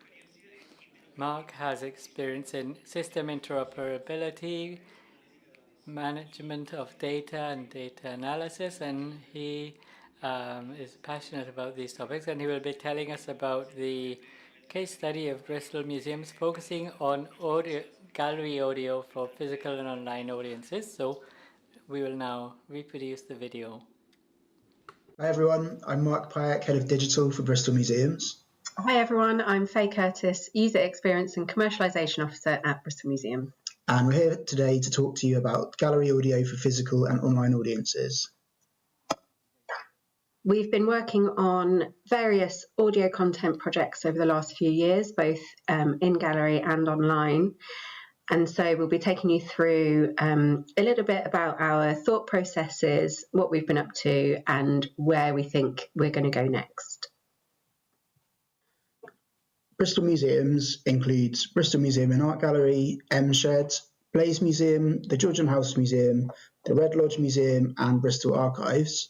Speaker 1: Mark has experience in system interoperability, management of data and data analysis, and he is passionate about these topics, and he will be telling us about the case study of Bristol Museums focusing on audio, gallery audio for physical and online audiences. So we will now reproduce the video.
Speaker 11: Hi everyone, I'm Mark Pyack, Head of Digital for Bristol Museums.
Speaker 12: Hi everyone, I'm Faye Curtis, User Experience and Commercialisation Officer at Bristol Museum.
Speaker 11: And we're here today to talk to you about gallery audio for physical and online audiences.
Speaker 12: We've been working on various audio content projects over the last few years, both in gallery and online. And so we'll be taking you through a little bit about our thought processes, what we've been up to, and where we think we're going to go next.
Speaker 11: Bristol Museums includes Bristol Museum and Art Gallery, Shed, Blaze Museum, the Georgian House Museum, the Red Lodge Museum, and Bristol Archives.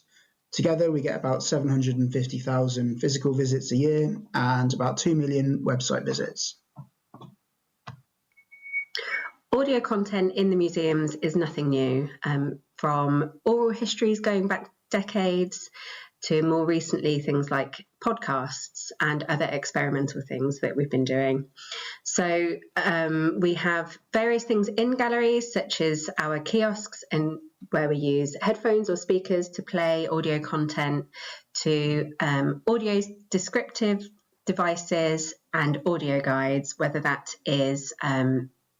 Speaker 11: Together, we get about 750,000 physical visits a year and about 2 million website visits.
Speaker 12: Audio content in the museums is nothing new, from oral histories going back decades to more recently things like podcasts and other experimental things that we've been doing. So we have various things in galleries, such as our kiosks, and where we use headphones or speakers to play audio content, to audio descriptive devices and audio guides, whether that is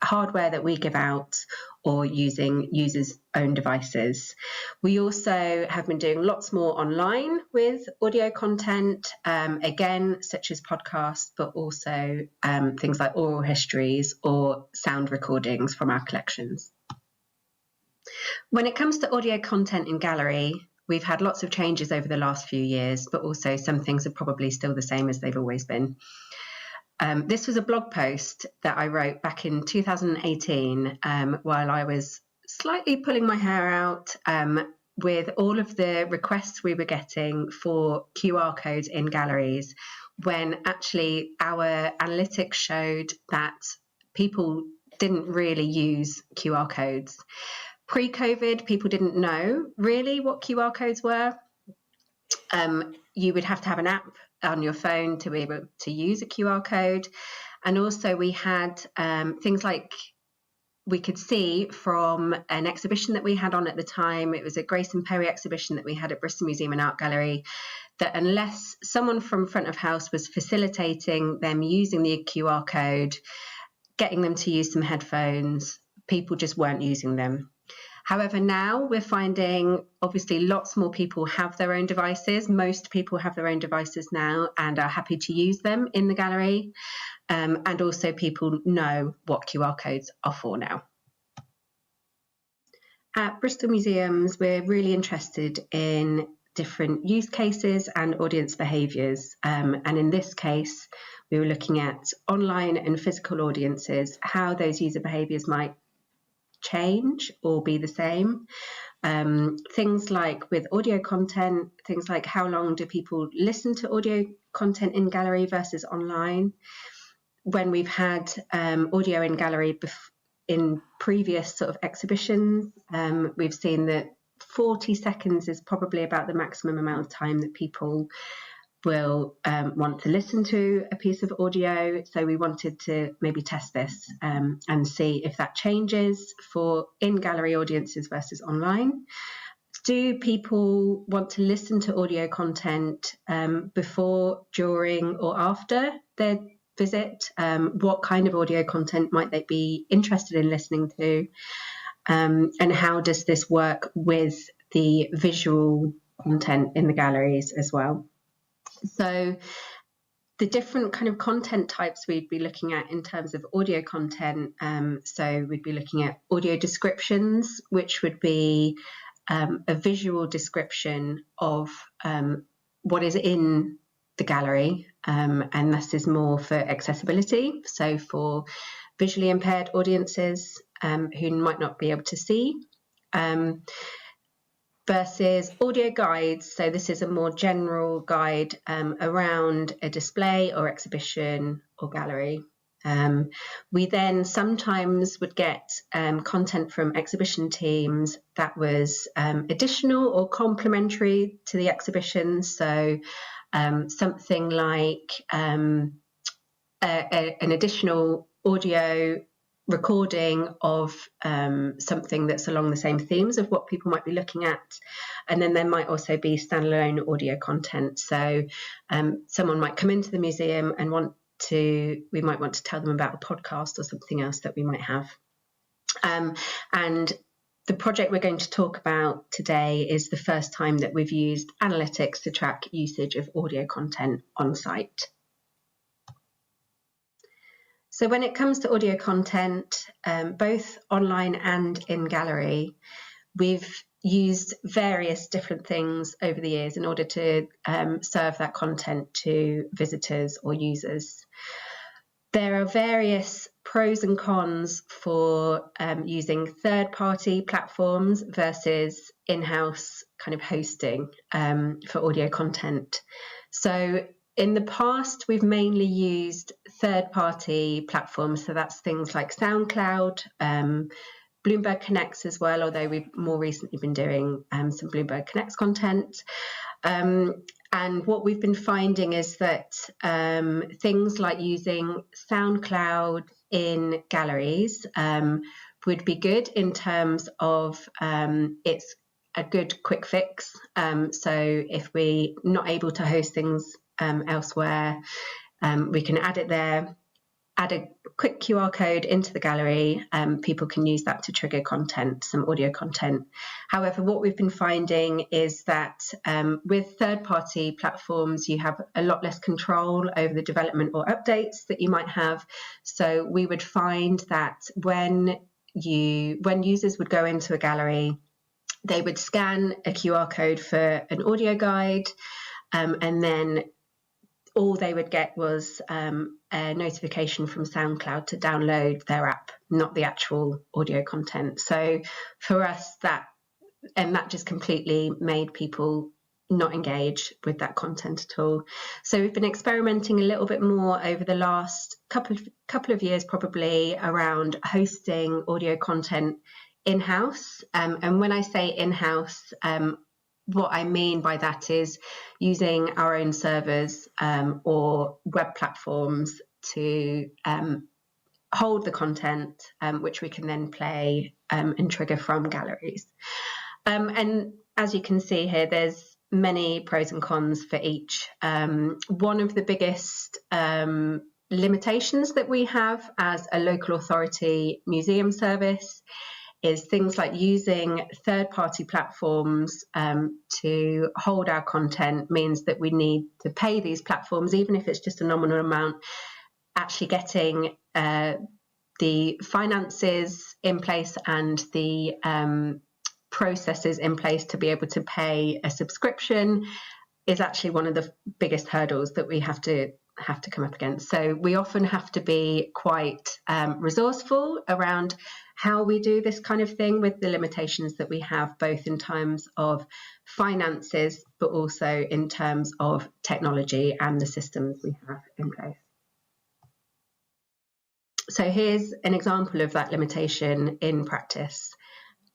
Speaker 12: hardware that we give out or using users' own devices. We also have been doing lots more online with audio content, again, such as podcasts, but also things like oral histories or sound recordings from our collections. When it comes to audio content in gallery, we've had lots of changes over the last few years, but also some things are probably still the same as they've always been. This was a blog post that I wrote back in 2018 while I was slightly pulling my hair out with all of the requests we were getting for QR codes in galleries, when actually our analytics showed that people didn't really use QR codes. Pre-COVID, people didn't know really what QR codes were. You would have to have an app on your phone to be able to use a QR code. And also we had things like we could see from an exhibition that we had on at the time, it was a Grace and Perry exhibition that we had at Bristol Museum and Art Gallery, that unless someone from front of house was facilitating them using the QR code, getting them to use some headphones, people just weren't using them. However, now we're finding obviously lots more people have their own devices. Most people have their own devices now and are happy to use them in the gallery. And also people know what QR codes are for now. At Bristol Museums, we're really interested in different use cases and audience behaviours. And in this case, we were looking at online and physical audiences, how those user behaviours might change or be the same. Things like with audio content, things like how long do people listen to audio content in gallery versus online. When we've had audio in gallery in previous sort of exhibitions, we've seen that 40 seconds is probably about the maximum amount of time that people will want to listen to a piece of audio. So we wanted to maybe test this and see if that changes for in-gallery audiences versus online. Do people want to listen to audio content before, during, or after their visit? What kind of audio content might they be interested in listening to? And how does this work with the visual content in the galleries as well? So the different kind of content types we'd be looking at in terms of audio content. So we'd be looking at audio descriptions, which would be a visual description of what is in the gallery, and this is more for accessibility. So for visually impaired audiences who might not be able to see, versus audio guides. So this is a more general guide around a display or exhibition or gallery. We then sometimes would get content from exhibition teams that was additional or complementary to the exhibition. So something like an additional audio recording of something that's along the same themes of what people might be looking at. And then there might also be standalone audio content. So someone might come into the museum and we might want to tell them about a podcast or something else that we might have. And the project we're going to talk about today is the first time that we've used analytics to track usage of audio content on site. So when it comes to audio content, both online and in gallery, we've used various different things over the years in order to serve that content to visitors or users. There are various pros and cons for using third-party platforms versus in-house kind of hosting for audio content. So in the past, we've mainly used third-party platforms. So that's things like SoundCloud, Bloomberg Connects as well, although we've more recently been doing some Bloomberg Connects content. And what we've been finding is that things like using SoundCloud in galleries would be good in terms of it's a good quick fix. So if we're not able to host things elsewhere, we can add it there, add a quick QR code into the gallery. People can use that to trigger content, some audio content. However, what we've been finding is that with third-party platforms, you have a lot less control over the development or updates that you might have. So we would find that when users would go into a gallery, they would scan a QR code for an audio guide, and then all they would get was a notification from SoundCloud to download their app, not the actual audio content. So for us, that just completely made people not engage with that content at all. So we've been experimenting a little bit more over the last couple of years, probably, around hosting audio content in-house. And when I say in-house, what I mean by that is using our own servers or web platforms to hold the content, which we can then play and trigger from galleries. And as you can see here, there's many pros and cons for each. One of the biggest limitations that we have as a local authority museum service is things like using third-party platforms to hold our content means that we need to pay these platforms, even if it's just a nominal amount. Actually getting the finances in place and the processes in place to be able to pay a subscription is actually one of the biggest hurdles that we have to come up against. So we often have to be quite resourceful around how we do this kind of thing with the limitations that we have, both in terms of finances, but also in terms of technology and the systems we have in place. So here's an example of that limitation in practice.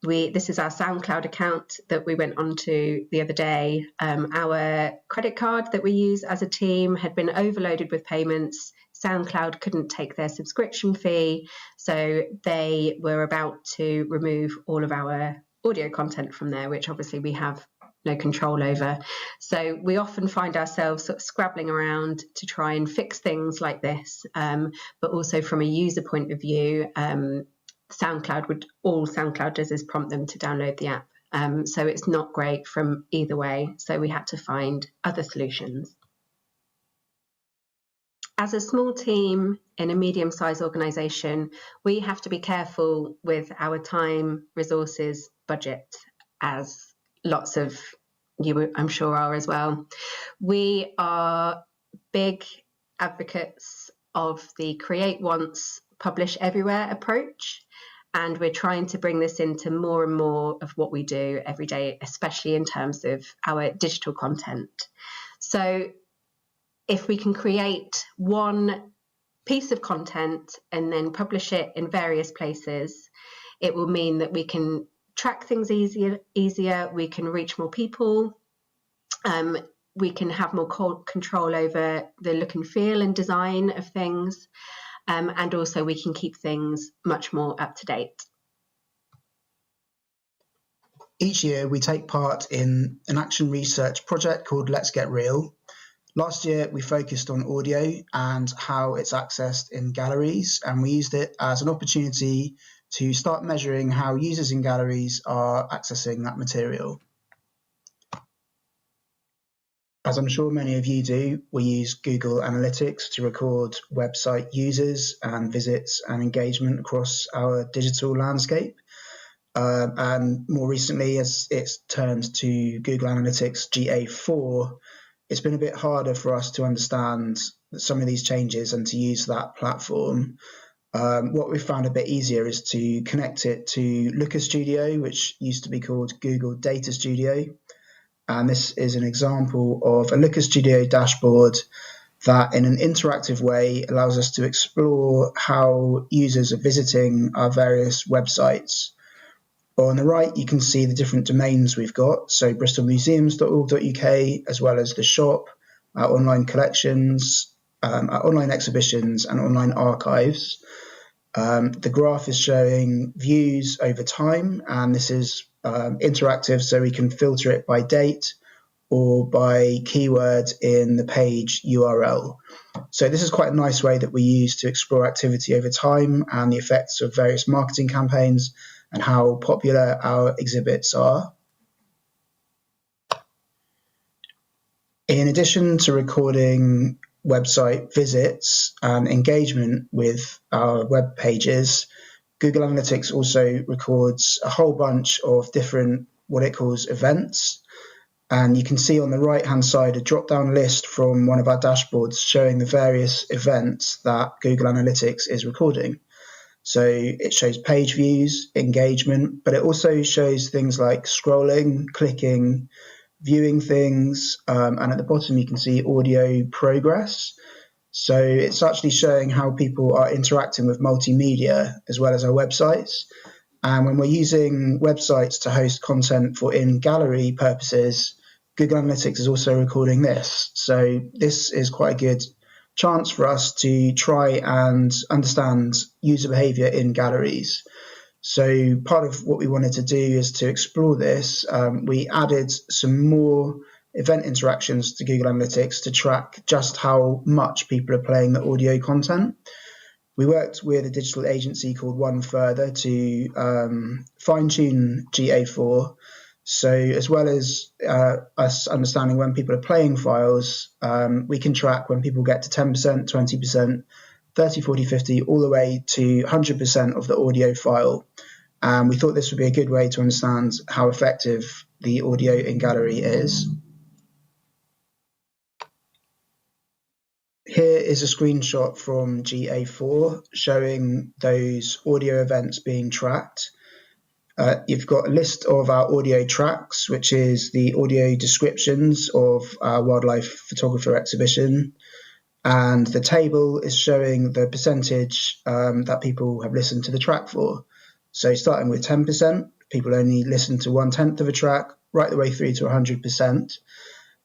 Speaker 12: This is our SoundCloud account that we went onto the other day. Our credit card that we use as a team had been overloaded with payments. SoundCloud couldn't take their subscription fee, so they were about to remove all of our audio content from there, which obviously we have no control over. So we often find ourselves sort of scrabbling around to try and fix things like this, but also from a user point of view, all SoundCloud does is prompt them to download the app. So it's not great from either way. So we had to find other solutions. As a small team in a medium-sized organisation, we have to be careful with our time, resources, budget, as lots of you, I'm sure, are as well. We are big advocates of the create once, publish everywhere approach. And we're trying to bring this into more and more of what we do every day, especially in terms of our digital content. So if we can create one piece of content and then publish it in various places, it will mean that we can track things easier, we can reach more people, we can have more control over the look and feel and design of things. And also we can keep things much more up to date.
Speaker 11: Each year we take part in an action research project called Let's Get Real. Last year we focused on audio and how it's accessed in galleries, and we used it as an opportunity to start measuring how users in galleries are accessing that material. As I'm sure many of you do, we use Google Analytics to record website users and visits and engagement across our digital landscape. And more recently, as it's turned to Google Analytics GA4, it's been a bit harder for us to understand some of these changes and to use that platform. What we found a bit easier is to connect it to Looker Studio, which used to be called Google Data Studio. And this is an example of a Looker Studio dashboard that in an interactive way allows us to explore how users are visiting our various websites. On the right, you can see the different domains we've got. So bristolmuseums.org.uk, as well as the shop, our online collections, our online exhibitions and online archives. The graph is showing views over time, and this is interactive, so we can filter it by date or by keyword in the page URL. So this is quite a nice way that we use to explore activity over time and the effects of various marketing campaigns and how popular our exhibits are. In addition to recording website visits and engagement with our web pages, Google Analytics also records a whole bunch of different, what it calls events. And you can see on the right-hand side a drop-down list from one of our dashboards showing the various events that Google Analytics is recording. So it shows page views, engagement, but it also shows things like scrolling, clicking, viewing things, and at the bottom you can see audio progress. So it's actually showing how people are interacting with multimedia as well as our websites. And when we're using websites to host content for in-gallery purposes, Google Analytics is also recording this. So this is quite a good chance for us to try and understand user behavior in galleries. So part of what we wanted to do is to explore this. We added some more event interactions to Google Analytics to track just how much people are playing the audio content. We worked with a digital agency called One Further to fine-tune GA4. So as well as us understanding when people are playing files, we can track when people get to 10%, 20%, 30, 40, 50, all the way to 100% of the audio file. And we thought this would be a good way to understand how effective the audio in gallery is. Here is a screenshot from GA4 showing those audio events being tracked. You've got a list of our audio tracks, which is the audio descriptions of our wildlife photographer exhibition. And the table is showing the percentage that people have listened to the track for. So starting with 10%, people only listen to 1/10 of a track, right the way through to 100%.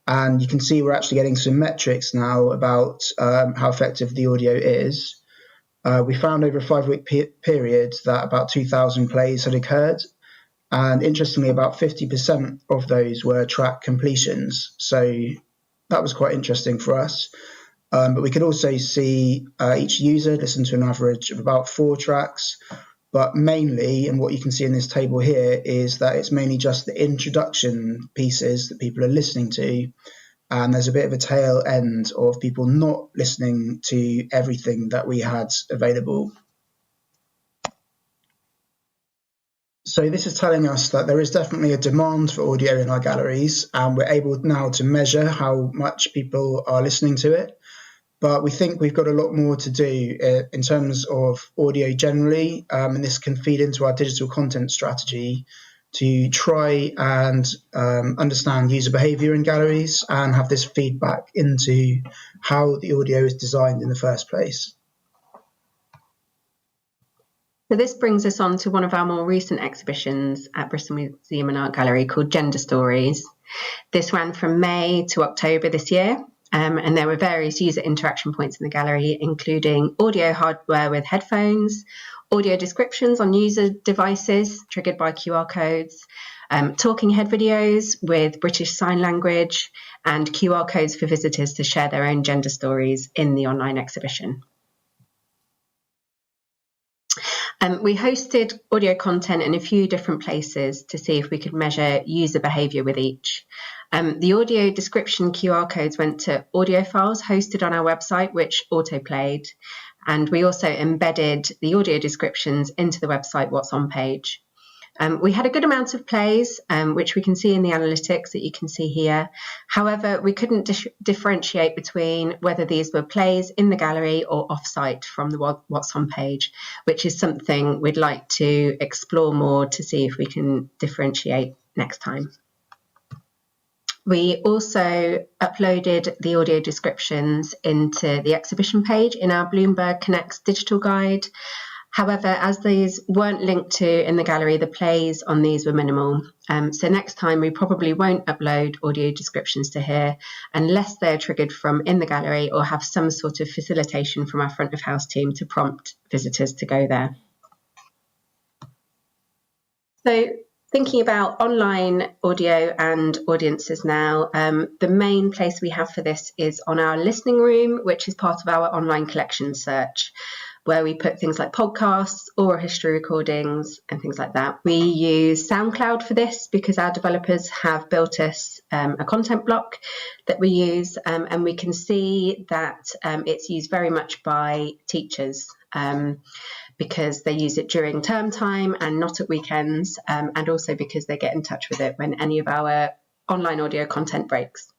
Speaker 11: And you can see we're actually getting some metrics now about how effective the audio is. We found over a 5-week period that about 2,000 plays had occurred. And interestingly, about 50% of those were track completions. So that was quite interesting for us. But we could also see each user listen to an average of about 4 tracks. But mainly, and what you can see in this table here, is that it's mainly just the introduction pieces that people are listening to. And there's a bit of a tail end of people not listening to everything that we had available. So this is telling us that there is definitely a demand for audio in our galleries, and we're able now to measure how much people are listening to it. But we think we've got a lot more to do in terms of audio generally, and this can feed into our digital content strategy to try and understand user behaviour in galleries and have this feedback into how the audio is designed in the first place.
Speaker 12: So this brings us on to one of our more recent exhibitions at Bristol Museum and Art Gallery called Gender Stories. This ran from May to October this year, and there were various user interaction points in the gallery, including audio hardware with headphones, audio descriptions on user devices triggered by QR codes, talking head videos with British Sign Language, and QR codes for visitors to share their own gender stories in the online exhibition. We hosted audio content in a few different places to see if we could measure user behaviour with each. The audio description QR codes went to audio files hosted on our website, which auto-played, and we also embedded the audio descriptions into the website What's On page. We had a good amount of plays, which we can see in the analytics that you can see here. However, we couldn't differentiate between whether these were plays in the gallery or off-site from the What's On page, which is something we'd like to explore more to see if we can differentiate next time. We also uploaded the audio descriptions into the exhibition page in our Bloomberg Connects digital guide. However, as these weren't linked to in the gallery, the plays on these were minimal. So next time we probably won't upload audio descriptions to here unless they're triggered from in the gallery or have some sort of facilitation from our front of house team to prompt visitors to go there. So thinking about online audio and audiences now, the main place we have for this is on our listening room, which is part of our online collection search, where we put things like podcasts, oral history recordings and things like that. We use SoundCloud for this because our developers have built us a content block that we use, and we can see that it's used very much by teachers because they use it during term time and not at weekends, and also because they get in touch with it when any of our online audio content breaks.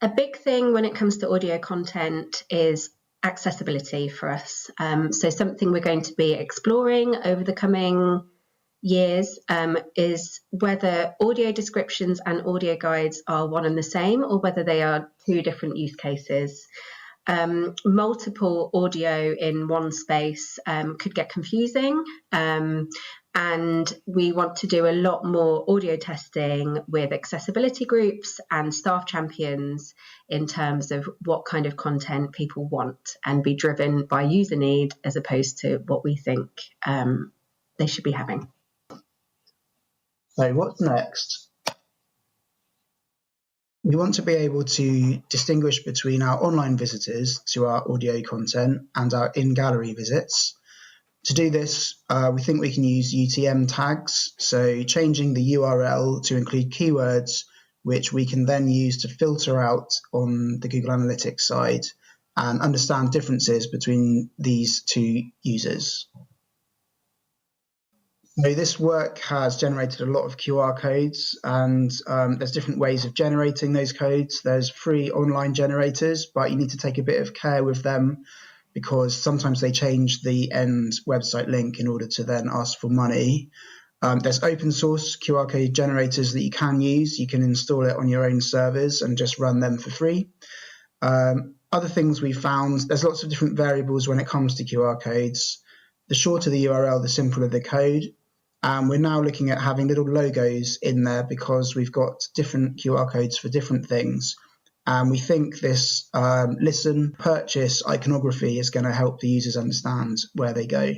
Speaker 12: A big thing when it comes to audio content is accessibility for us. So something we're going to be exploring over the coming years is whether audio descriptions and audio guides are one and the same or whether they are two different use cases. Multiple audio in one space could get confusing, and we want to do a lot more audio testing with accessibility groups and staff champions in terms of what kind of content people want and be driven by user need as opposed to what we think they should be having.
Speaker 11: So what's next? We want to be able to distinguish between our online visitors to our audio content and our in-gallery visits. To do this, we think we can use UTM tags, so changing the URL to include keywords, which we can then use to filter out on the Google Analytics side and understand differences between these two users. So this work has generated a lot of QR codes, and there's different ways of generating those codes. There's free online generators, but you need to take a bit of care with them because sometimes they change the end website link in order to then ask for money. There's open source QR code generators that you can use. You can install it on your own servers and just run them for free. Other things we found, there's lots of different variables when it comes to QR codes. The shorter the URL, the simpler the code. And we're now looking at having little logos in there because we've got different QR codes for different things. And we think this listen, purchase iconography is going to help the users understand where they go.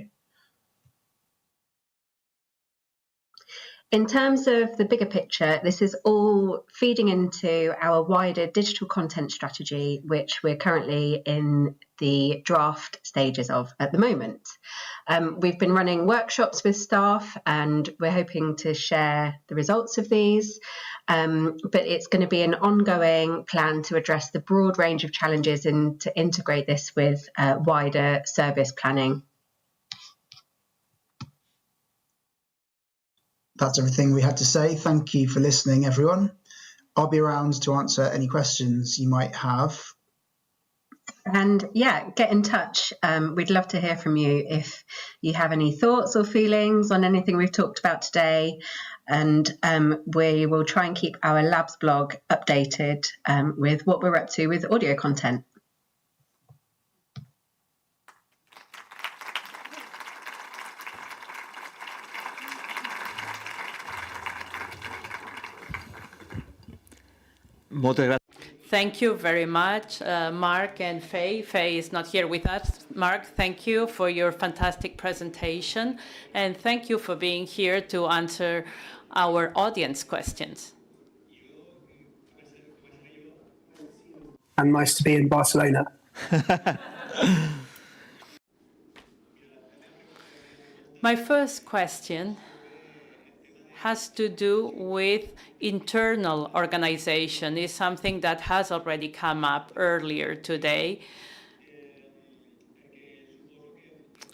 Speaker 12: In terms of the bigger picture, this is all feeding into our wider digital content strategy, which we're currently in the draft stages of at the moment. We've been running workshops with staff and we're hoping to share the results of these, but it's going to be an ongoing plan to address the broad range of challenges and to integrate this with wider service planning.
Speaker 11: That's everything we had to say. Thank you for listening, everyone. I'll be around to answer any questions you might have.
Speaker 12: And yeah, get in touch. We'd love to hear from you if you have any thoughts or feelings on anything we've talked about today. And we will try and keep our labs blog updated with what we're up to with audio content.
Speaker 13: Thank you very much, Mark and Faye. Faye is not here with us. Mark, thank you for your fantastic presentation, and thank you for being here to answer our audience questions.
Speaker 14: And nice to be in Barcelona.
Speaker 13: My first question has to do with internal organization. Is something that has already come up earlier today.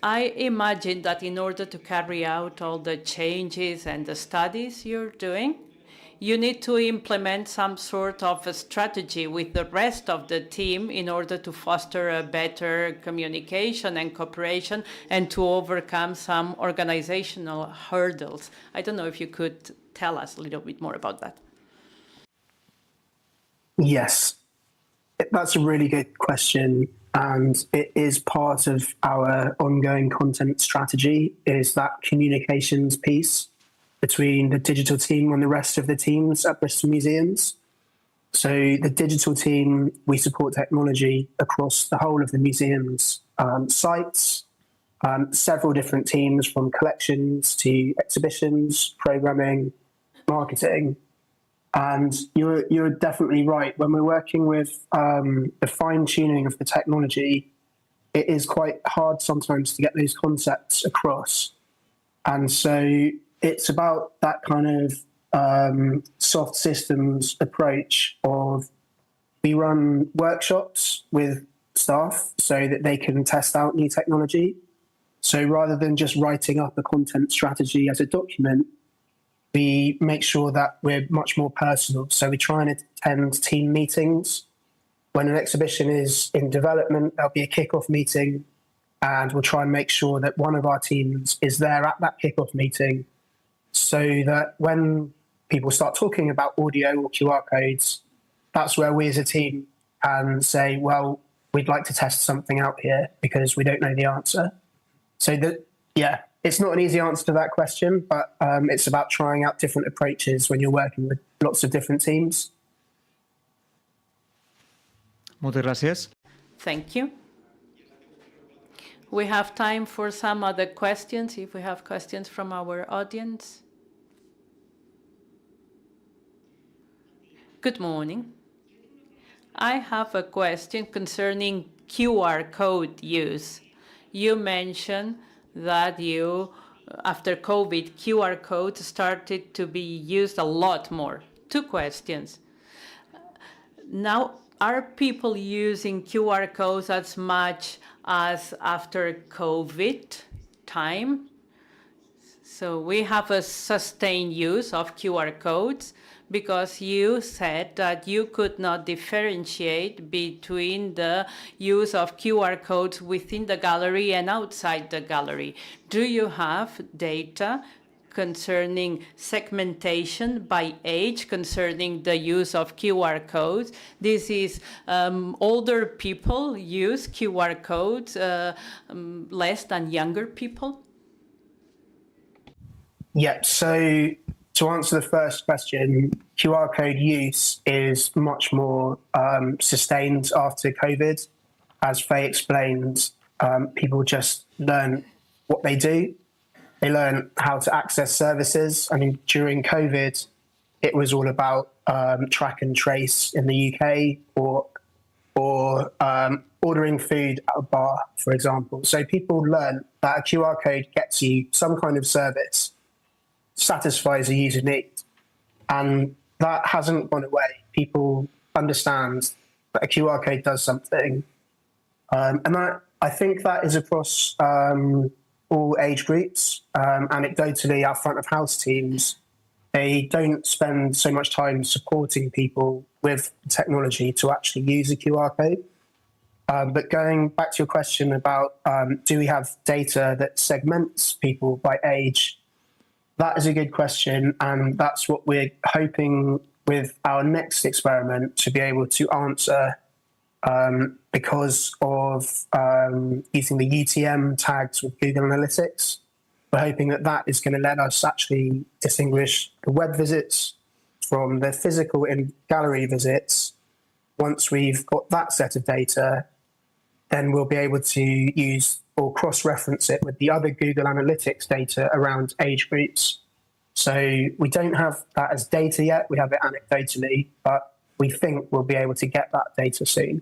Speaker 13: I imagine that in order to carry out all the changes and the studies you're doing, you need to implement some sort of a strategy with the rest of the team in order to foster a better communication and cooperation and to overcome some organizational hurdles. I don't know if you could tell us a little bit more about that.
Speaker 14: Yes, that's a really good question. And it is part of our ongoing content strategy, is that communications piece between the digital team and the rest of the teams at Bristol Museums. So the digital team, we support technology across the whole of the museum's sites, several different teams from collections to exhibitions, programming, marketing. And you're definitely right. When we're working with the fine-tuning of the technology, it is quite hard sometimes to get those concepts across. And so it's about that kind of soft systems approach of we run workshops with staff so that they can test out new technology. So rather than just writing up a content strategy as a document, we make sure that we're much more personal. So we try and attend team meetings. When an exhibition is in development, there'll be a kickoff meeting, and we'll try and make sure that one of our teams is there at that kickoff meeting, so that when people start talking about audio or QR codes, that's where we as a team can say, well, we'd like to test something out here because we don't know the answer. So that, yeah, it's not an easy answer to that question, but it's about trying out different approaches when you're working with lots of different teams.
Speaker 3: Muchas gracias.
Speaker 13: Thank you. We have time for some other questions, if we have questions from our audience. Good morning. I have a question concerning QR code use. You mentioned that after COVID, QR codes started to be used a lot more. Two questions. Now, are people using QR codes as much as after COVID time? So we have a sustained use of QR codes, because you said that you could not differentiate between the use of QR codes within the gallery and outside the gallery. Do you have data concerning segmentation by age, concerning the use of QR codes? This is older people use QR codes less than younger people?
Speaker 14: Yeah, so to answer the first question, QR code use is much more sustained after COVID. As Faye explained, people just learn what they do. They learn how to access services. I mean, during COVID, it was all about track and trace in the UK or ordering food at a bar, for example. So people learn that a QR code gets you some kind of service, satisfies a user need. And that hasn't gone away. People understand that a QR code does something. And I think that is across all age groups. Anecdotally, our front of house teams, they don't spend so much time supporting people with technology to actually use a QR code. But going back to your question about do we have data that segments people by age, that is a good question. And that's what we're hoping with our next experiment to be able to answer because of using the UTM tags with Google Analytics. We're hoping that that is going to let us actually distinguish the web visits from the physical in-gallery visits. Once we've got that set of data, then we'll be able to use or cross-reference it with the other Google Analytics data around age groups. So we don't have that as data yet, we have it anecdotally, but we think we'll be able to get that data soon.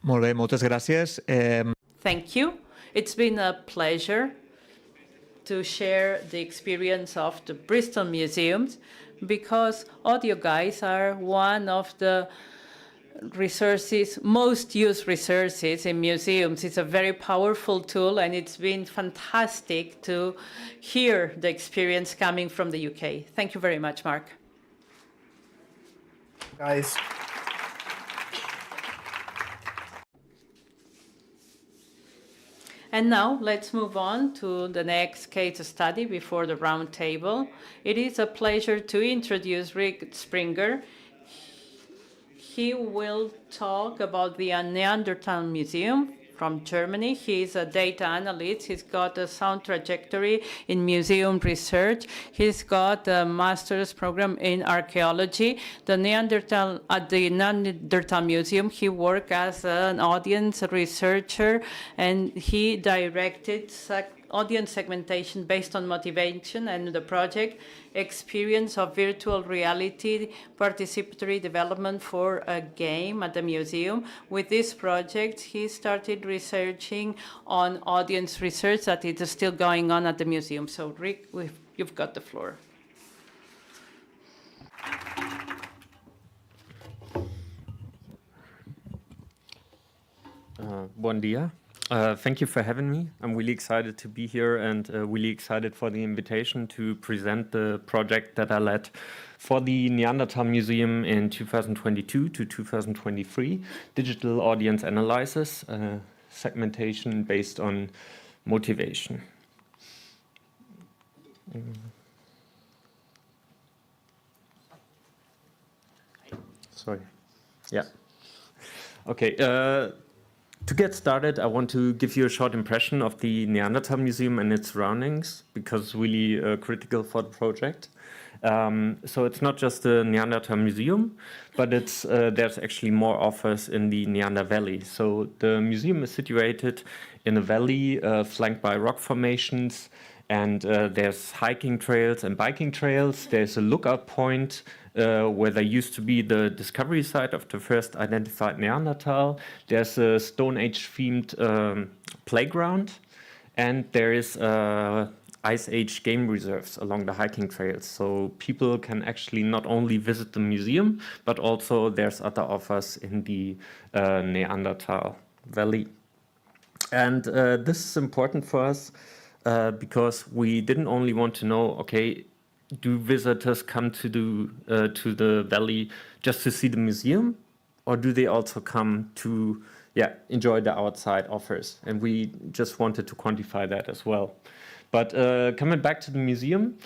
Speaker 3: Molt bé, moltes gràcies.
Speaker 13: Thank you. It's been a pleasure to share the experience of the Bristol Museums, because audio guides are one of the resources, most used resources in museums. It's a very powerful tool, and it's been fantastic to hear the experience coming from the UK. Thank you very much, Mark.
Speaker 14: Guys.
Speaker 13: And now let's move on to the next case study before the round table. It is a pleasure to introduce Rick Springer. He will talk about the Neanderthal Museum from Germany. He is a data analyst. He's got a sound trajectory in museum research. He's got a master's program in archaeology. At the Neanderthal Museum, he worked as an audience researcher, and he directed audience segmentation based on motivation, and the project experience of virtual reality participatory development for a game at the museum. With this project, he started researching on audience research that is still going on at the museum. So Rick, you've got the floor.
Speaker 15: Bon dia. Thank you for having me. I'm really excited to be here and really excited for the invitation to present the project that I led for the Neanderthal Museum in 2022 to 2023, digital audience analysis, segmentation based on motivation. Sorry. Yeah. Okay. To get started, I want to give you a short impression of the Neanderthal Museum and its surroundings, because it's really critical for the project. So it's not just the Neanderthal Museum, but there's actually more offers in the Neander Valley. So the museum is situated in a valley flanked by rock formations, and there's hiking trails and biking trails. There's a lookout point where there used to be the discovery site of the first identified Neanderthal. There's a Stone Age themed playground, and there is Ice Age game reserves along the hiking trails. So people can actually not only visit the museum, but also there's other offers in the Neanderthal Valley. And this is important for us because we didn't only want to know, okay, do visitors come to the valley just to see the museum, or do they also come to enjoy the outside offers? And we just wanted to quantify that as well. But coming back to the museum,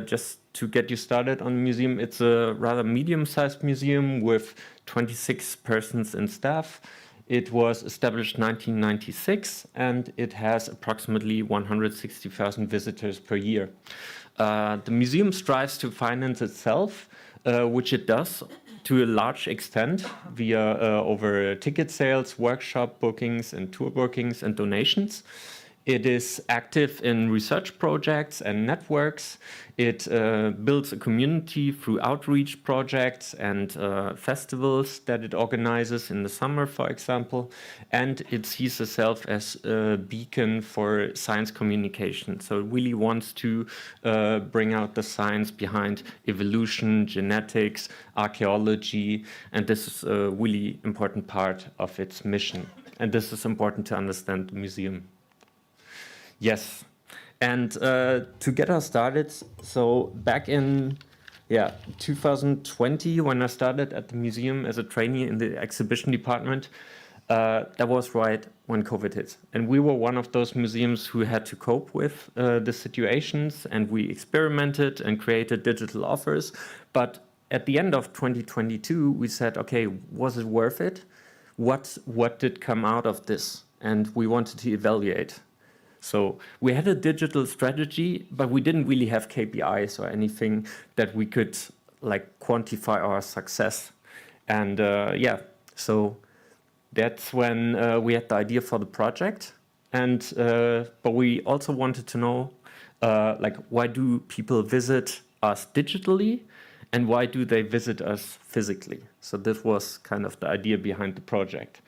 Speaker 15: just to get you started on the museum, it's a rather medium-sized museum with 26 persons in staff. It was established 1996 and it has approximately 160,000 visitors per year. The museum strives to finance itself, which it does to a large extent via over ticket sales, workshop bookings and tour bookings and donations. It is active in research projects and networks. It builds a community through outreach projects and festivals that it organizes in the summer, for example. And it sees itself as a beacon for science communication. So it really wants to bring out the science behind evolution, genetics, archaeology. And this is a really important part of its mission. And this is important to understand the museum. Yes, and to get us started, so back in 2020, when I started at the museum as a trainee in the exhibition department, that was right when COVID hit. And we were one of those museums who had to cope with the situations, and we experimented and created digital offers. But at the end of 2022, we said, okay, was it worth it? What did come out of this? And we wanted to evaluate. So we had a digital strategy, but we didn't really have KPIs or anything that we could like quantify our success. And so that's when we had the idea for the project. And but we also wanted to know like why do people visit us digitally and why do they visit us physically? So this was kind of the idea behind the project.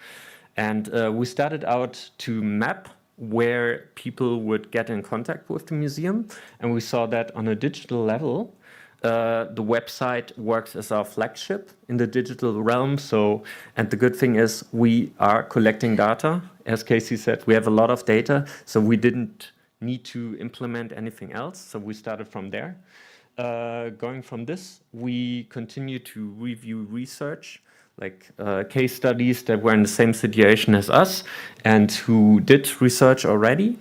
Speaker 15: And we started out to map where people would get in contact with the museum. And we saw that on a digital level, the website works as our flagship in the digital realm. So, and the good thing is we are collecting data. As Casey said, we have a lot of data, so we didn't need to implement anything else. So we started from there. Going from this, we continue to review research, like case studies that were in the same situation as us and who did research already.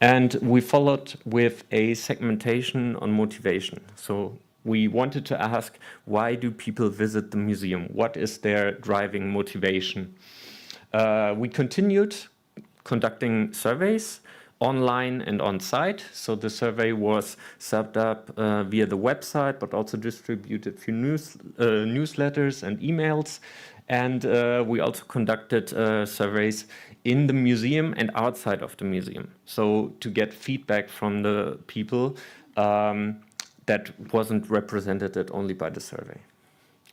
Speaker 15: And we followed with a segmentation on motivation. So we wanted to ask, why do people visit the museum? What is their driving motivation? We continued conducting surveys online and on site. So the survey was served up via the website, but also distributed through newsletters and emails. And we also conducted surveys in the museum and outside of the museum. So to get feedback from the people that wasn't represented only by the survey.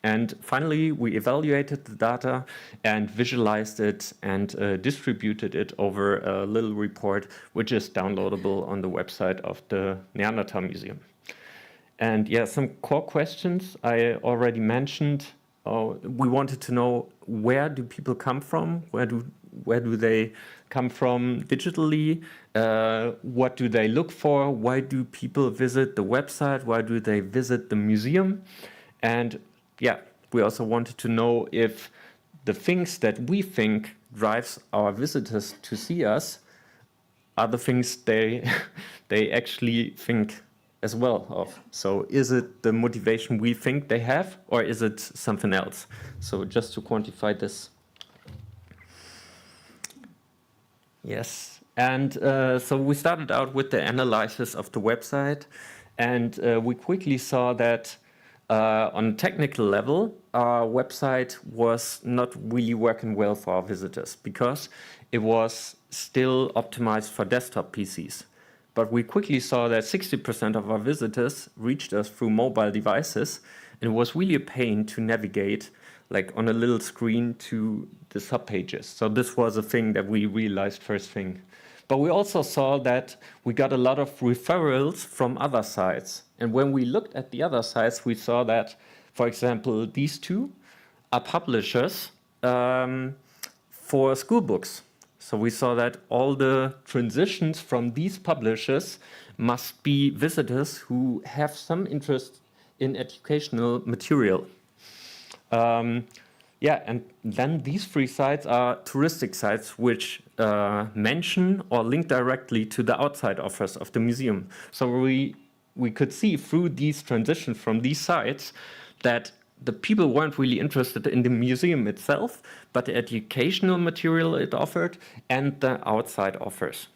Speaker 15: And finally, we evaluated the data and visualized it and distributed it over a little report, which is downloadable on the website of the Neanderthal Museum. And yeah, some core questions I already mentioned. We wanted to know, where do people come from? Where do they come from digitally? What do they look for? Why do people visit the website? Why do they visit the museum? And yeah, we also wanted to know if the things that we think drives our visitors to see us are the things they actually think as well of. So is it the motivation we think they have, or is it something else? So just to quantify this. Yes, and so we started out with the analysis of the website, and we quickly saw that on a technical level, our website was not really working well for our visitors because it was still optimized for desktop PCs. But we quickly saw that 60% of our visitors reached us through mobile devices, and it was really a pain to navigate like on a little screen to the subpages. So this was a thing that we realized first thing. But we also saw that we got a lot of referrals from other sites. And when we looked at the other sites, we saw that, for example, these two are publishers for school books. So we saw that all the transitions from these publishers must be visitors who have some interest in educational material. Yeah, and then these three sites are touristic sites which mention or link directly to the outside offers of the museum. So we could see through these transitions from these sites that the people weren't really interested in the museum itself, but the educational material it offered and the outside offers.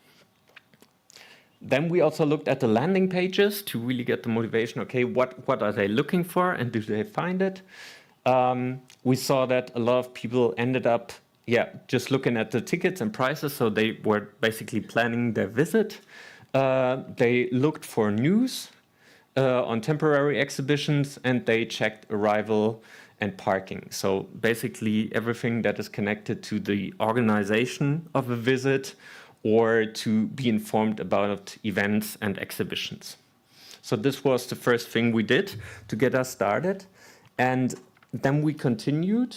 Speaker 15: Then we also looked at the landing pages to really get the motivation. Okay, what are they looking for and do they find it? We saw that a lot of people ended up just looking at the tickets and prices, so they were basically planning their visit. They looked for news on temporary exhibitions, and they checked arrival and parking. So basically everything that is connected to the organization of a visit or to be informed about events and exhibitions. So this was the first thing we did to get us started. And then we continued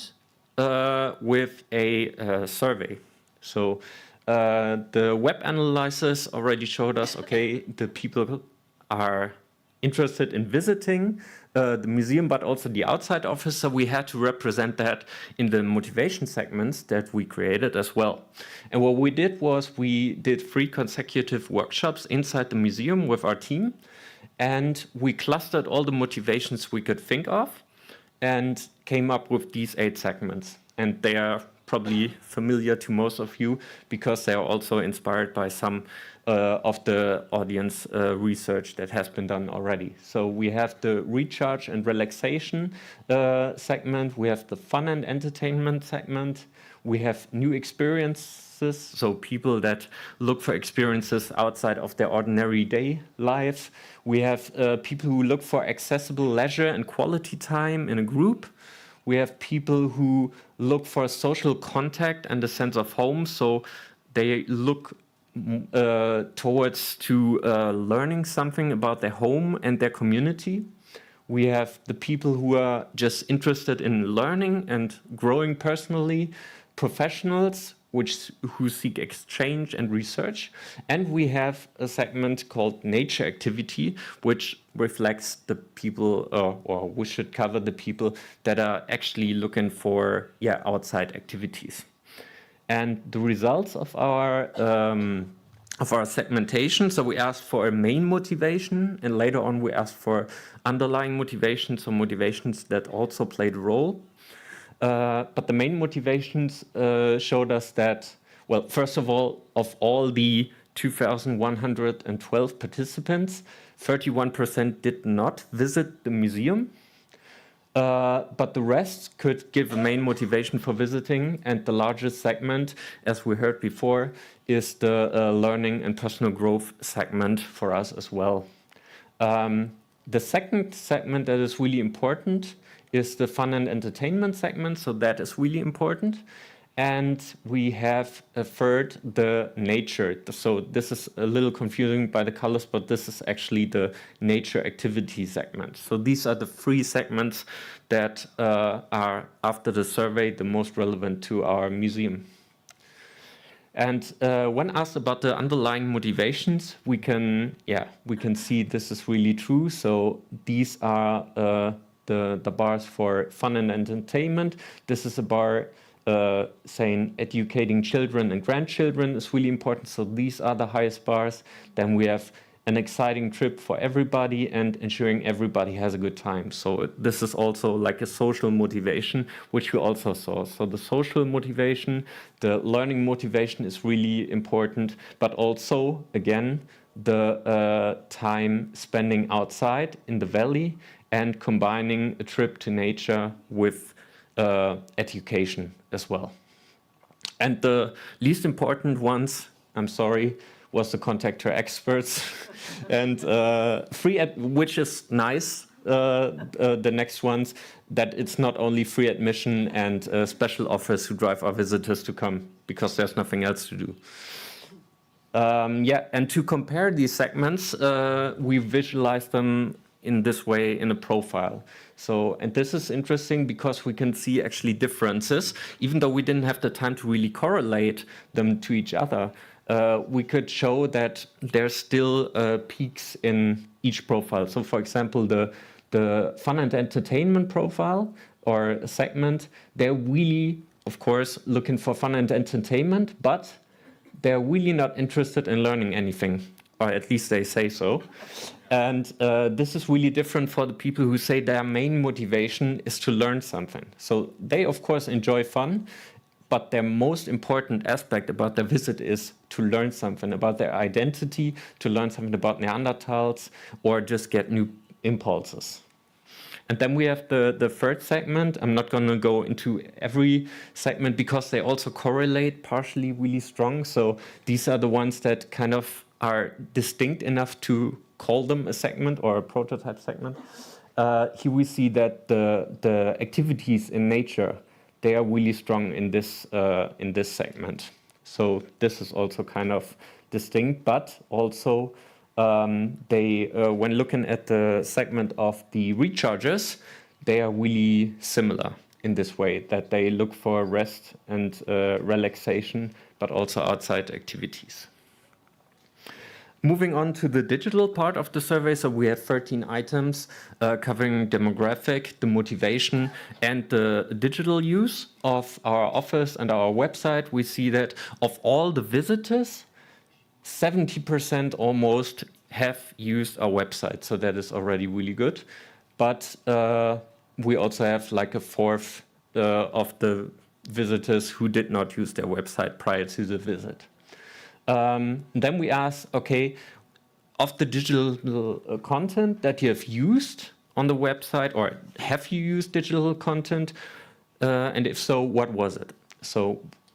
Speaker 15: with a survey. So the web analysis already showed us, okay, the people are interested in visiting the museum, but also the outside office. So we had to represent that in the motivation segments that we created as well. And what we did was we did 3 consecutive workshops inside the museum with our team. And we clustered all the motivations we could think of and came up with these 8 segments. And they are probably familiar to most of you because they are also inspired by some of the audience research that has been done already. So we have the recharge and relaxation segment, we have the fun and entertainment segment, we have new experiences, so people that look for experiences outside of their ordinary day life. We have people who look for accessible leisure and quality time in a group. We have people who look for social contact and a sense of home, so they look towards to learning something about their home and their community. We have the people who are just interested in learning and growing personally, professionals who seek exchange and research. And we have a segment called nature activity, which reflects the people, or we should cover the people that are actually looking for outside activities. And the results of our segmentation, so we asked for a main motivation, and later on we asked for underlying motivations, so motivations that also played a role. But the main motivations showed us that, well, first of all the 2,112 participants, 31% did not visit the museum. But the rest could give a main motivation for visiting, and the largest segment, as we heard before, is the learning and personal growth segment for us as well. The second segment that is really important is the fun and entertainment segment, so that is really important. And we have a third, the nature. So this is a little confusing by the colors, but this is actually the nature activity segment. So these are the 3 segments that are, after the survey, the most relevant to our museum. And when asked about the underlying motivations, we can see this is really true. So these are the bars for fun and entertainment. This is a bar saying educating children and grandchildren is really important. So these are the highest bars. Then we have an exciting trip for everybody and ensuring everybody has a good time. So this is also like a social motivation, which we also saw. So the social motivation, the learning motivation is really important, but also, again, the time spending outside in the valley and combining a trip to nature with education as well. And the least important ones, I'm sorry, was the contact your experts and which is nice. The next ones, that it's not only free admission and special offers who drive our visitors to come, because there's nothing else to do. And to compare these segments, we visualize them in this way in a profile. So, and this is interesting because we can see actually differences, even though we didn't have the time to really correlate them to each other. We could show that there's still peaks in each profile. So, for example, the fun and entertainment profile or segment, they're really, of course, looking for fun and entertainment, but they're really not interested in learning anything or at least they say so. And this is really different for the people who say their main motivation is to learn something. So they, of course, enjoy fun, but their most important aspect about their visit is to learn something about their identity, to learn something about Neanderthals, or just get new impulses. And then we have the third segment. I'm not going to go into every segment because they also correlate partially really strong. So these are the ones that kind of are distinct enough to call them a segment or a prototype segment. Here we see that the activities in nature, they are really strong in this segment. So this is also kind of distinct, but also when looking at the segment of the recharges, they are really similar in this way, that they look for rest and relaxation, but also outside activities. Moving on to the digital part of the survey, so we have 13 items covering demographic, the motivation, and the digital use of our office and our website. We see that of all the visitors, 70% almost have used our website, so that is already really good. But we also have like a fourth of the visitors who did not use their website prior to the visit. Then we ask, okay, of the digital content that you have used on the website, or have you used digital content? And if so, what was it?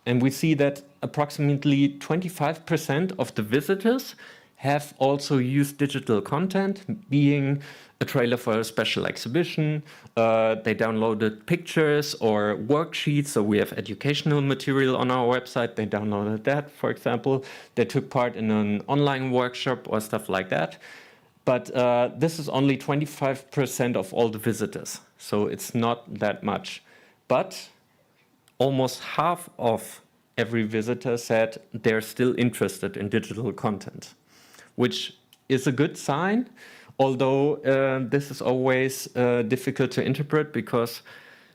Speaker 15: And we see that approximately 25% of the visitors have also used digital content, being a trailer for a special exhibition. They downloaded pictures or worksheets, so we have educational material on our website. They downloaded that, for example. They took part in an online workshop or stuff like that. But this is only 25% of all the visitors, so it's not that much. But almost half of every visitor said they're still interested in digital content, which is a good sign, although this is always difficult to interpret, because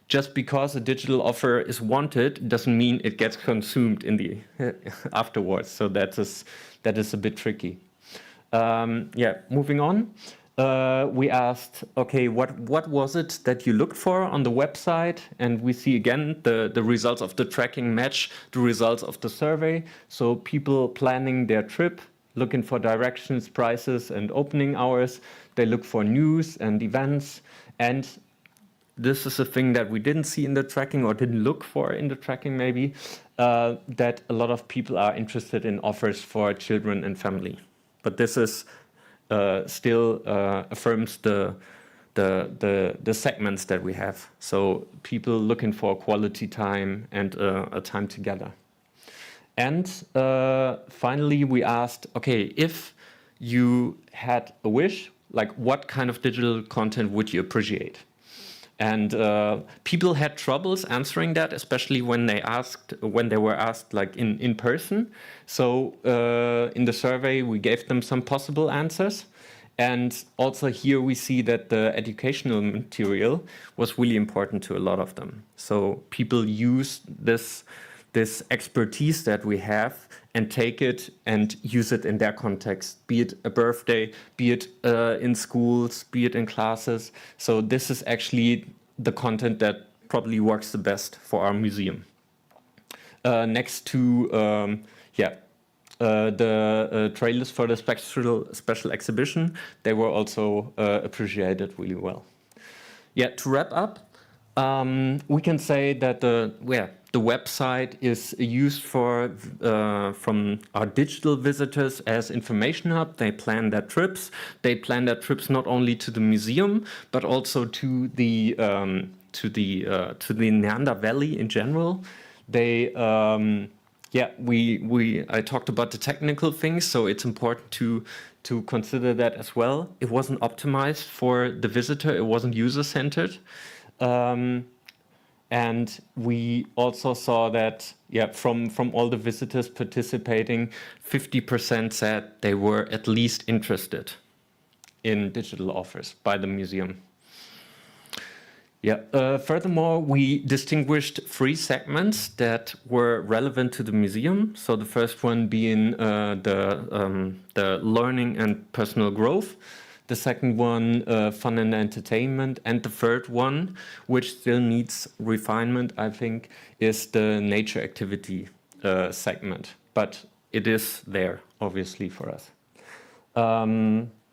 Speaker 15: just because a digital offer is wanted doesn't mean it gets consumed in the afterwards. So that is a bit tricky. Moving on. We asked, okay, what was it that you looked for on the website? And we see again the results of the tracking match the results of the survey. So people planning their trip, looking for directions, prices, and opening hours. They look for news and events. And this is a thing that we didn't see in the tracking, or didn't look for in the tracking maybe, that a lot of people are interested in offers for children and family. But this is still affirms the segments that we have. So people looking for quality time and a time together. And finally, we asked, okay, if you had a wish, like what kind of digital content would you appreciate? And people had troubles answering that, especially when they were asked like in person. So in the survey, we gave them some possible answers. And also here we see that the educational material was really important to a lot of them. So people use this expertise that we have and take it and use it in their context, be it a birthday, be it in schools, be it in classes. So this is actually the content that probably works the best for our museum. Next to the trailers for the special exhibition, they were also appreciated really well. Yeah, to wrap up, we can say that the website is used from our digital visitors as information hub. They plan their trips. They plan their trips not only to the museum, but also to the Neander Valley in general. They I talked about the technical things, so it's important to consider that as well. It wasn't optimized for the visitor. It wasn't user-centered. And we also saw that, from all the visitors participating, 50% said they were at least interested in digital offers by the museum. Yeah. Furthermore, we distinguished 3 segments that were relevant to the museum. So the first one being the learning and personal growth. The second one, fun and entertainment. And the third one, which still needs refinement, I think, is the nature activity segment. But it is there, obviously, for us.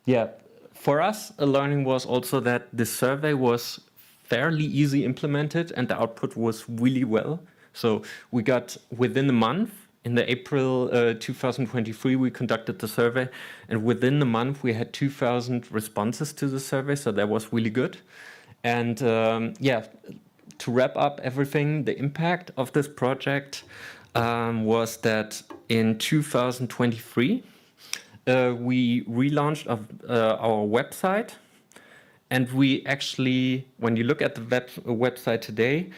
Speaker 15: Yeah, for us, a learning was also that the survey was fairly easy implemented and the output was really well. So we got within a month, in the April 2023, we conducted the survey, and within the month we had 2,000 responses to the survey, so that was really good. And yeah, to wrap up everything, the impact of this project was that in 2023, we relaunched our website. And we actually, when you look at the website today,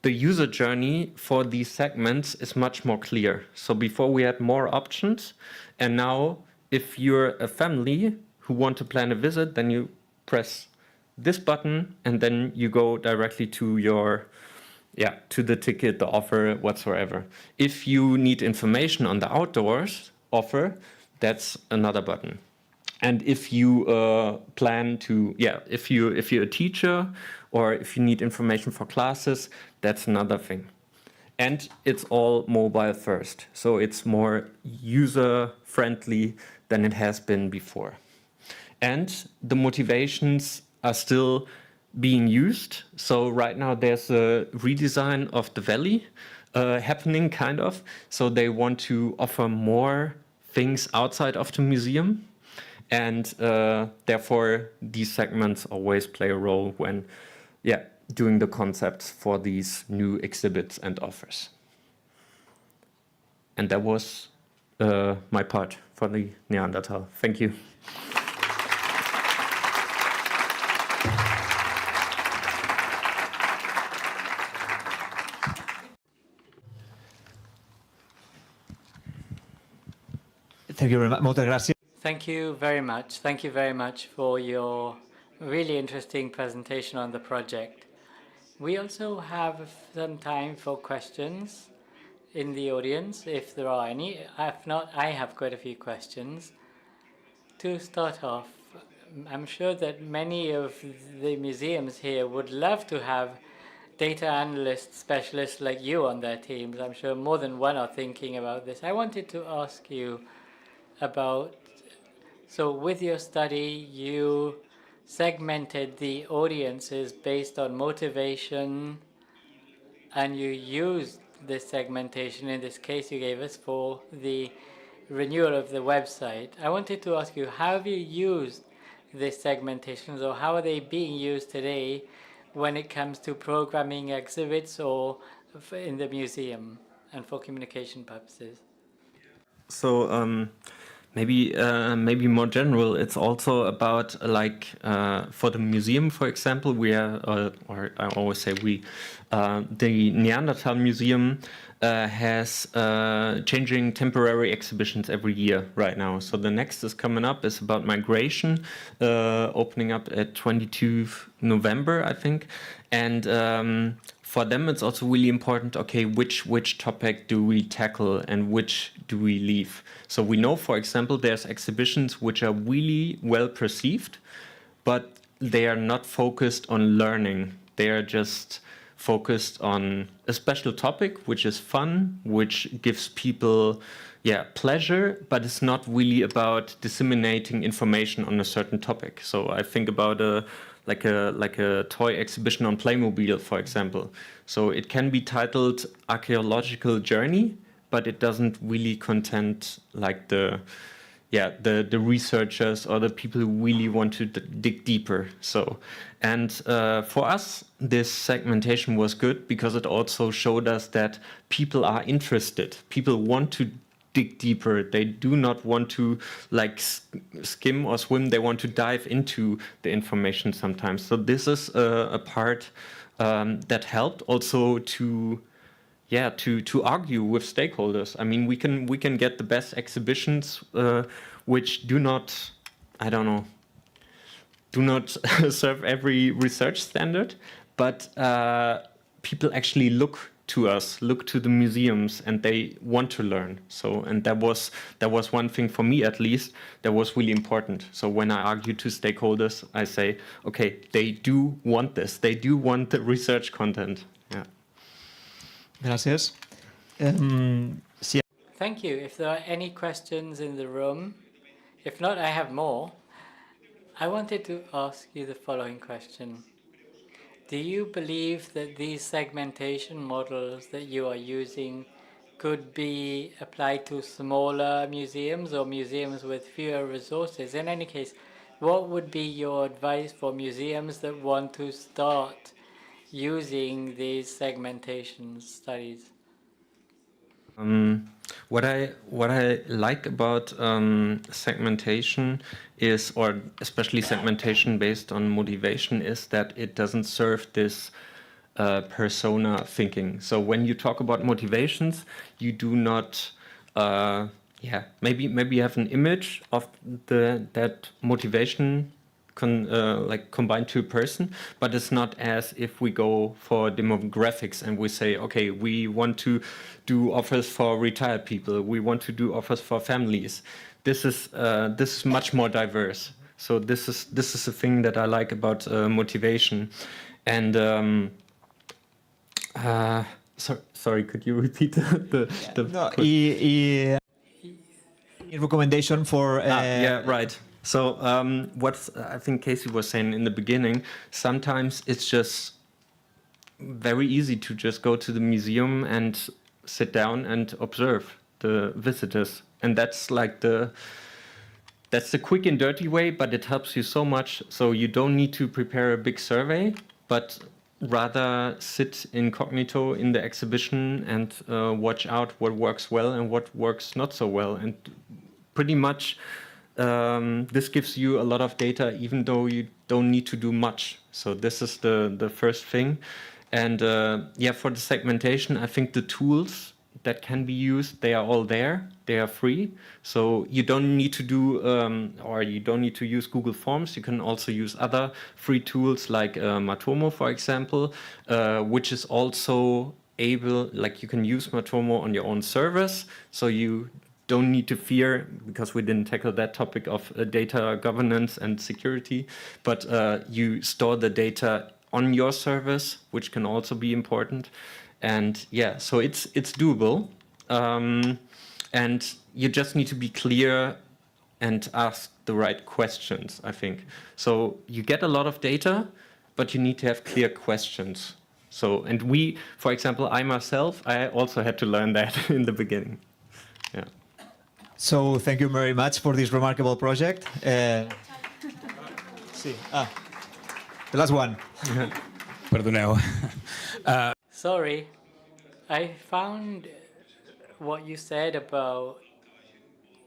Speaker 15: the user journey for these segments is much more clear. So before we had more options, and now if you're a family who want to plan a visit, then you press this button and then you go directly to your, to the ticket, the offer, whatsoever. If you need information on the outdoors offer, that's another button. And if you plan to, if you're a teacher or if you need information for classes, that's another thing. And it's all mobile first, so it's more user friendly than it has been before. And the motivations are still being used. So right now there's a redesign of the valley happening, kind of. So they want to offer more things outside of the museum. And therefore, these segments always play a role when, doing the concepts for these new exhibits and offers. And that was my part for the Neanderthal. Thank you.
Speaker 3: Thank you very much. Moltes gràcies.
Speaker 1: Thank you very much. Thank you very much for your really interesting presentation on the project. We also have some time for questions in the audience, if there are any. If not, I have quite a few questions. To start off, I'm sure that many of the museums here would love to have data analysts, specialists like you on their teams. I'm sure more than one are thinking about this. I wanted to ask you about, so with your study, you segmented the audiences based on motivation, and you used this segmentation, in this case you gave us, for the renewal of the website. I wanted to ask you, how have you used these segmentations, or how are they being used today when it comes to programming exhibits or in the museum and for communication purposes?
Speaker 15: So maybe more general, it's also about for the museum, for example, we are, or I always say we, the Neanderthal Museum has changing temporary exhibitions every year right now. So the next is coming up, is about migration, opening up at 22 November, I think. And for them, it's also really important, okay, which topic do we tackle and which do we leave? So we know, for example, there's exhibitions which are really well perceived, but they are not focused on learning. They are just focused on a special topic, which is fun, which gives people, pleasure, but it's not really about disseminating information on a certain topic. So I think about like a toy exhibition on Playmobil, for example. So it can be titled Archaeological Journey, but it doesn't really content like the researchers or the people who really want to dig deeper. So, and for us, this segmentation was good because it also showed us that people are interested. People want to dig deeper. They do not want to skim or swim. They want to dive into the information sometimes. So this is a part that helped also to argue with stakeholders. I mean, we can get the best exhibitions which do not serve every research standard, but people actually look to us, look to the museums, and they want to learn. So, and that was one thing for me, at least, that was really important. So when I argue to stakeholders, I say, okay, they do want this. They do want the research content. Yeah.
Speaker 3: Gracias.
Speaker 1: Thank you. If there are any questions in the room, if not, I have more. I wanted to ask you the following question. Do you believe that these segmentation models that you are using could be applied to smaller museums or museums with fewer resources? In any case, what would be your advice for museums that want to start using these segmentation studies?
Speaker 15: What I like about segmentation is, or especially segmentation based on motivation, is that it doesn't serve this persona thinking. So when you talk about motivations, you do not, maybe you have an image of that motivation combined to a person, but it's not as if we go for demographics and we say, okay, we want to do offers for retired people, we want to do offers for families. This is much more diverse. So this is a thing that I like about motivation. And sorry, could you repeat the
Speaker 3: recommendation for
Speaker 15: yeah, right. So what I think Casey was saying in the beginning, sometimes it's just very easy to just go to the museum and sit down and observe the visitors. And that's like that's the quick and dirty way, but it helps you so much. So you don't need to prepare a big survey, but rather sit incognito in the exhibition and watch out what works well and what works not so well. And pretty much this gives you a lot of data, even though you don't need to do much. So this is the first thing. And for the segmentation, I think the tools that can be used, they are all there. They are free. So you don't need to do, or you don't need to use Google Forms. You can also use other free tools like Matomo, for example, which is also able, like you can use Matomo on your own servers. So you don't need to fear, because we didn't tackle that topic of data governance and security, but you store the data on your servers, which can also be important. And yeah, so it's doable. And you just need to be clear and ask the right questions, I think. So you get a lot of data, but you need to have clear questions. So, and we, for example, I myself, I also had to learn that in the beginning. Yeah.
Speaker 3: So thank you very much for this remarkable project. The last one.
Speaker 16: Perdoneu.
Speaker 1: Sorry, I found what you said about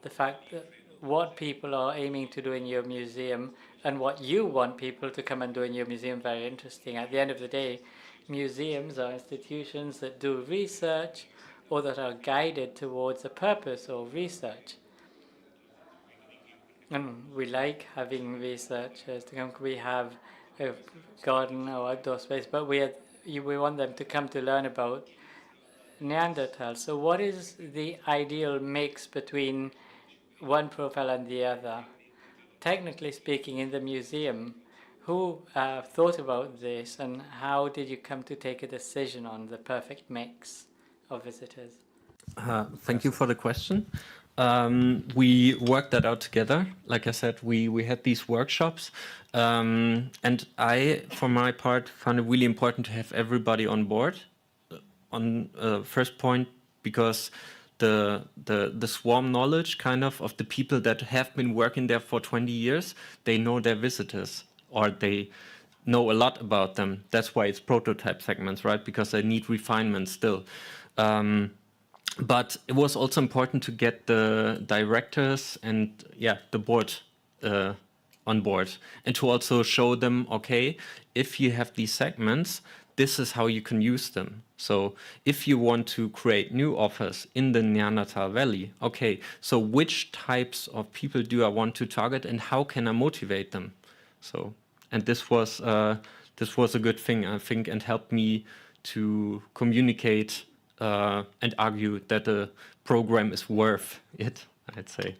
Speaker 1: the fact that what people are aiming to do in your museum and what you want people to come and do in your museum very interesting. At the end of the day, museums are institutions that do research or that are guided towards a purpose or research. And we like having researchers to come. We have a garden or outdoor space, but we want them to come to learn about Neanderthal. So what is the ideal mix between one profile and the other? Technically speaking, in the museum, who thought about this, and how did you come to take a decision on the perfect mix of visitors?
Speaker 15: Thank you for the question. We worked that out together. Like I said, we had these workshops, and I, for my part, found it really important to have everybody on board. On first point, because the swarm knowledge kind of the people that have been working there for 20 years, they know their visitors, or they know a lot about them. That's why it's prototype segments, right? Because they need refinement still. But it was also important to get the directors and the board on board, and to also show them, okay, if you have these segments, this is how you can use them. So if you want to create new offers in the Neanderthal Valley, okay, so which types of people do I want to target and how can I motivate them? So, and this was this was a good thing, I think, and helped me to communicate and argue that the program is worth it, I'd say.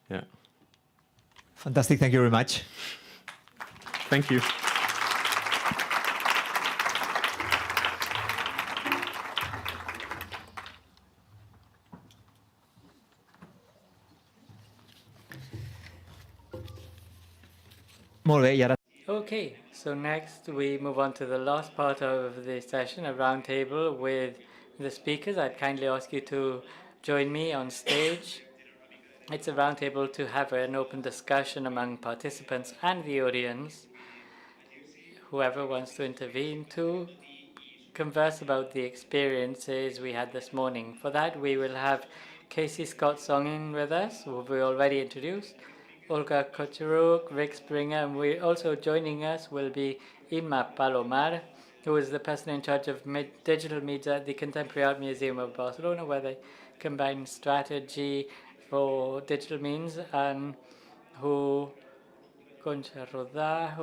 Speaker 15: Yeah.
Speaker 3: Fantastic. Thank you very much.
Speaker 15: Thank you.
Speaker 3: Molt bé, i ara...
Speaker 1: Okay, so next we move on to the last part of the session, a roundtable with the speakers. I'd kindly ask you to join me on stage. It's a roundtable to have an open discussion among participants and the audience. Whoever wants to intervene to converse about the experiences we had this morning. For that, we will have Casey Scott-Songin with us, who we already introduced, Olga Kocheruk, Rick Springer, and we also joining us will be Ima Palomar, who is the person in charge of digital media at the Contemporary Art Museum of Barcelona, where they combine strategy for digital means, and who Concha Rodà,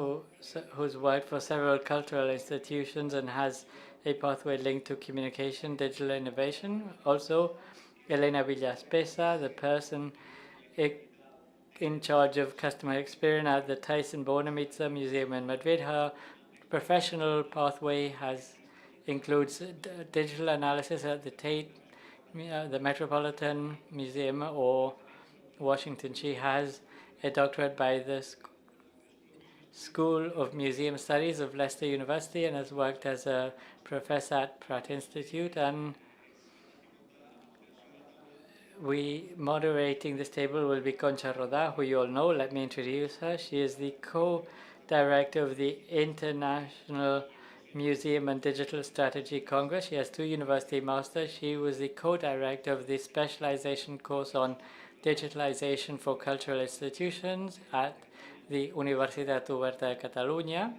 Speaker 1: who's worked for several cultural institutions and has a pathway linked to communication, digital innovation. Also, Elena Villaspesa, the person in charge of customer experience at the Thyssen-Bornemisza Museum in Madrid. Her professional pathway includes digital analysis at the Tate, the Metropolitan Museum, or Washington. She has a doctorate by the School of Museum Studies of Leicester University and has worked as a professor at Pratt Institute. And moderating this table will be Concha Rodà, who you all know. Let me introduce her. She is the co-director of the International Museum and Digital Strategy Congress. She has 2 university masters. She was the co-director of the specialization course on digitalization for cultural institutions at the Universitat Oberta de Catalunya.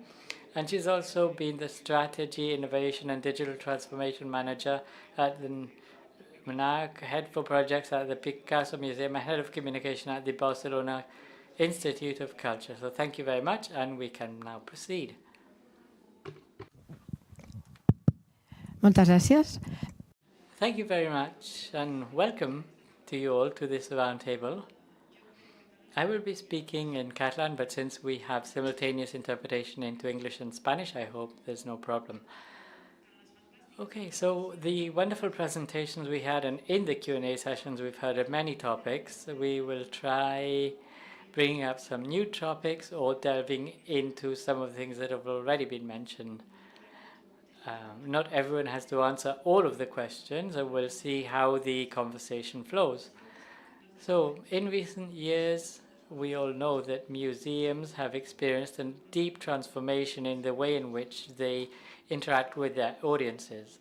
Speaker 1: And she's also been the strategy, innovation, and digital transformation manager at the MNAC, head for projects at the Picasso Museum, and head of communication at the Barcelona Institute of Culture. So thank you very much, and we can now proceed.
Speaker 17: Moltes gràcies.
Speaker 1: Thank you very much, and welcome to you all to this roundtable. I will be speaking in Catalan, but since we have simultaneous interpretation into English and Spanish, I hope there's no problem. Okay, so the wonderful presentations we had, and in the Q&A sessions we've heard of many topics. We will try bringing up some new topics or delving into some of the things that have already been mentioned. Not everyone has to answer all of the questions, and we'll see how the conversation flows. So, in recent years, we all know that museums have experienced a deep transformation in the way in which they interact with their audiences.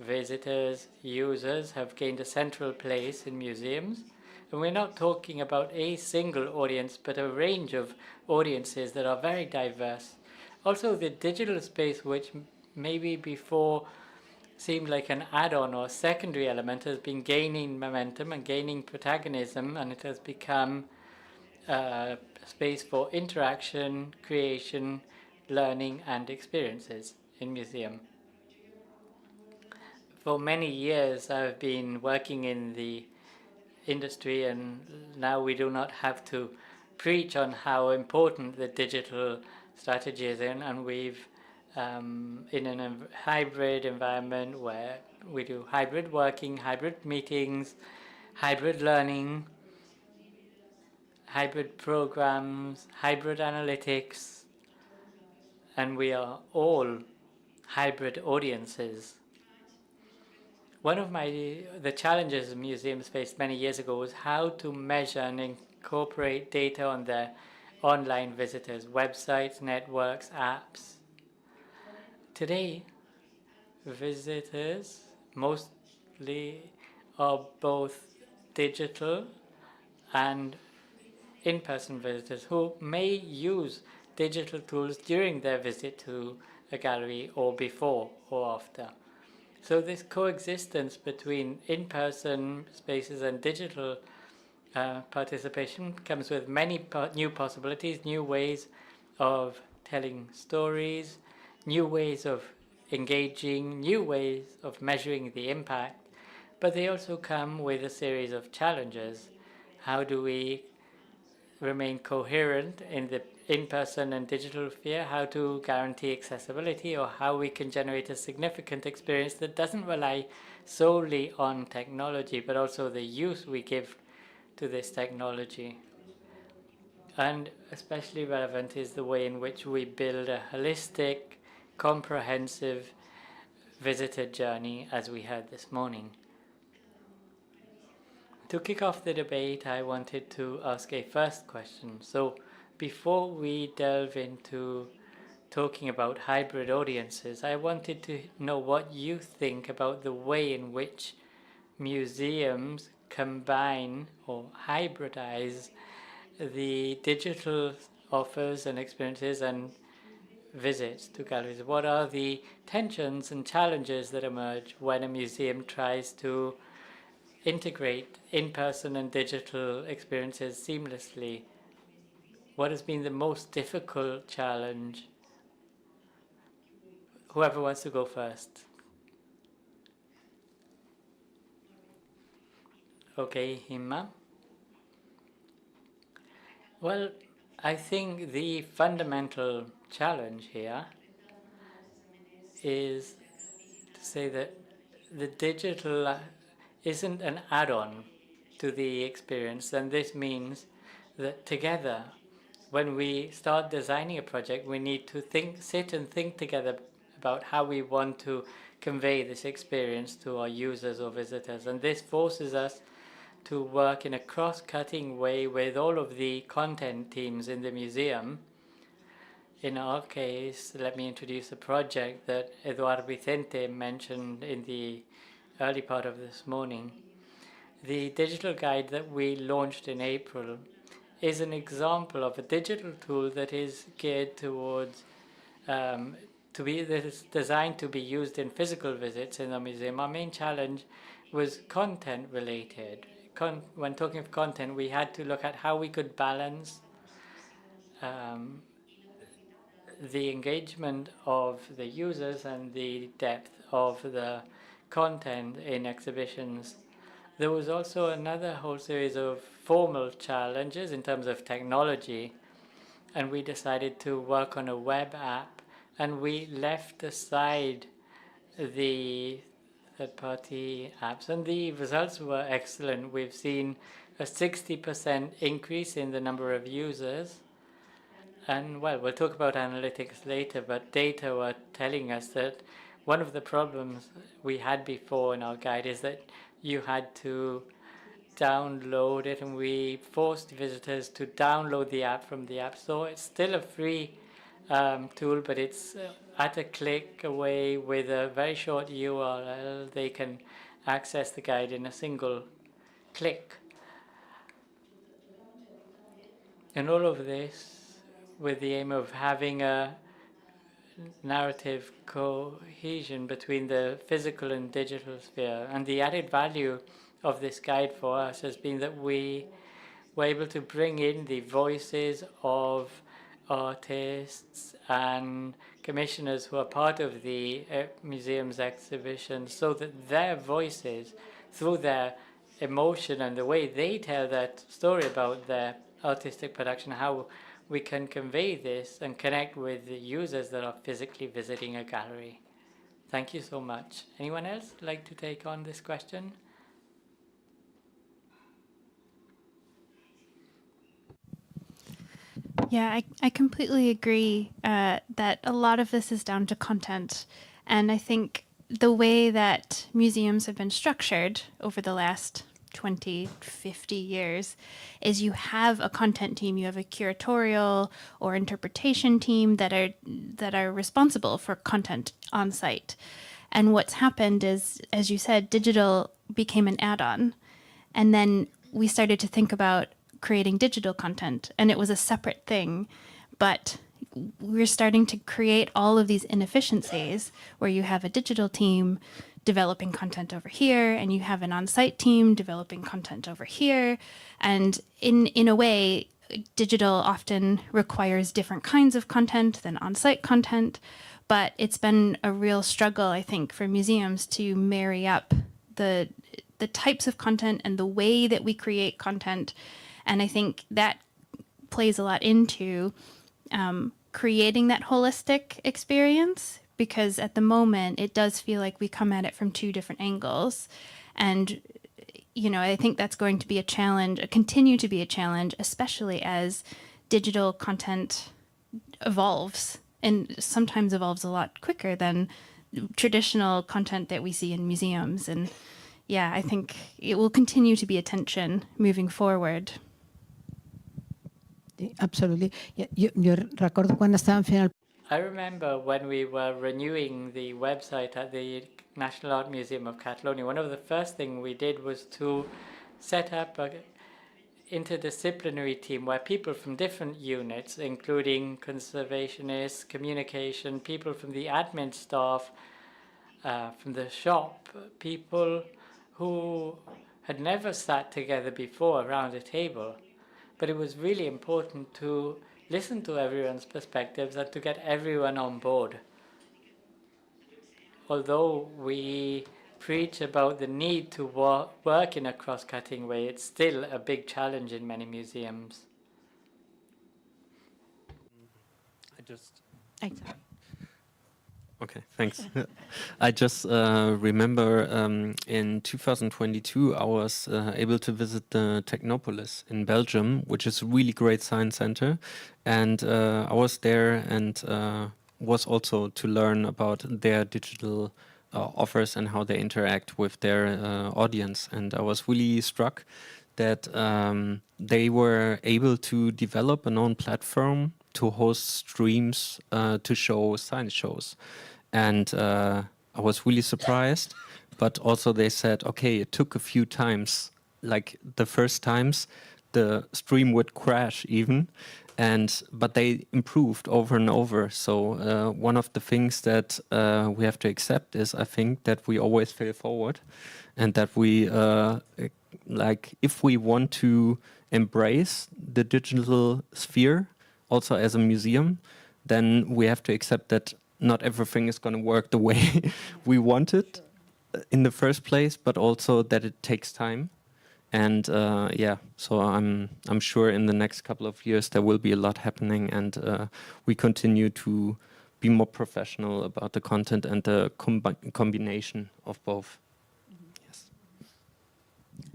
Speaker 1: Visitors, users have gained a central place in museums, and we're not talking about a single audience, but a range of audiences that are very diverse. Also, the digital space, which maybe before seemed like an add-on or secondary element, has been gaining momentum and gaining protagonism, and it has become a space for interaction, creation, learning, and experiences in museum. For many years I've been working in the industry, and now we do not have to preach on how important the digital strategy is and we've in a hybrid environment where we do hybrid working, hybrid meetings, hybrid learning, hybrid programs, hybrid analytics, and we are all hybrid audiences. One of the challenges museums faced many years ago was how to measure and incorporate data on their online visitors, websites, networks, apps. Today, visitors mostly are both digital and in-person visitors who may use digital tools during their visit to a gallery or before or after. So this coexistence between in-person spaces and digital participation comes with many new possibilities, new ways of telling stories, new ways of engaging, new ways of measuring the impact, but they also come with a series of challenges. How do we remain coherent in the in-person and digital sphere? How to guarantee accessibility, or how we can generate a significant experience that doesn't rely solely on technology, but also the use we give to this technology. And especially relevant is the way in which we build a holistic, comprehensive visitor journey, as we heard this morning. To kick off the debate, I wanted to ask a first question. So before we delve into talking about hybrid audiences, I wanted to know what you think about the way in which museums combine or hybridize the digital offers and experiences and visits to galleries. What are the tensions and challenges that emerge when a museum tries to integrate in-person and digital experiences seamlessly? What has been the most difficult challenge? Whoever wants to go first. Okay, Hima. Well, I think the fundamental challenge here is to say that the digital isn't an add-on to the experience, and this means that together, when we start designing a project, we need to sit and think together about how we want to convey this experience to our users or visitors. And this forces us to work in a cross-cutting way with all of the content teams in the museum. In our case, let me introduce a project that Eduardo Vicente mentioned in the early part of this morning. The digital guide that we launched in April is an example of a digital tool that is geared towards that is designed to be used in physical visits in the museum. Our main challenge was content related. When talking of content, we had to look at how we could balance the engagement of the users and the depth of the content in exhibitions. There was also another whole series of formal challenges in terms of technology, and we decided to work on a web app, and we left aside the third-party apps, and the results were excellent. We've seen a 60% increase in the number of users. And well, we'll talk about analytics later, but data were telling us that one of the problems we had before in our guide is that you had to download it, and we forced visitors to download the app from the App Store. It's still a free tool, but it's at a click away with a very short URL. They can access the guide in a single click. And all of this with the aim of having a narrative cohesion between the physical and digital sphere. And the added value of this guide for us has been that we were able to bring in the voices of artists and commissioners who are part of the museum's exhibition, so that their voices, through their emotion and the way they tell that story about their artistic production, how we can convey this and connect with the users that are physically visiting a gallery. Thank you so much. Anyone else like to take on this question?
Speaker 2: Yeah, I completely agree that a lot of this is down to content. And I think the way that museums have been structured over the last 20, 50 years is you have a content team, you have a curatorial or interpretation team that are responsible for content on site. And what's happened is, as you said, digital became an add-on. And then we started to think about creating digital content, and it was a separate thing. But we're starting to create all of these inefficiencies where you have a digital team developing content over here, and you have an on-site team developing content over here. And in a way, digital often requires different kinds of content than on-site content. but it's been a real struggle, I think, for museums to marry up the types of content and the way that we create content. And I think that plays a lot into creating that holistic experience, because at the moment it does feel like we come at it from two different angles. And, you know, I think that's going to be a challenge, continue to be a challenge, especially as digital content evolves, and sometimes evolves a lot quicker than traditional content that we see in museums. And yeah, I think it will continue to be a tension moving forward.
Speaker 17: Absolutely. Yo recordo cuando estaban fent
Speaker 1: I remember when we were renewing the website at the National Art Museum of Catalonia, one of the first things we did was to set up an interdisciplinary team where people from different units, including conservationists, communication, people from the admin staff, from the shop, people who had never sat together before around a table. But it was really important to listen to everyone's perspectives and to get everyone on board. Although we preach about the need to work in a cross-cutting way, it's still a big challenge in many museums.
Speaker 15: Okay, thanks. I just remember in 2022 I was able to visit the Technopolis in Belgium, which is a really great science center, and I was there and was also to learn about their digital offers and how they interact with their audience. And I was really struck that they were able to develop an own platform to host streams to show science shows. And I was really surprised, but also they said, okay, it took a few times, like the first times the stream would crash even, but they improved over and over. So one of the things that we have to accept is, I think, that we always fail forward, and that we, like, if we want to embrace the digital sphere also as a museum, then we have to accept that not everything is going to work the way we want it in the first place, but also that it takes time. And yeah, so I'm sure in the next couple of years there will be a lot happening, and we continue to be more professional about the content and the combination of both. Yes.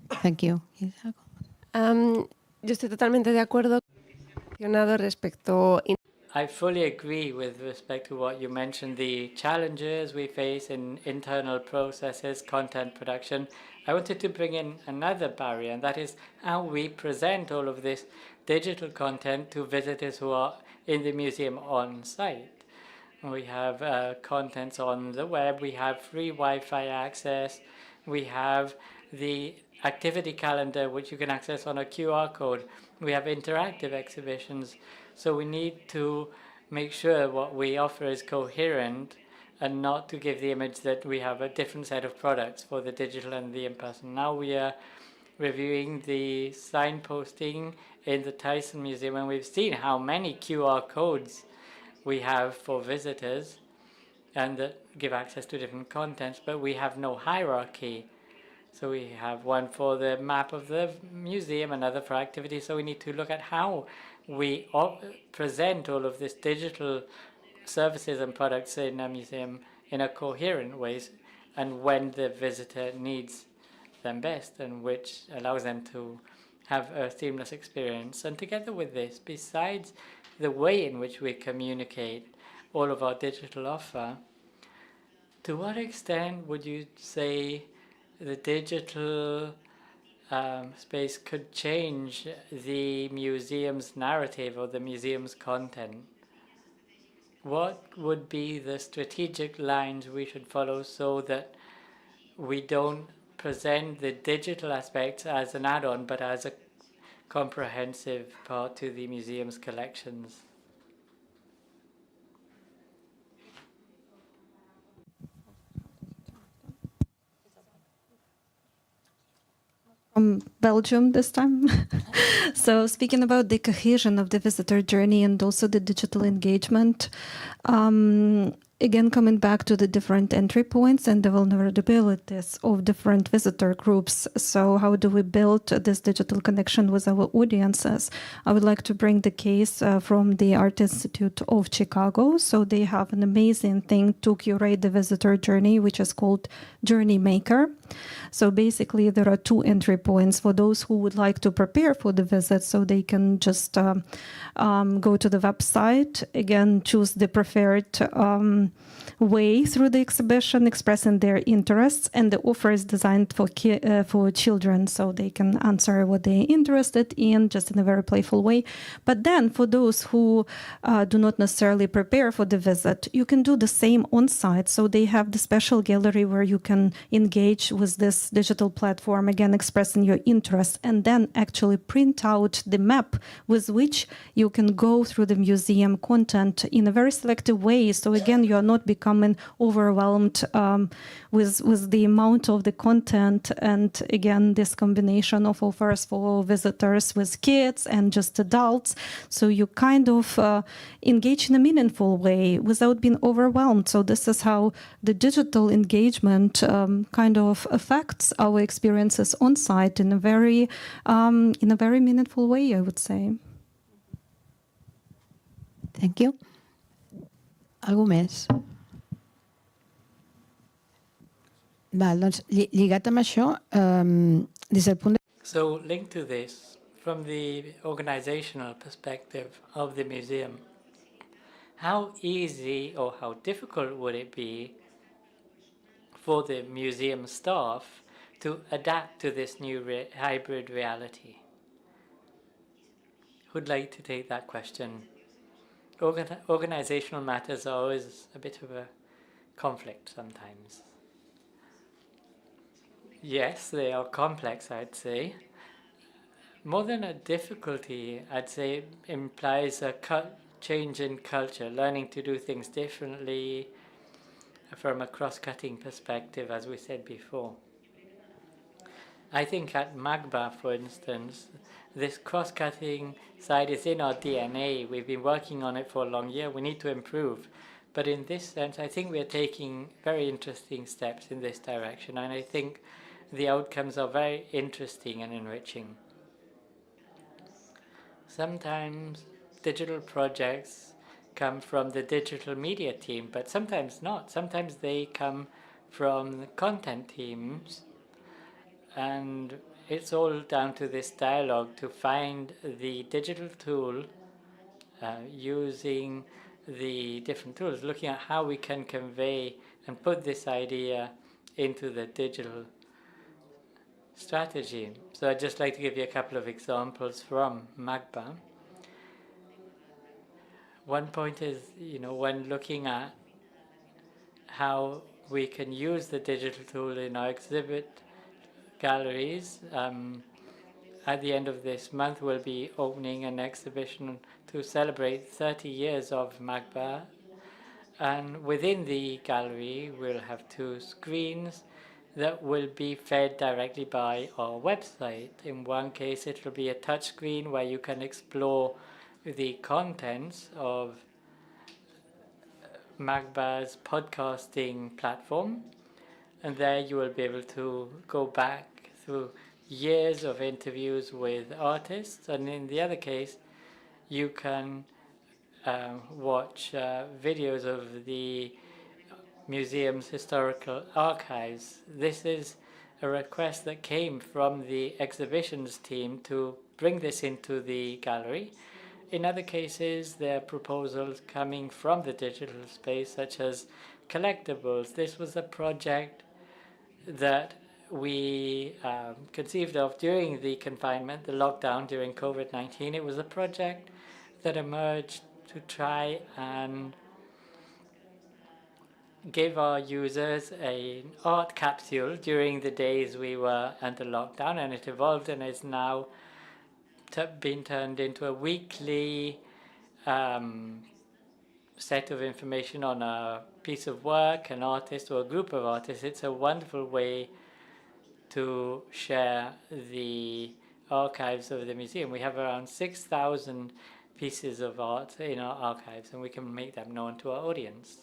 Speaker 17: Thank you.
Speaker 18: Yo estoy totalmente de acuerdo respecto.
Speaker 1: I fully agree with respect to what you mentioned, the challenges we face in internal processes, content production. I wanted to bring in another barrier, and that is how we present all of this digital content to visitors who are in the museum on site. We have contents on the web, we have free Wi-Fi access, we have the activity calendar which you can access on a QR code, we have interactive exhibitions. So we need to make sure what we offer is coherent and not to give the image that we have a different set of products for the digital and the in-person. Now we are reviewing the signposting in the Tyson Museum, and we've seen how many QR codes we have for visitors and that give access to different contents, but we have no hierarchy. So we have one for the map of the museum, another for activities. So we need to look at how we present all of this digital services and products in a museum in a coherent way, and when the visitor needs them best, and which allows them to have a seamless experience. And together with this, besides the way in which we communicate all of our digital offer, to what extent would you say the digital space could change the museum's narrative or the museum's content? What would be the strategic lines we should follow so that we don't present the digital aspects as an add-on, but as a comprehensive part to the museum's collections?
Speaker 5: From Belgium this time. So speaking about the cohesion of the visitor journey and also the digital engagement, again, coming back to the different entry points and the vulnerabilities of different visitor groups. So how do we build this digital connection with our audiences? I would like to bring the case from the Art Institute of Chicago. So they have an amazing thing to curate the visitor journey, which is called Journey Maker. So basically, there are two entry points for those who would like to prepare for the visit. So they can just go to the website, again, choose the preferred way through the exhibition, expressing their interests. And the offer is designed for children, so they can answer what they're interested in, just in a very playful way. But then for those who do not necessarily prepare for the visit, you can do the same on site. So they have the special gallery where you can engage with this digital platform, again, expressing your interest, and then actually print out the map with which you can go through the museum content in a very selective way. So again, you are not becoming overwhelmed with the amount of the content. And again, this combination of offers for visitors with kids and just adults. So you kind of engage in a meaningful way without being overwhelmed. So this is how the digital engagement kind of affects our experiences on site in a very meaningful way, I would say.
Speaker 17: Thank you. Algú més? Val, doncs, lligat amb això, des del punt de...
Speaker 1: So linked to this, from the organizational perspective of the museum, how easy or how difficult would it be for the museum staff to adapt to this new hybrid reality? Who'd like to take that question? Organizational matters are always a bit of a conflict sometimes. Yes, they are complex, I'd say. More than a difficulty, I'd say it implies a change in culture, learning to do things differently from a cross-cutting perspective, as we said before. I think at MAGBA, for instance, this cross-cutting side is in our DNA. We've been working on it for a long year. We need to improve. But in this sense, I think we're taking very interesting steps in this direction. And I think the outcomes are very interesting and enriching. Sometimes digital projects come from the digital media team, but sometimes not. Sometimes they come from the content teams. And it's all down to this dialogue to find the digital tool, using the different tools, looking at how we can convey and put this idea into the digital strategy. So I'd just like to give you a couple of examples from MAGBA. One point is, when looking at how we can use the digital tool in our exhibit galleries, at the end of this month we'll be opening an exhibition to celebrate 30 years of MAGBA, and within the gallery we'll have 2 screens that will be fed directly by our website. In one case it will be a touch screen where you can explore the contents of MAGBA's podcasting platform, and there you will be able to go back through years of interviews with artists. And in the other case, you can watch videos of the museum's historical archives. This is a request that came from the exhibitions team to bring this into the gallery. In other cases, there are proposals coming from the digital space, such as collectibles. This was a project that we conceived of during the confinement, the lockdown during COVID-19. It was a project that emerged to try and give our users an art capsule during the days we were under lockdown, and it evolved and is now been turned into a weekly set of information on a piece of work, an artist or a group of artists. It's a wonderful way to share the archives of the museum. We have around 6,000 pieces of art in our archives, and we can make them known to our audience.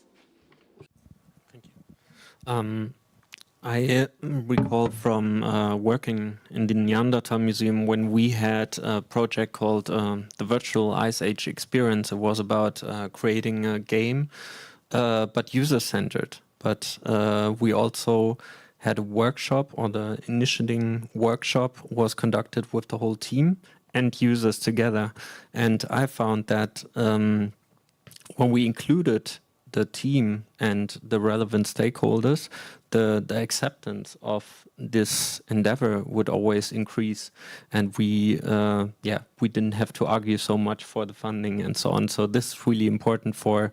Speaker 15: I recall from working in the Neanderthal Museum when we had a project called the Virtual Ice Age Experience. It was about creating a game, but user-centered. But we also had a workshop, or the initiating workshop was conducted with the whole team and users together. And I found that when we included the team and the relevant stakeholders, the acceptance of this endeavor would always increase, and we didn't have to argue so much for the funding and so on. So this is really important for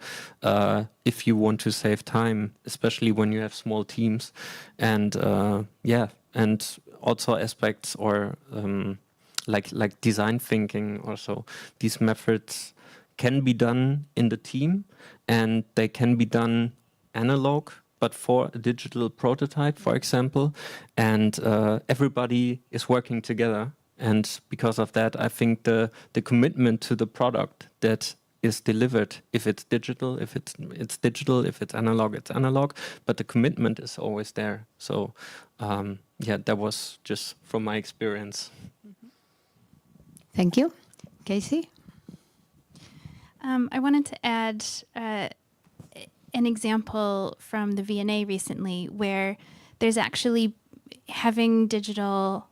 Speaker 15: if you want to save time, especially when you have small teams, and and also aspects or like design thinking. Also, these methods can be done in the team, and they can be done analog, but for a digital prototype, for example, and everybody is working together. And because of that, I think the commitment to the product that is delivered, if it's digital, if it's digital, if it's analog, but the commitment is always there. So that was just from my experience.
Speaker 17: Thank you. Casey?
Speaker 2: I wanted to add an example from the V&A recently where there's actually having digital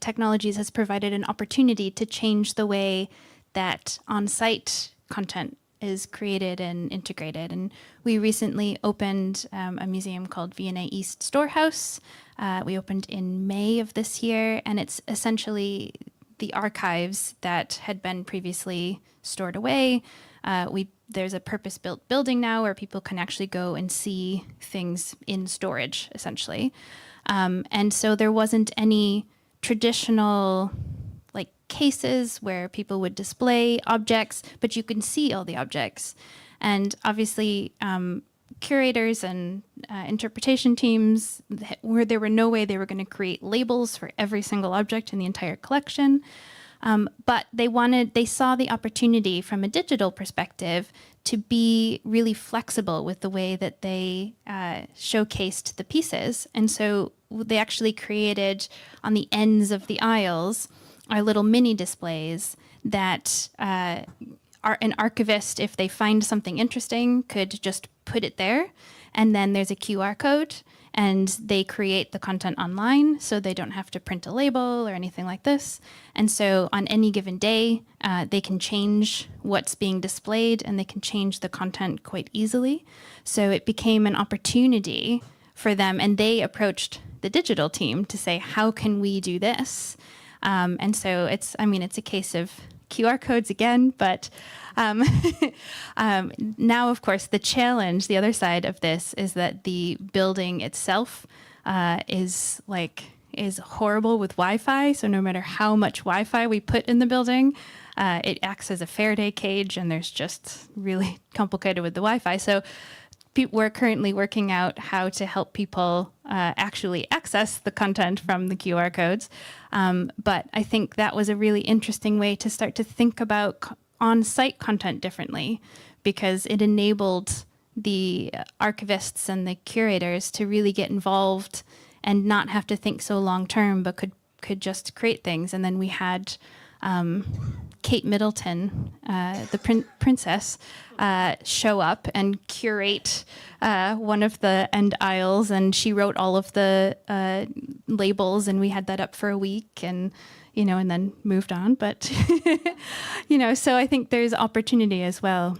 Speaker 2: technologies has provided an opportunity to change the way that on-site content is created and integrated. And we recently opened a museum called V&A East Storehouse. We opened in May of this year, and it's essentially the archives that had been previously stored away. There's a purpose-built building now where people can actually go and see things in storage, essentially. And so there wasn't any traditional cases where people would display objects, but you can see all the objects. And obviously, curators and interpretation teams, there were no way they were going to create labels for every single object in the entire collection. But they saw the opportunity from a digital perspective to be really flexible with the way that they showcased the pieces. And so they actually created on the ends of the aisles are little mini displays that an archivist, if they find something interesting, could just put it there. And then there's a QR code, and they create the content online, so they don't have to print a label or anything like this. And so on any given day, they can change what's being displayed, and they can change the content quite easily. So it became an opportunity for them, and they approached the digital team to say, how can we do this? And so it's a case of QR codes again, but now, of course, the challenge, the other side of this is that the building itself is horrible with Wi-Fi. So no matter how much Wi-Fi we put in the building, it acts as a Faraday cage, and there's just really complicated with the Wi-Fi. So we're currently working out how to help people actually access the content from the QR codes. But I think that was a really interesting way to start to think about on-site content differently, because it enabled the archivists and the curators to really get involved and not have to think so long-term, but could just create things. And then we had Kate Middleton, the princess, show up and curate one of the end aisles, and she wrote all of the labels, and we had that up for a week, and then moved on. But so I think there's opportunity as well.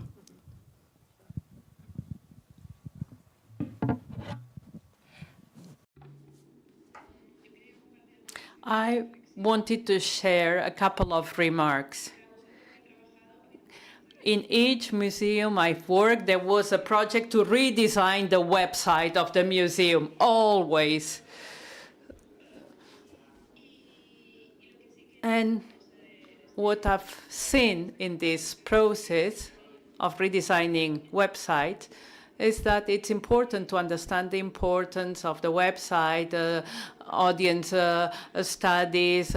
Speaker 13: I wanted to share a couple of remarks. In each museum I've worked, there was a project to redesign the website of the museum, always. And what I've seen in this process of redesigning website is that it's important to understand the importance of the website, audience studies,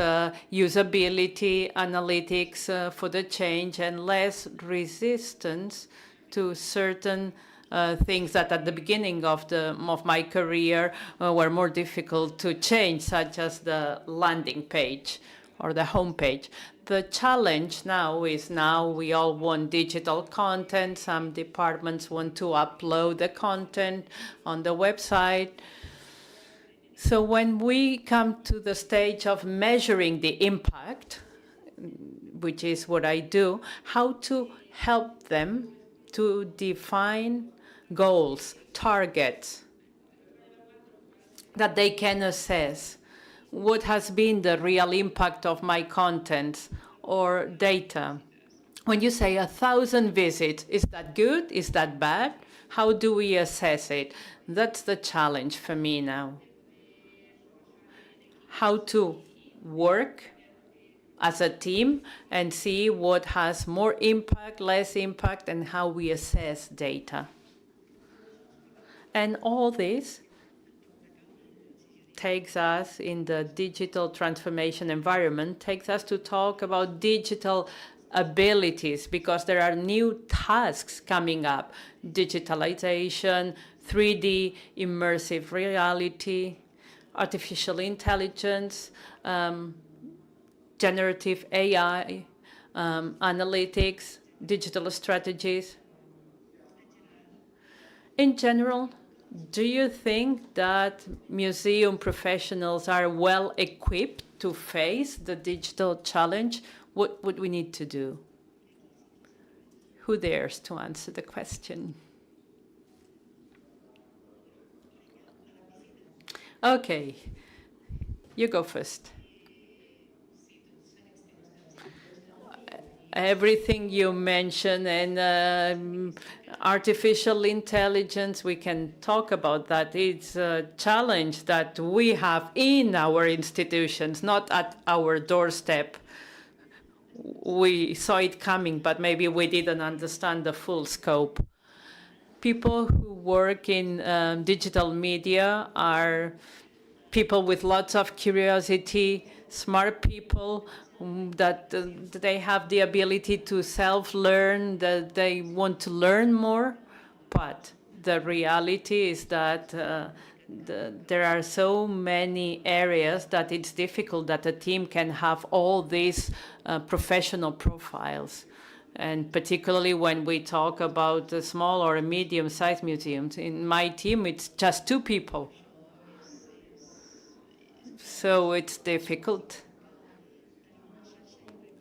Speaker 13: usability, analytics for the change, and less resistance to certain things that at the beginning of my career were more difficult to change, such as the landing page or the home page. The challenge now is we all want digital content. Some departments want to upload the content on the website. So when we come to the stage of measuring the impact, which is what I do, how to help them to define goals, targets that they can assess. What has been the real impact of my content or data? When you say 1,000 visits, is that good? Is that bad? How do we assess it? That's the challenge for me now. How to work as a team and see what has more impact, less impact, and how we assess data. And all this takes us in the digital transformation environment, takes us to talk about digital abilities, because there are new tasks coming up: digitalization, 3D, immersive reality, artificial intelligence, generative AI, analytics, digital strategies. In general, do you think that museum professionals are well equipped to face the digital challenge? What would we need to do? Who dares to answer the question? Okay, you go first. Everything you mentioned, and artificial intelligence, we can talk about that. It's a challenge that we have in our institutions, not at our doorstep. We saw it coming, but maybe we didn't understand the full scope. People who work in digital media are people with lots of curiosity, smart people, that they have the ability to self-learn, that they want to learn more. But the reality is that there are so many areas that it's difficult that a team can have all these professional profiles. And particularly when we talk about the small or medium-sized museums. In my team, it's just 2 people. So it's difficult.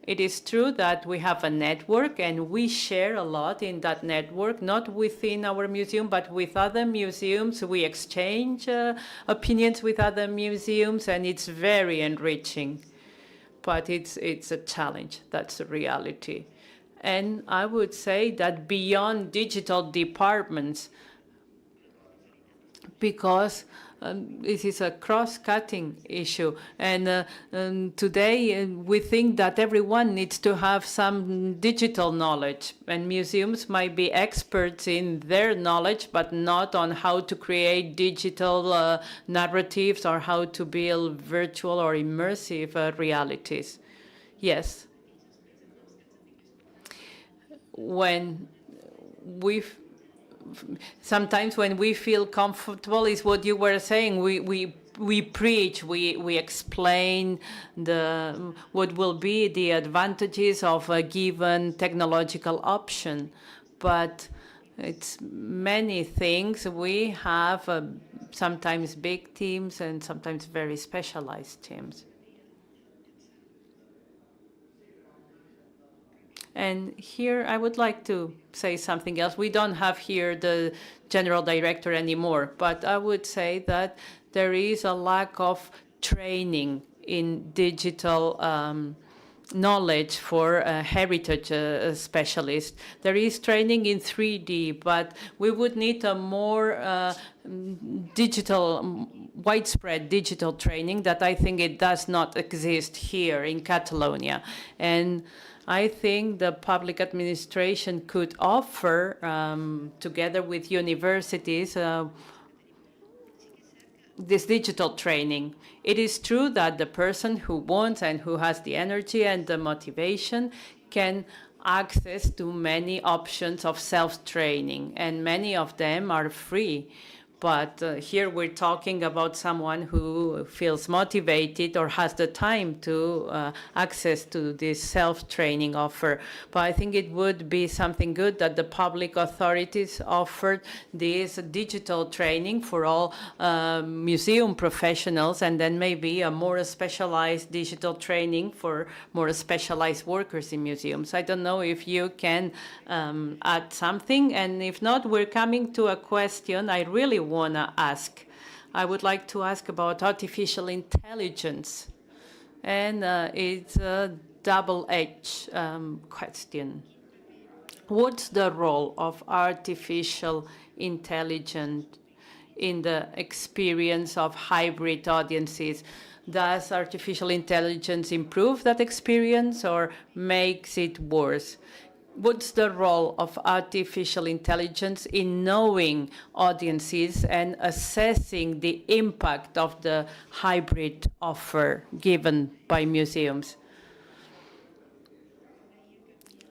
Speaker 13: It is true that we have a network, and we share a lot in that network, not within our museum, but with other museums. We exchange opinions with other museums, and it's very enriching. But it's a challenge. That's the reality. And I would say that beyond digital departments, because this is a cross-cutting issue. And today we think that everyone needs to have some digital knowledge. And museums might be experts in their knowledge, but not on how to create digital narratives or how to build virtual or immersive realities. Yes. Sometimes when we feel comfortable is what you were saying. We preach, we explain what will be the advantages of a given technological option. But it's many things. We have sometimes big teams and sometimes very specialized teams. And here I would like to say something else. We don't have here the general director anymore, but I would say that there is a lack of training in digital knowledge for a heritage specialist. There is training in 3D, but we would need a more widespread digital training that I think it does not exist here in Catalonia. And I think the public administration could offer, together with universities, this digital training. It is true that the person who wants and who has the energy and the motivation can access to many options of self-training, and many of them are free. But here we're talking about someone who feels motivated or has the time to access to this self-training offer. But I think it would be something good that the public authorities offered this digital training for all museum professionals, and then maybe a more specialized digital training for more specialized workers in museums. I don't know if you can add something, and if not, we're coming to a question I really want to ask. I would like to ask about artificial intelligence, and it's a double-edged question. What's the role of artificial intelligence in the experience of hybrid audiences? Does artificial intelligence improve that experience or makes it worse? What's the role of artificial intelligence in knowing audiences and assessing the impact of the hybrid offer given by museums?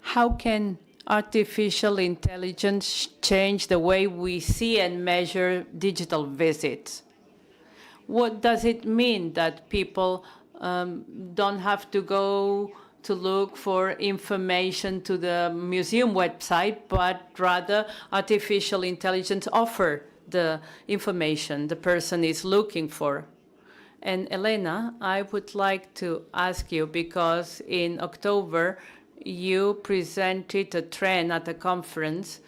Speaker 13: How can artificial intelligence change the way we see and measure digital visits? What does it mean that people don't have to go to look for information to the museum website, but rather artificial intelligence offer the information the person is looking for? And Elena, I would like to ask you, because in October you presented a trend at a conference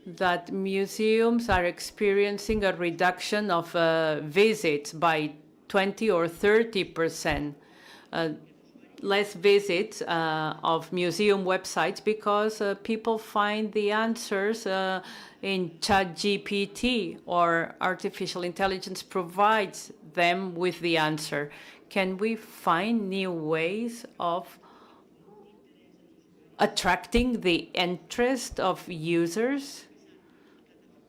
Speaker 13: that museums are experiencing a reduction of visits by 20 or 30%. Less visits of museum websites because people find the answers in ChatGPT, or artificial intelligence provides them with the answer. Can we find new ways of attracting the interest of users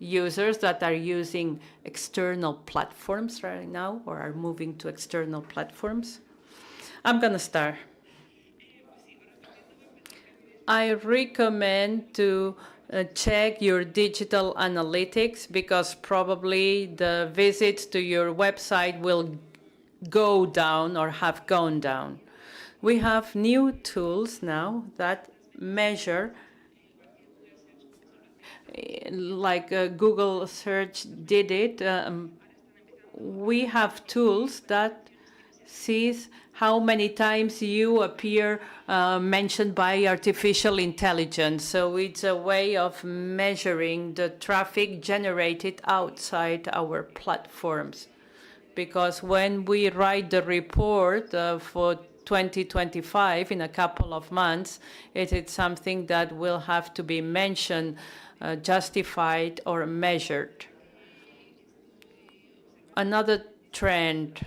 Speaker 13: that are using external platforms right now or are moving to external platforms? I'm going to start. I recommend to check your digital analytics, because probably the visits to your website will go down or have gone down. We have new tools now that measure, like Google search did it. We have tools that sees how many times you appear mentioned by artificial intelligence. So it's a way of measuring the traffic generated outside our platforms. Because when we write the report for 2025 in a couple of months, it is something that will have to be mentioned, justified, or measured. Another trend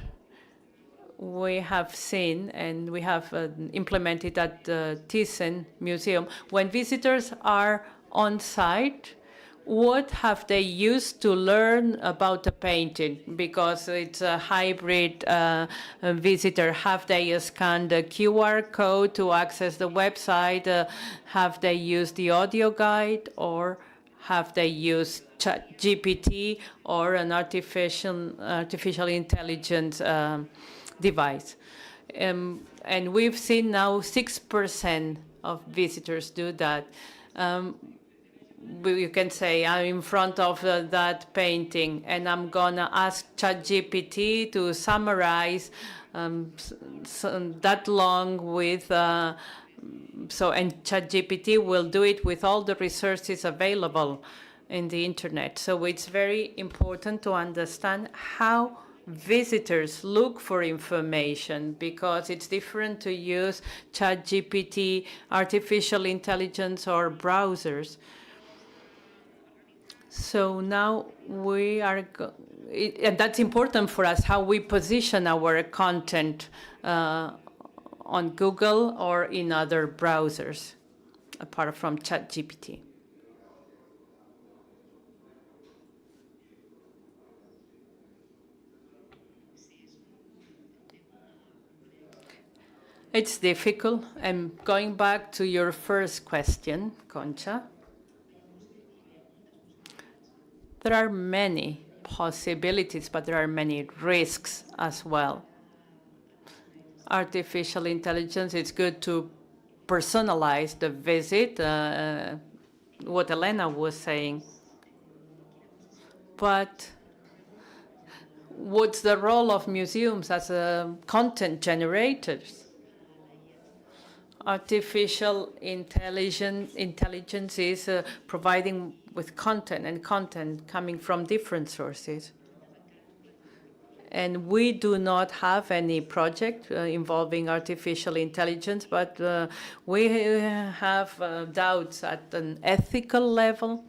Speaker 13: we have seen, and we have implemented at the Thyssen Museum, when visitors are on site, what have they used to learn about a painting? Because it's a hybrid visitor. Have they scanned the QR code to access the website? Have they used the audio guide, or have they used ChatGPT or an artificial intelligence device? And we've seen now 6% of visitors do that. You can say, I'm in front of that painting, and I'm going to ask ChatGPT to summarize that long with, and ChatGPT will do it with all the resources available in the internet. So it's very important to understand how visitors look for information, because it's different to use ChatGPT, artificial intelligence, or browsers. So now we are, and that's important for us, how we position our content on Google or in other browsers, apart from ChatGPT. It's difficult. And going back to your first question, Concha, there are many possibilities, but there are many risks as well. Artificial intelligence, it's good to personalize the visit, what Elena was saying. But what's the role of museums as content generators? Artificial intelligence is providing with content, and content coming from different sources. And we do not have any project involving artificial intelligence, but we have doubts at an ethical level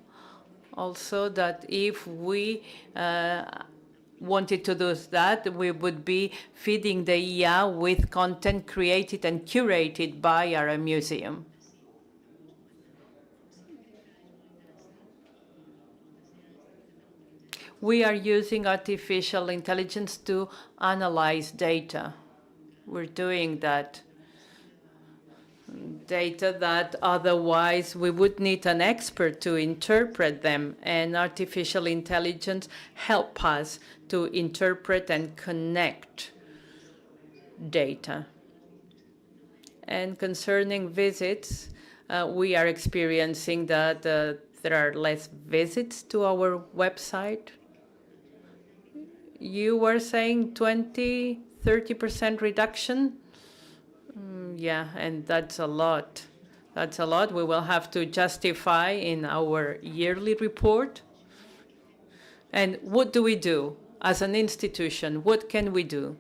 Speaker 13: also that if we wanted to do that, we would be feeding the IA with content created and curated by our museum. We are using artificial intelligence to analyze data. We're doing that. Data that otherwise we would need an expert to interpret them, and artificial intelligence help us to interpret and connect data. And concerning visits, we are experiencing that there are less visits to our website. You were saying 20, 30% reduction? Yeah, and that's a lot. That's a lot. We will have to justify in our yearly report. And what do we do as an institution? What can we do?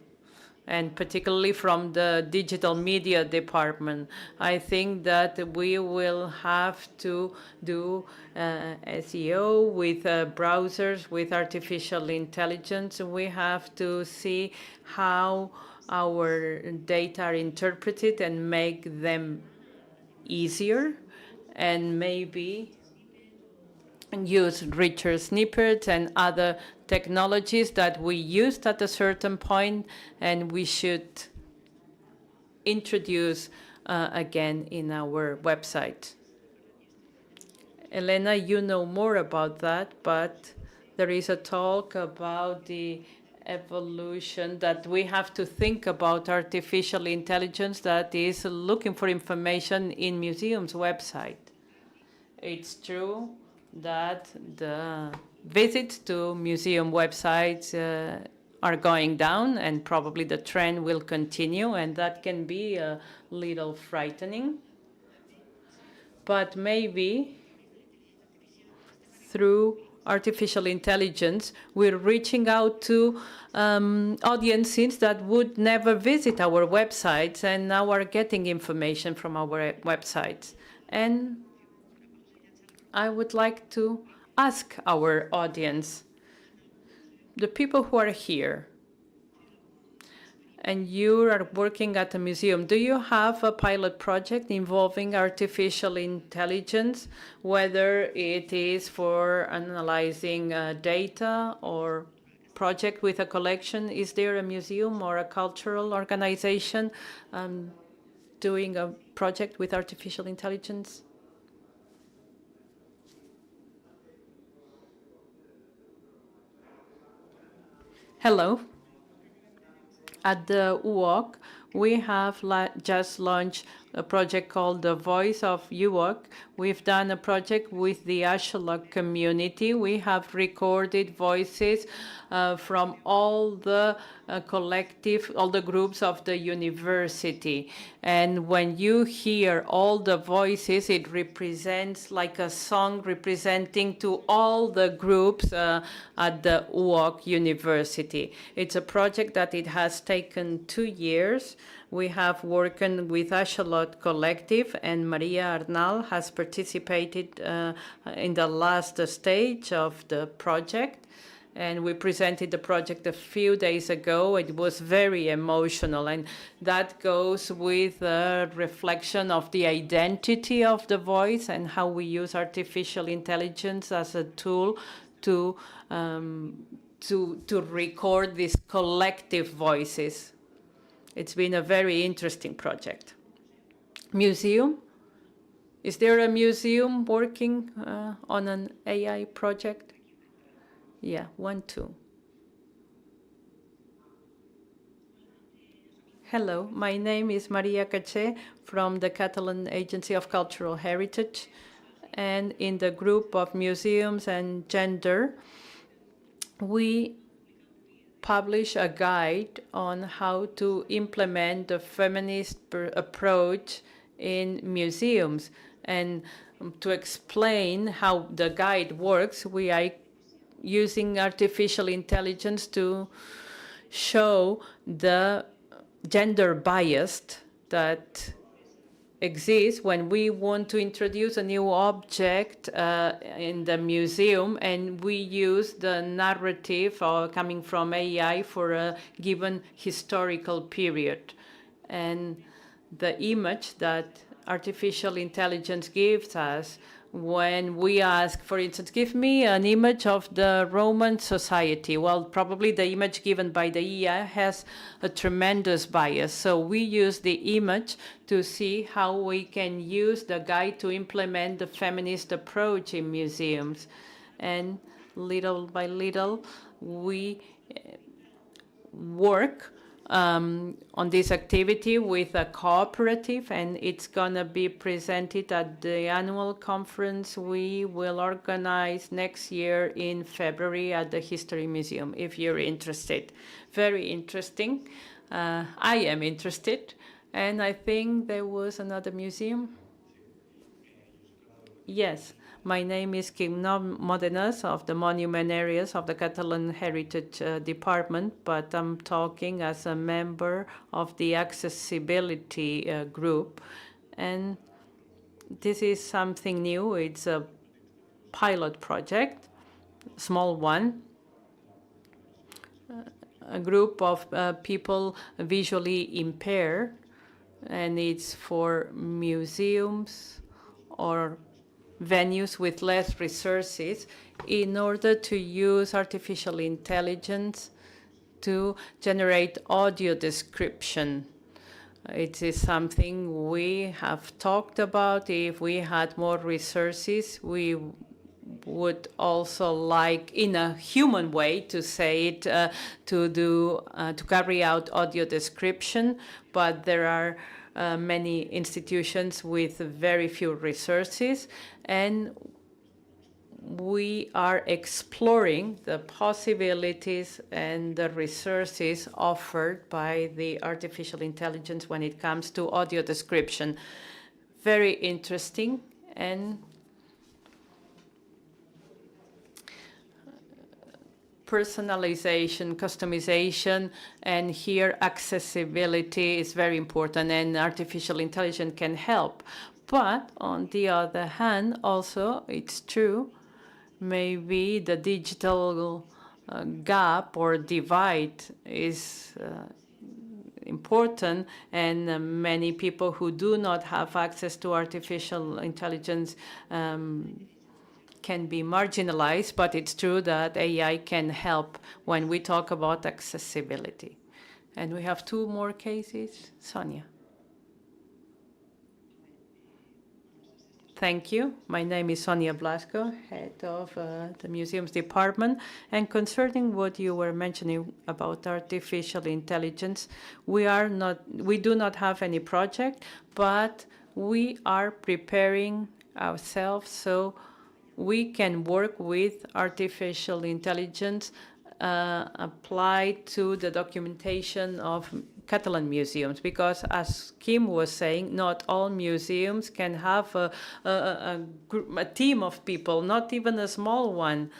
Speaker 13: And particularly from the digital media department, I think that we will have to do SEO with browsers, with artificial intelligence. We have to see how our data are interpreted and make them easier, and maybe use richer snippets and other technologies that we used at a certain point, and we should introduce again in our website. Elena, you know more about that, but there is a talk about the evolution that we have to think about artificial intelligence that is looking for information in museums' website. It's true that the visits to museum websites are going down, and probably the trend will continue, and that can be a little frightening. But maybe through artificial intelligence, we're reaching out to audiences that would never visit our websites and now are getting information from our websites. And I would like to ask our audience, the people who are here, and you are working at a museum, do you have a pilot project involving artificial intelligence, whether it is for analyzing data or project with a collection? Is there a museum or a cultural organization doing a project with artificial intelligence? Hello. At the UOC, we have just launched a project called The Voice of UOC. We've done a project with the Asholok community. We have recorded voices from all the all the groups of the university. And when you hear all the voices, it represents like a song representing to all the groups at the UOC University. It's a project that it has taken 2 years. We have worked with Asholot Collective, and Maria Arnal has participated in the last stage of the project. And we presented the project a few days ago. It was very emotional, and that goes with a reflection of the identity of the voice and how we use artificial intelligence as a tool to record these collective voices. It's been a very interesting project. Museum. Is there a museum working on an AI project? Yeah, 1, 2. Hello, my name is Maria Caché from the Catalan Agency of Cultural Heritage, and in the group of museums and gender, we publish a guide on how to implement the feminist approach in museums. And to explain how the guide works, we are using artificial intelligence to show the gender bias that exists when we want to introduce a new object in the museum, and we use the narrative coming from AI for a given historical period. And the image that artificial intelligence gives us when we ask, for instance, give me an image of the Roman society. Well, probably the image given by the IA has a tremendous bias. So we use the image to see how we can use the guide to implement the feminist approach in museums. And little by little, we work on this activity with a cooperative, and it's going to be presented at the annual conference we will organize next year in February at the History Museum, if you're interested. Very interesting. I am interested, and I think there was another museum. Yes. My name is Kim Modenas of the Monument Areas of the Catalan Heritage Department, but I'm talking as a member of the accessibility group. And this is something new. It's a pilot project, small one. A group of people visually impaired, and it's for museums or venues with less resources in order to use artificial intelligence to generate audio description. It is something we have talked about. If we had more resources, we would also like, in a human way, to say it, to carry out audio description, but there are many institutions with very few resources, and we are exploring the possibilities and the resources offered by the artificial intelligence when it comes to audio description. Very interesting. And personalization, customization, and here accessibility is very important, and artificial intelligence can help. But on the other hand, also, it's true, maybe the digital gap or divide is important, and many people who do not have access to artificial intelligence can be marginalized, but it's true that AI can help when we talk about accessibility. And we have 2 more cases. Sonia. Thank you. My name is Sonia Blasco, head of the Museums Department. And concerning what you were mentioning about artificial intelligence, we do not have any project, but we are preparing ourselves so we can work with artificial intelligence applied to the documentation of Catalan museums, because as Kim was saying, not all museums can have a team of people, not even a small one.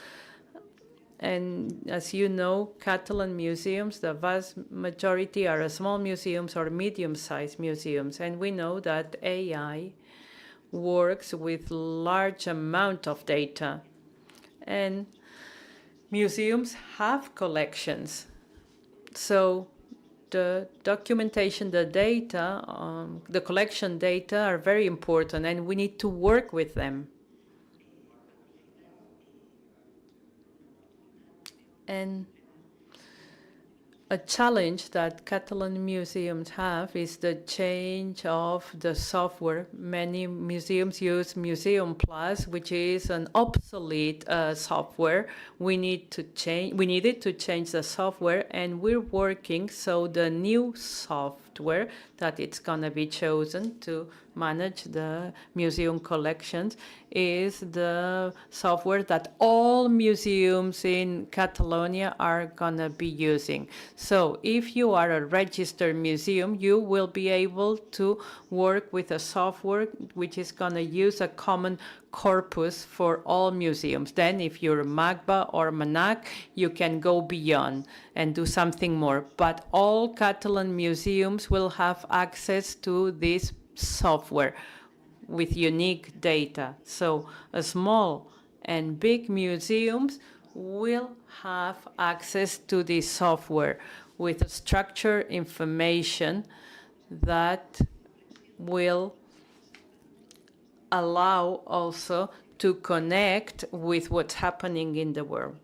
Speaker 13: And as you know, Catalan museums, the vast majority are small museums or medium-sized museums, and we know that AI works with large amount of data, and museums have collections. So the documentation, the data, the collection data are very important, and we need to work with them. And A challenge that Catalan museums have is the change of the software. Many museums use Museum Plus, which is an obsolete software. We needed to change the software, and we're working so the new software that it's gonna be chosen to manage the museum collections is the software that all museums in Catalonia are gonna be using. So if you are a registered museum, you will be able to work with a software which is gonna use a common corpus for all museums. Then if you're MACBA or MANAC, you can go beyond and do something more. But all Catalan museums will have access to this software with unique data. So small and big museums will have access to this software with structured information that will allow also to connect with what's happening in the world.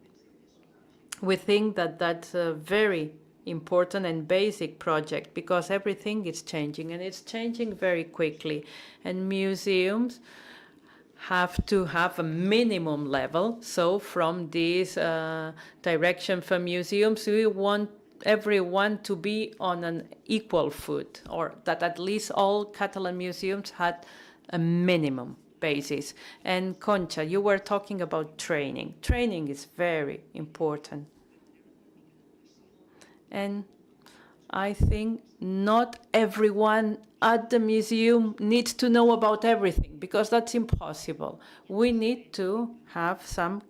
Speaker 13: We think that that's a very important and basic project because everything is changing, and it's changing very quickly. And museums have to have a minimum level. So from this direction for museums, we want everyone to be on an equal foot, or that at least all Catalan museums had a minimum basis. And Concha, you were talking about training. Training is very important. And I think not everyone at the museum needs to know about everything, because that's impossible. We need to have some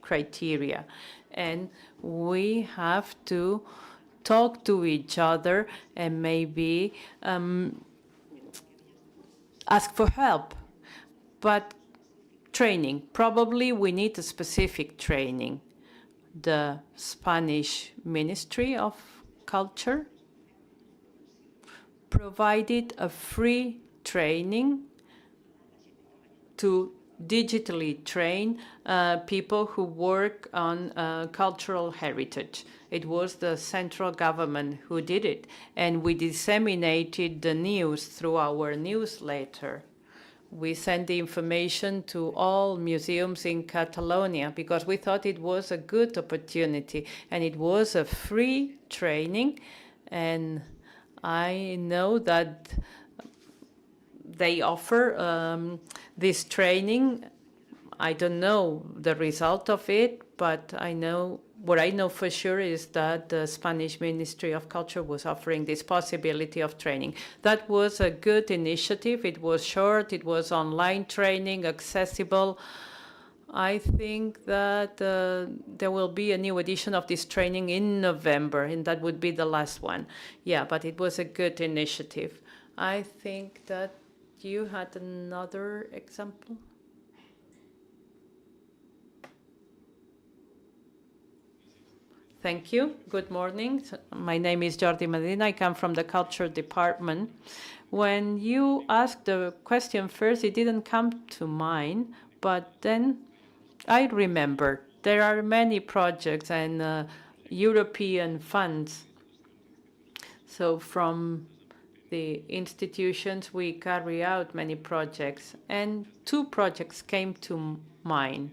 Speaker 13: criteria, and we have to talk to each other and maybe ask for help. But training, probably we need a specific training. The Spanish Ministry of Culture provided a free training to digitally train people who work on cultural heritage. It was the central government who did it, and we disseminated the news through our newsletter. We sent the information to all museums in Catalonia because we thought it was a good opportunity, and it was a free training. And I know that they offer this training. I don't know the result of it, but I know what I know for sure is that the Spanish Ministry of Culture was offering this possibility of training. That was a good initiative. It was short, it was online training, accessible. I think that there will be a new edition of this training in November, and that would be the last one. Yeah, but it was a good initiative. I think that you had another example. Thank you. Good morning. My name is Jordi Medina. I come from the Culture Department. When you asked the question first, it didn't come to mind, but then I remember there are many projects and European funds. So from the institutions, we carry out many projects, and two projects came to mind.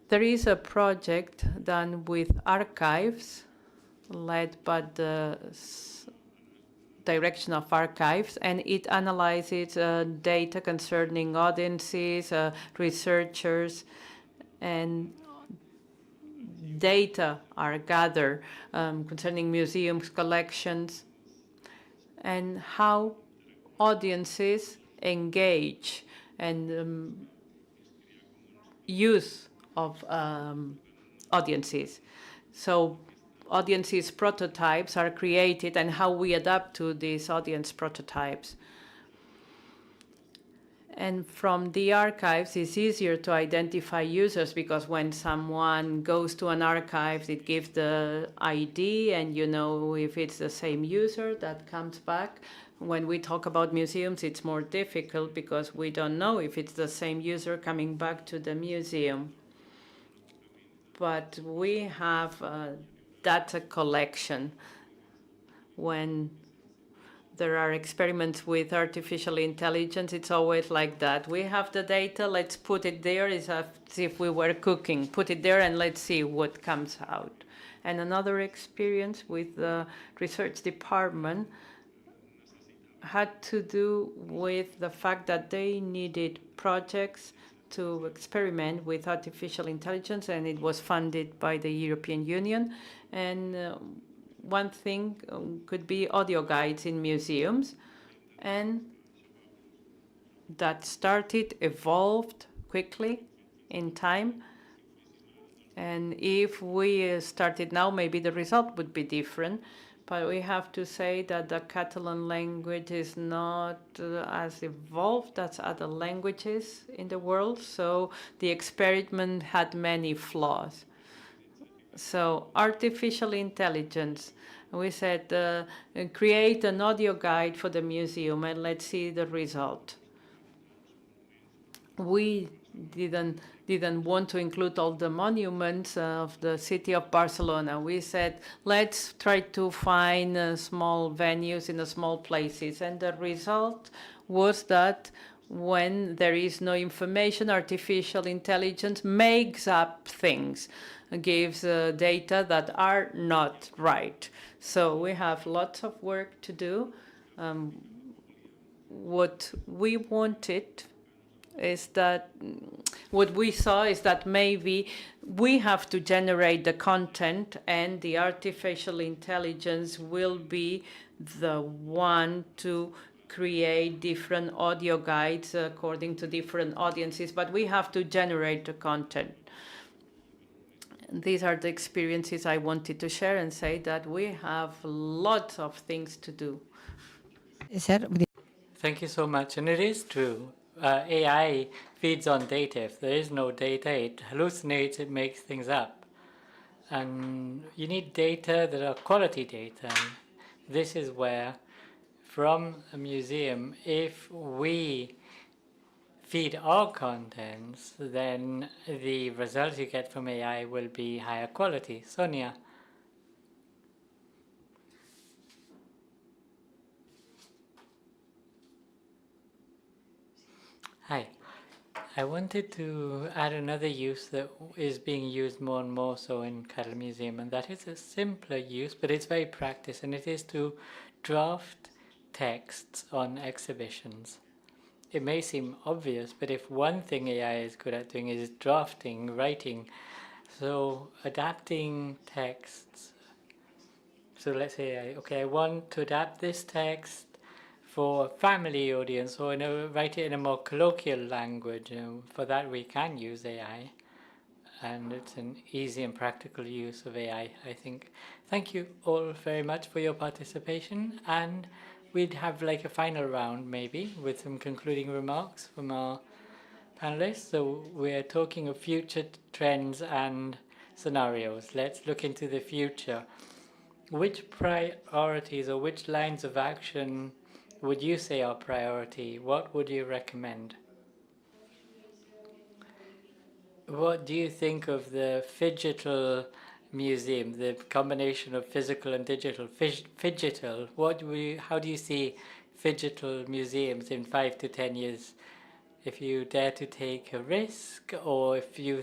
Speaker 13: There is a project done with archives, led by the Direction of Archives, and it analyzes data concerning audiences, researchers, and data are gathered concerning museums, collections, and how audiences engage and use of audiences. So audiences prototypes are created and how we adapt to these audience prototypes. And from the archives, it's easier to identify users because when someone goes to an archive, it gives the ID and you know if it's the same user that comes back. When we talk about museums, it's more difficult because we don't know if it's the same user coming back to the museum. but we have data collection. When there are experiments with artificial intelligence, it's always like that. We have the data, let's put it there, as if we were cooking. Put it there and let's see what comes out. And another experience with the research department had to do with the fact that they needed projects to experiment with artificial intelligence, and it was funded by the European Union. And one thing could be audio guides in museums, and that started, evolved quickly in time. And if we started now, maybe the result would be different. But we have to say that the Catalan language is not as evolved as other languages in the world, so the experiment had many flaws. So artificial intelligence, we said create an audio guide for the museum and let's see the result. We didn't want to include all the monuments of the city of Barcelona. We said, let's try to find small venues in the small places. And the result was that when there is no information, artificial intelligence makes up things, gives data that are not right. So we have lots of work to do. What we wanted is that what we saw is that maybe we have to generate the content and the artificial intelligence will be the one to create different audio guides according to different audiences, but we have to generate the content. These are the experiences I wanted to share and say that we have lots of things to do.
Speaker 1: Thank you so much. And it is true. AI feeds on data. If there is no data, it hallucinates, it makes things up. And you need data that are quality data. And this is where, from a museum, if we feed our contents, then the results you get from AI will be higher quality. Sonia. Hi. I wanted to add another use that is being used more and more so in Catalan Museum, and that is a simpler use, but it's very practiced, and it is to draft texts on exhibitions. It may seem obvious, but if one thing AI is good at doing is drafting, writing, so adapting texts. So let's say, I want to adapt this text for a family audience, or write it in a more colloquial language. For that we can use AI, and it's an easy and practical use of AI, I think. Thank you all very much for your participation, and we'd have like a final round maybe with some concluding remarks from our panelists. So we're talking of future trends and scenarios. Let's look into the future. Which priorities or which lines of action would you say are priority? What would you recommend? What do you think of the phygital museum, the combination of physical and digital? Phygital, how do you see phygital museums in 5 to 10 years? If you dare to take a risk, or if you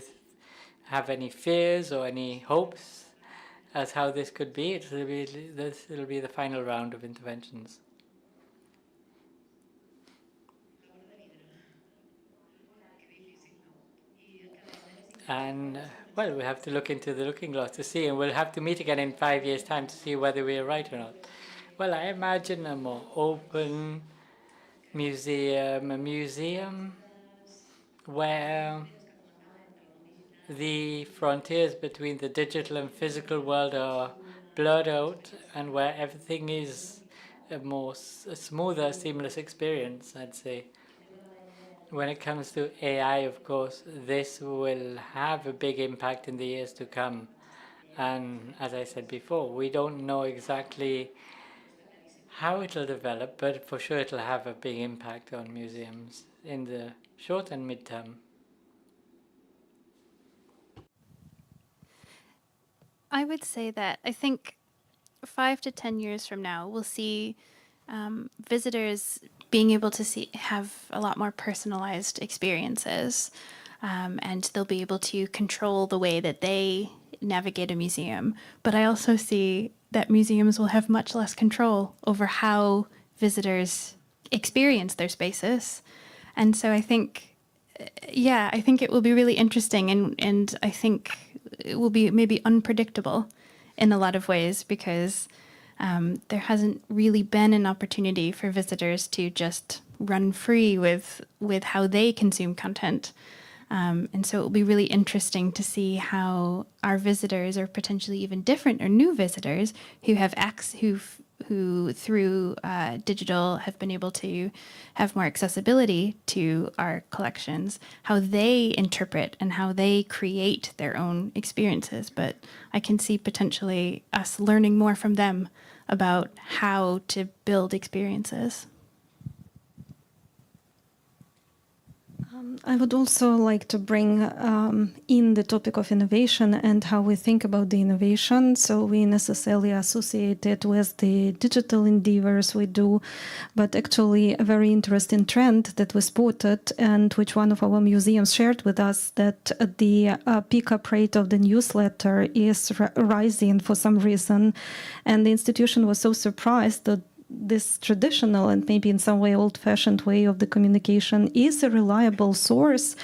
Speaker 1: have any fears or any hopes as how this could be, it'll be the final round of interventions. And, well, we have to look into the looking glass to see, and we'll have to meet again in 5 years' time to see whether we are right or not. Well, I imagine a more open museum, a museum where the frontiers between the digital and physical world are blurred out, and where everything is a smoother, seamless experience, I'd say. When it comes to AI, of course, this will have a big impact in the years to come. And as I said before, we don't know exactly how it'll develop, but for sure it'll have a big impact on museums in the short and mid-term.
Speaker 2: I would say that I think 5 to 10 years from now, we'll see visitors being able to have a lot more personalized experiences, and they'll be able to control the way that they navigate a museum. But I also see that museums will have much less control over how visitors experience their spaces. And so I think, I think it will be really interesting, and I think it will be maybe unpredictable in a lot of ways, because there hasn't really been an opportunity for visitors to just run free with how they consume content. And so it will be really interesting to see how our visitors, or potentially even different or new visitors who have who through digital have been able to have more accessibility to our collections, how they interpret and how they create their own experiences. But I can see potentially us learning more from them about how to build experiences.
Speaker 5: I would also like to bring in the topic of innovation and how we think about the innovation. So we necessarily associate it with the digital endeavors we do, but actually a very interesting trend that we spotted, and which one of our museums shared with us, that the pick-up rate of the newsletter is rising for some reason. And the institution was so surprised that this traditional and maybe in some way old-fashioned way of the communication is a reliable source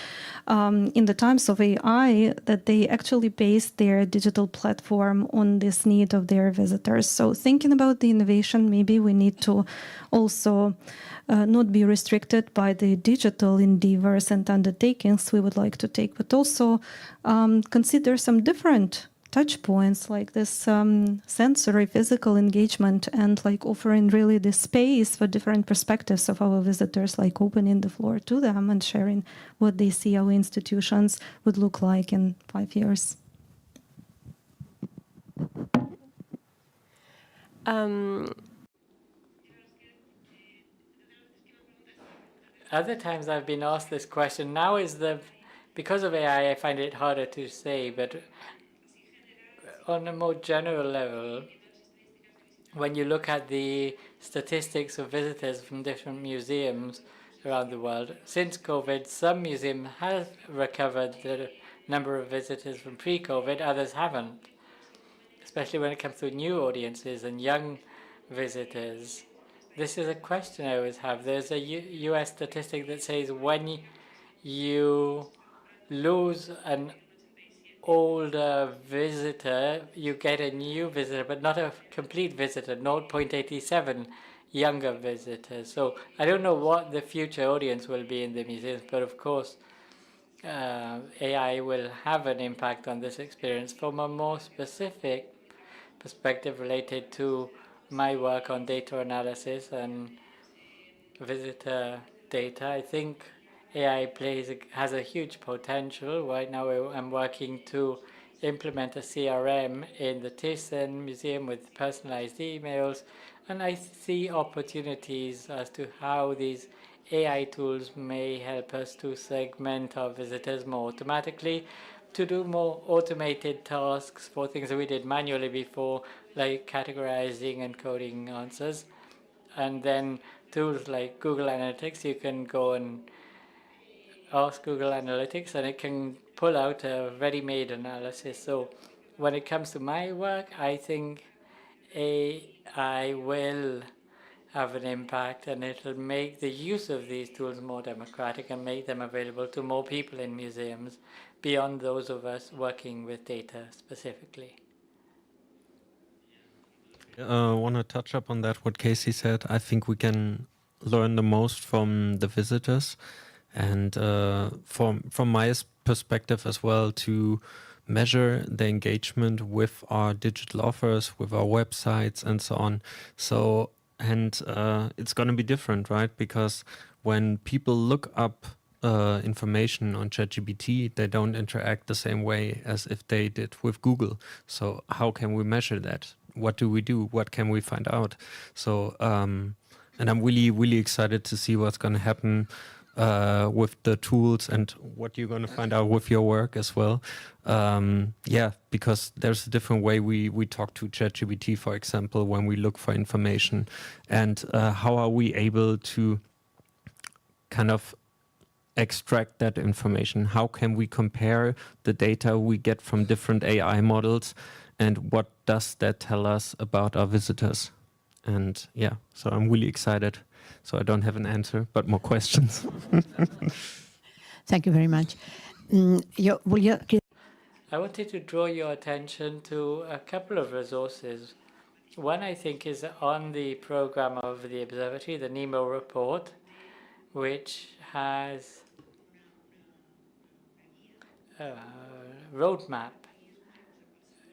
Speaker 5: in the times of AI, that they actually base their digital platform on this need of their visitors. So thinking about the innovation, maybe we need to also not be restricted by the digital endeavors and undertakings we would like to take, but also consider some different touch points, like this sensory physical engagement, and like offering really the space for different perspectives of our visitors, like opening the floor to them and sharing what they see our institutions would look like in 5 years.
Speaker 1: Other times I've been asked this question. Now because of AI, I find it harder to say, but on a more general level, when you look at the statistics of visitors from different museums around the world, since COVID, some museums have recovered the number of visitors from pre-COVID, others haven't, especially when it comes to new audiences and young visitors. This is a question I always have. There's a US statistic that says when you lose an older visitor, you get a new visitor, but not a complete visitor, 0.87 younger visitors. So I don't know what the future audience will be in the museums, but of course AI will have an impact on this experience. From a more specific perspective related to my work on data analysis and visitor data, I think AI has a huge potential. Right now I'm working to implement a CRM in the Thyssen Museum with personalized emails, and I see opportunities as to how these AI tools may help us to segment our visitors more automatically, to do more automated tasks for things that we did manually before, like categorizing and coding answers. And then tools like Google Analytics, you can go and ask Google Analytics and it can pull out a ready-made analysis. So when it comes to my work, I think AI will have an impact, and it'll make the use of these tools more democratic and make them available to more people in museums beyond those of us working with data specifically.
Speaker 15: I want to touch up on that, what Casey said. I think we can learn the most from the visitors, and from my perspective as well, to measure the engagement with our digital offers, with our websites and so on. So, and it's going to be different, right? Because when people look up information on ChatGPT, they don't interact the same way as if they did with Google. So how can we measure that? What do we do? What can we find out? So, and I'm really, really excited to see what's going to happen with the tools and what you're going to find out with your work as well. Yeah, because there's a different way we talk to ChatGPT, for example, when we look for information, and how are we able to kind of extract that information? How can we compare the data we get from different AI models, and what does that tell us about our visitors? And yeah, so I'm really excited. So I don't have an answer, but more questions.
Speaker 17: Thank you very much.
Speaker 1: I wanted to draw your attention to a couple of resources. One, I think, is on the program of the observatory, the NEMO report, which has a roadmap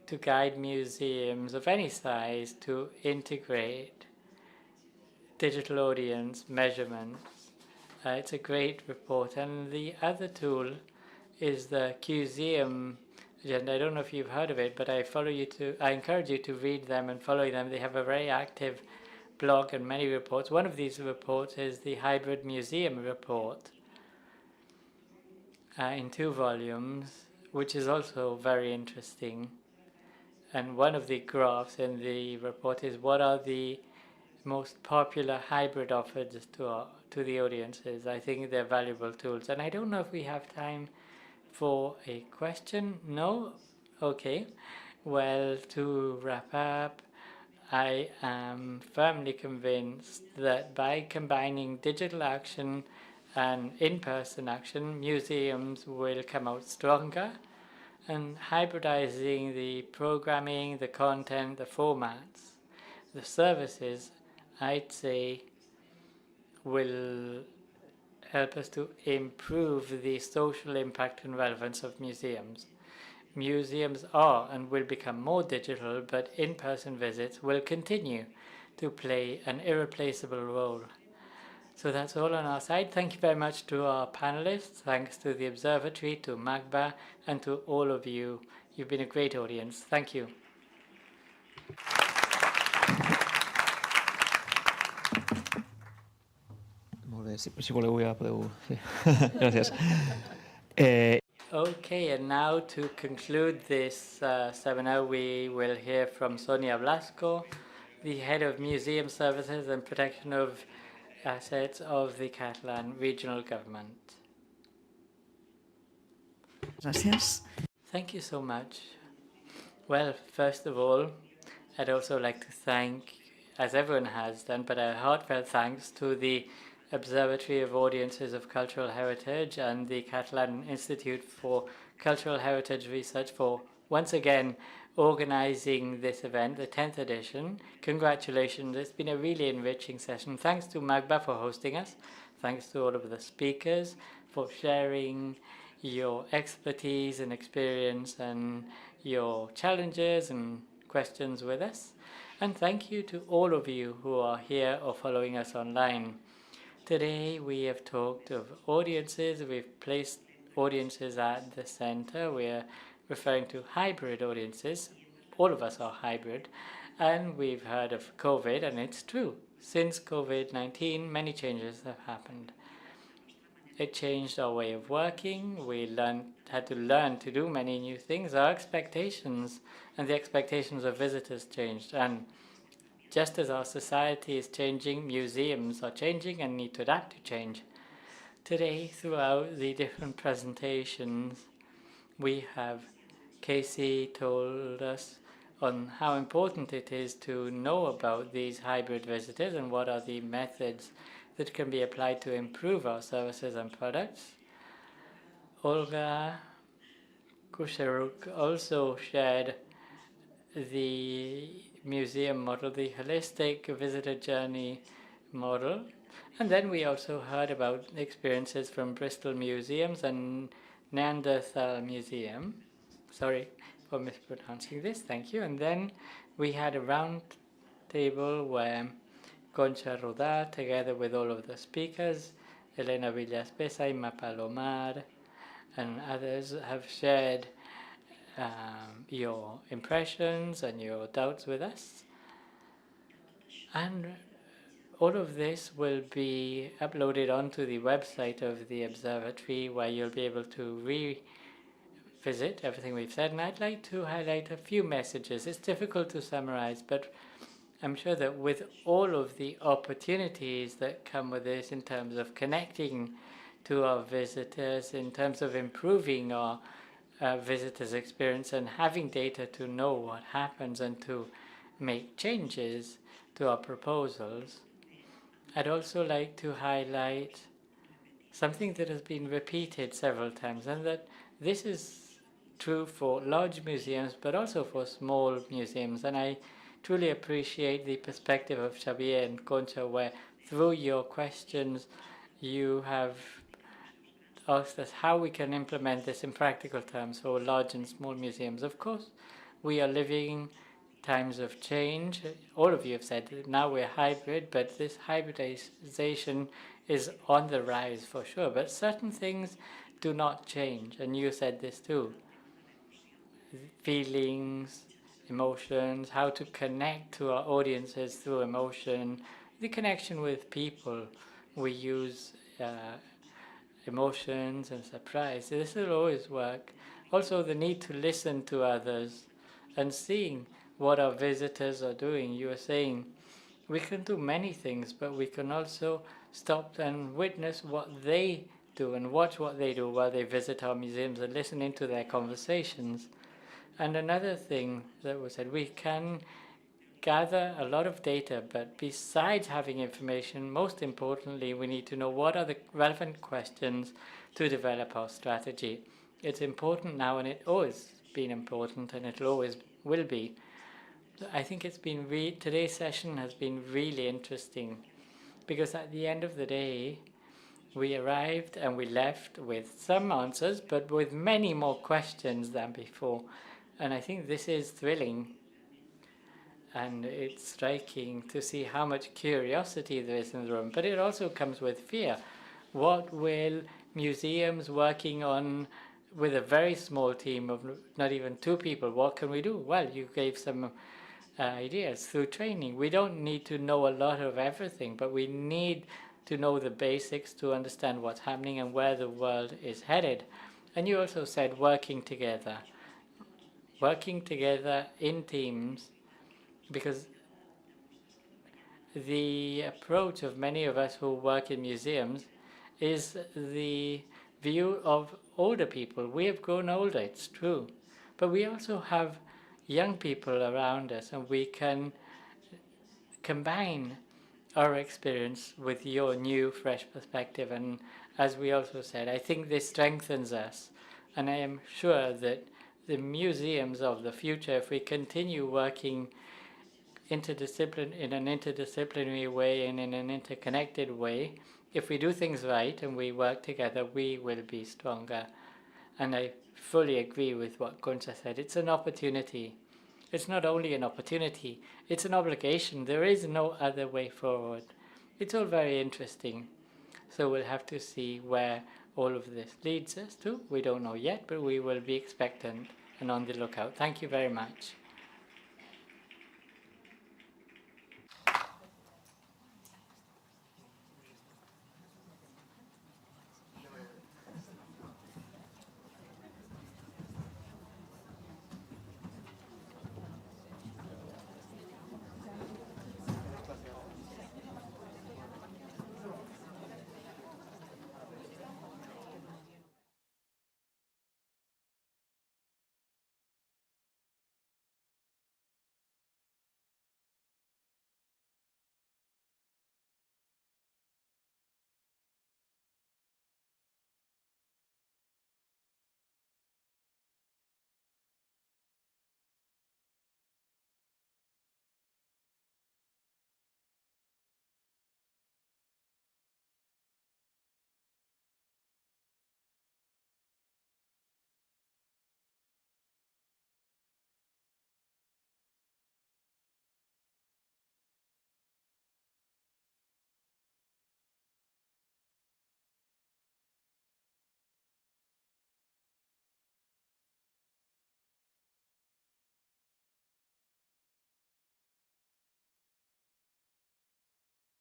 Speaker 1: to guide museums of any size to integrate digital audience measurements. It's a great report. And the other tool is the Museum agenda. I don't know if you've heard of it, but I encourage you to read them and follow them. They have a very active blog and many reports. One of these reports is the Hybrid Museum report in 2 volumes, which is also very interesting. And one of the graphs in the report is what are the most popular hybrid offers to the audiences. I think they're valuable tools. And I don't know if we have time for a question. No? Okay. Well, to wrap up, I am firmly convinced that by combining digital action and in-person action, museums will come out stronger, and hybridizing the programming, the content, the formats, the services, I'd say, will help us to improve the social impact and relevance of museums. Museums are and will become more digital, but in-person visits will continue to play an irreplaceable role. So that's all on our side. Thank you very much to our panelists. Thanks to the observatory, to Magba, and to all of you. You've been a great audience. Thank you.
Speaker 3: Molt bé, si voleu ja podeu fer. Gràcies.
Speaker 1: Okay, and now to conclude this seminar, we will hear from Sonia Blasco, the Head of Museum Services and Protection of Assets of the Catalan Regional Government.
Speaker 6: Gracias.
Speaker 1: Thank you so much. Well, first of all, I'd also like to thank, as everyone has done, but a heartfelt thanks to the Observatory of Audiences of Cultural Heritage and the Catalan Institute for Cultural Heritage Research for once again organizing this event, the 10th edition. Congratulations, it's been a really enriching session. Thanks to Magba for hosting us. Thanks to all of the speakers for sharing your expertise and experience and your challenges and questions with us. And thank you to all of you who are here or following us online. Today we have talked of audiences. We've placed audiences at the center. We're referring to hybrid audiences. All of us are hybrid. And we've heard of COVID, and it's true. Since COVID-19, many changes have happened. It changed our way of working. We had to learn to do many new things. Our expectations and the expectations of visitors changed. And just as our society is changing, museums are changing and need to adapt to change. Today, throughout the different presentations, we have Casey told us on how important it is to know about these hybrid visitors and what are the methods that can be applied to improve our services and products. Olga Kusheruk also shared the museum model, the holistic visitor journey model. And then we also heard about experiences from Bristol Museums and Neanderthal Museum. Sorry for mispronouncing this, thank you. And then we had a round table where Concha Rodar, together with all of the speakers, Elena Villaspesa, Ima Palomar, and others have shared your impressions and your doubts with us. And All of this will be uploaded onto the website of the observatory, where you'll be able to revisit everything we've said. And I'd like to highlight a few messages. It's difficult to summarize, but I'm sure that with all of the opportunities that come with this in terms of connecting to our visitors, in terms of improving our visitors' experience and having data to know what happens and to make changes to our proposals, I'd also like to highlight something that has been repeated several times, and that this is true for large museums but also for small museums. And I truly appreciate the perspective of Xavier and Concha, where through your questions you have asked us how we can implement this in practical terms for large and small museums. Of course, we are living times of change. All of you have said that now we're hybrid, but this hybridization is on the rise for sure. But certain things do not change, and you said this too. Feelings, emotions, how to connect to our audiences through emotion, the connection with people. We use emotions and surprise. This will always work. Also, the need to listen to others and seeing what our visitors are doing. You were saying we can do many things, but we can also stop and witness what they do and watch what they do while they visit our museums and listen into their conversations. And another thing that was said, we can gather a lot of data, but besides having information, most importantly, we need to know what are the relevant questions to develop our strategy. It's important now, and it's always been important, and it always will be. I think it's been today's session has been really interesting, because at the end of the day, we arrived and we left with some answers, but with many more questions than before. And I think this is thrilling, and it's striking to see how much curiosity there is in the room. But it also comes with fear. What will museums working on with a very small team of not even 2 people, what can we do? Well, you gave some ideas through training. We don't need to know a lot of everything, but we need to know the basics to understand what's happening and where the world is headed. And you also said working together in teams, because the approach of many of us who work in museums is the view of older people. We have grown older, it's true, but we also have young people around us, and we can combine our experience with your new, fresh perspective. And as we also said, I think this strengthens us, and I am sure that the museums of the future, if we continue working in an interdisciplinary way and in an interconnected way, if we do things right and we work together, we will be stronger. And I fully agree with what Concha said. It's an opportunity. It's not only an opportunity, it's an obligation. There is no other way forward. It's all very interesting. So we'll have to see where all of this leads us to. We don't know yet, but we will be expectant and on the lookout. Thank you very much.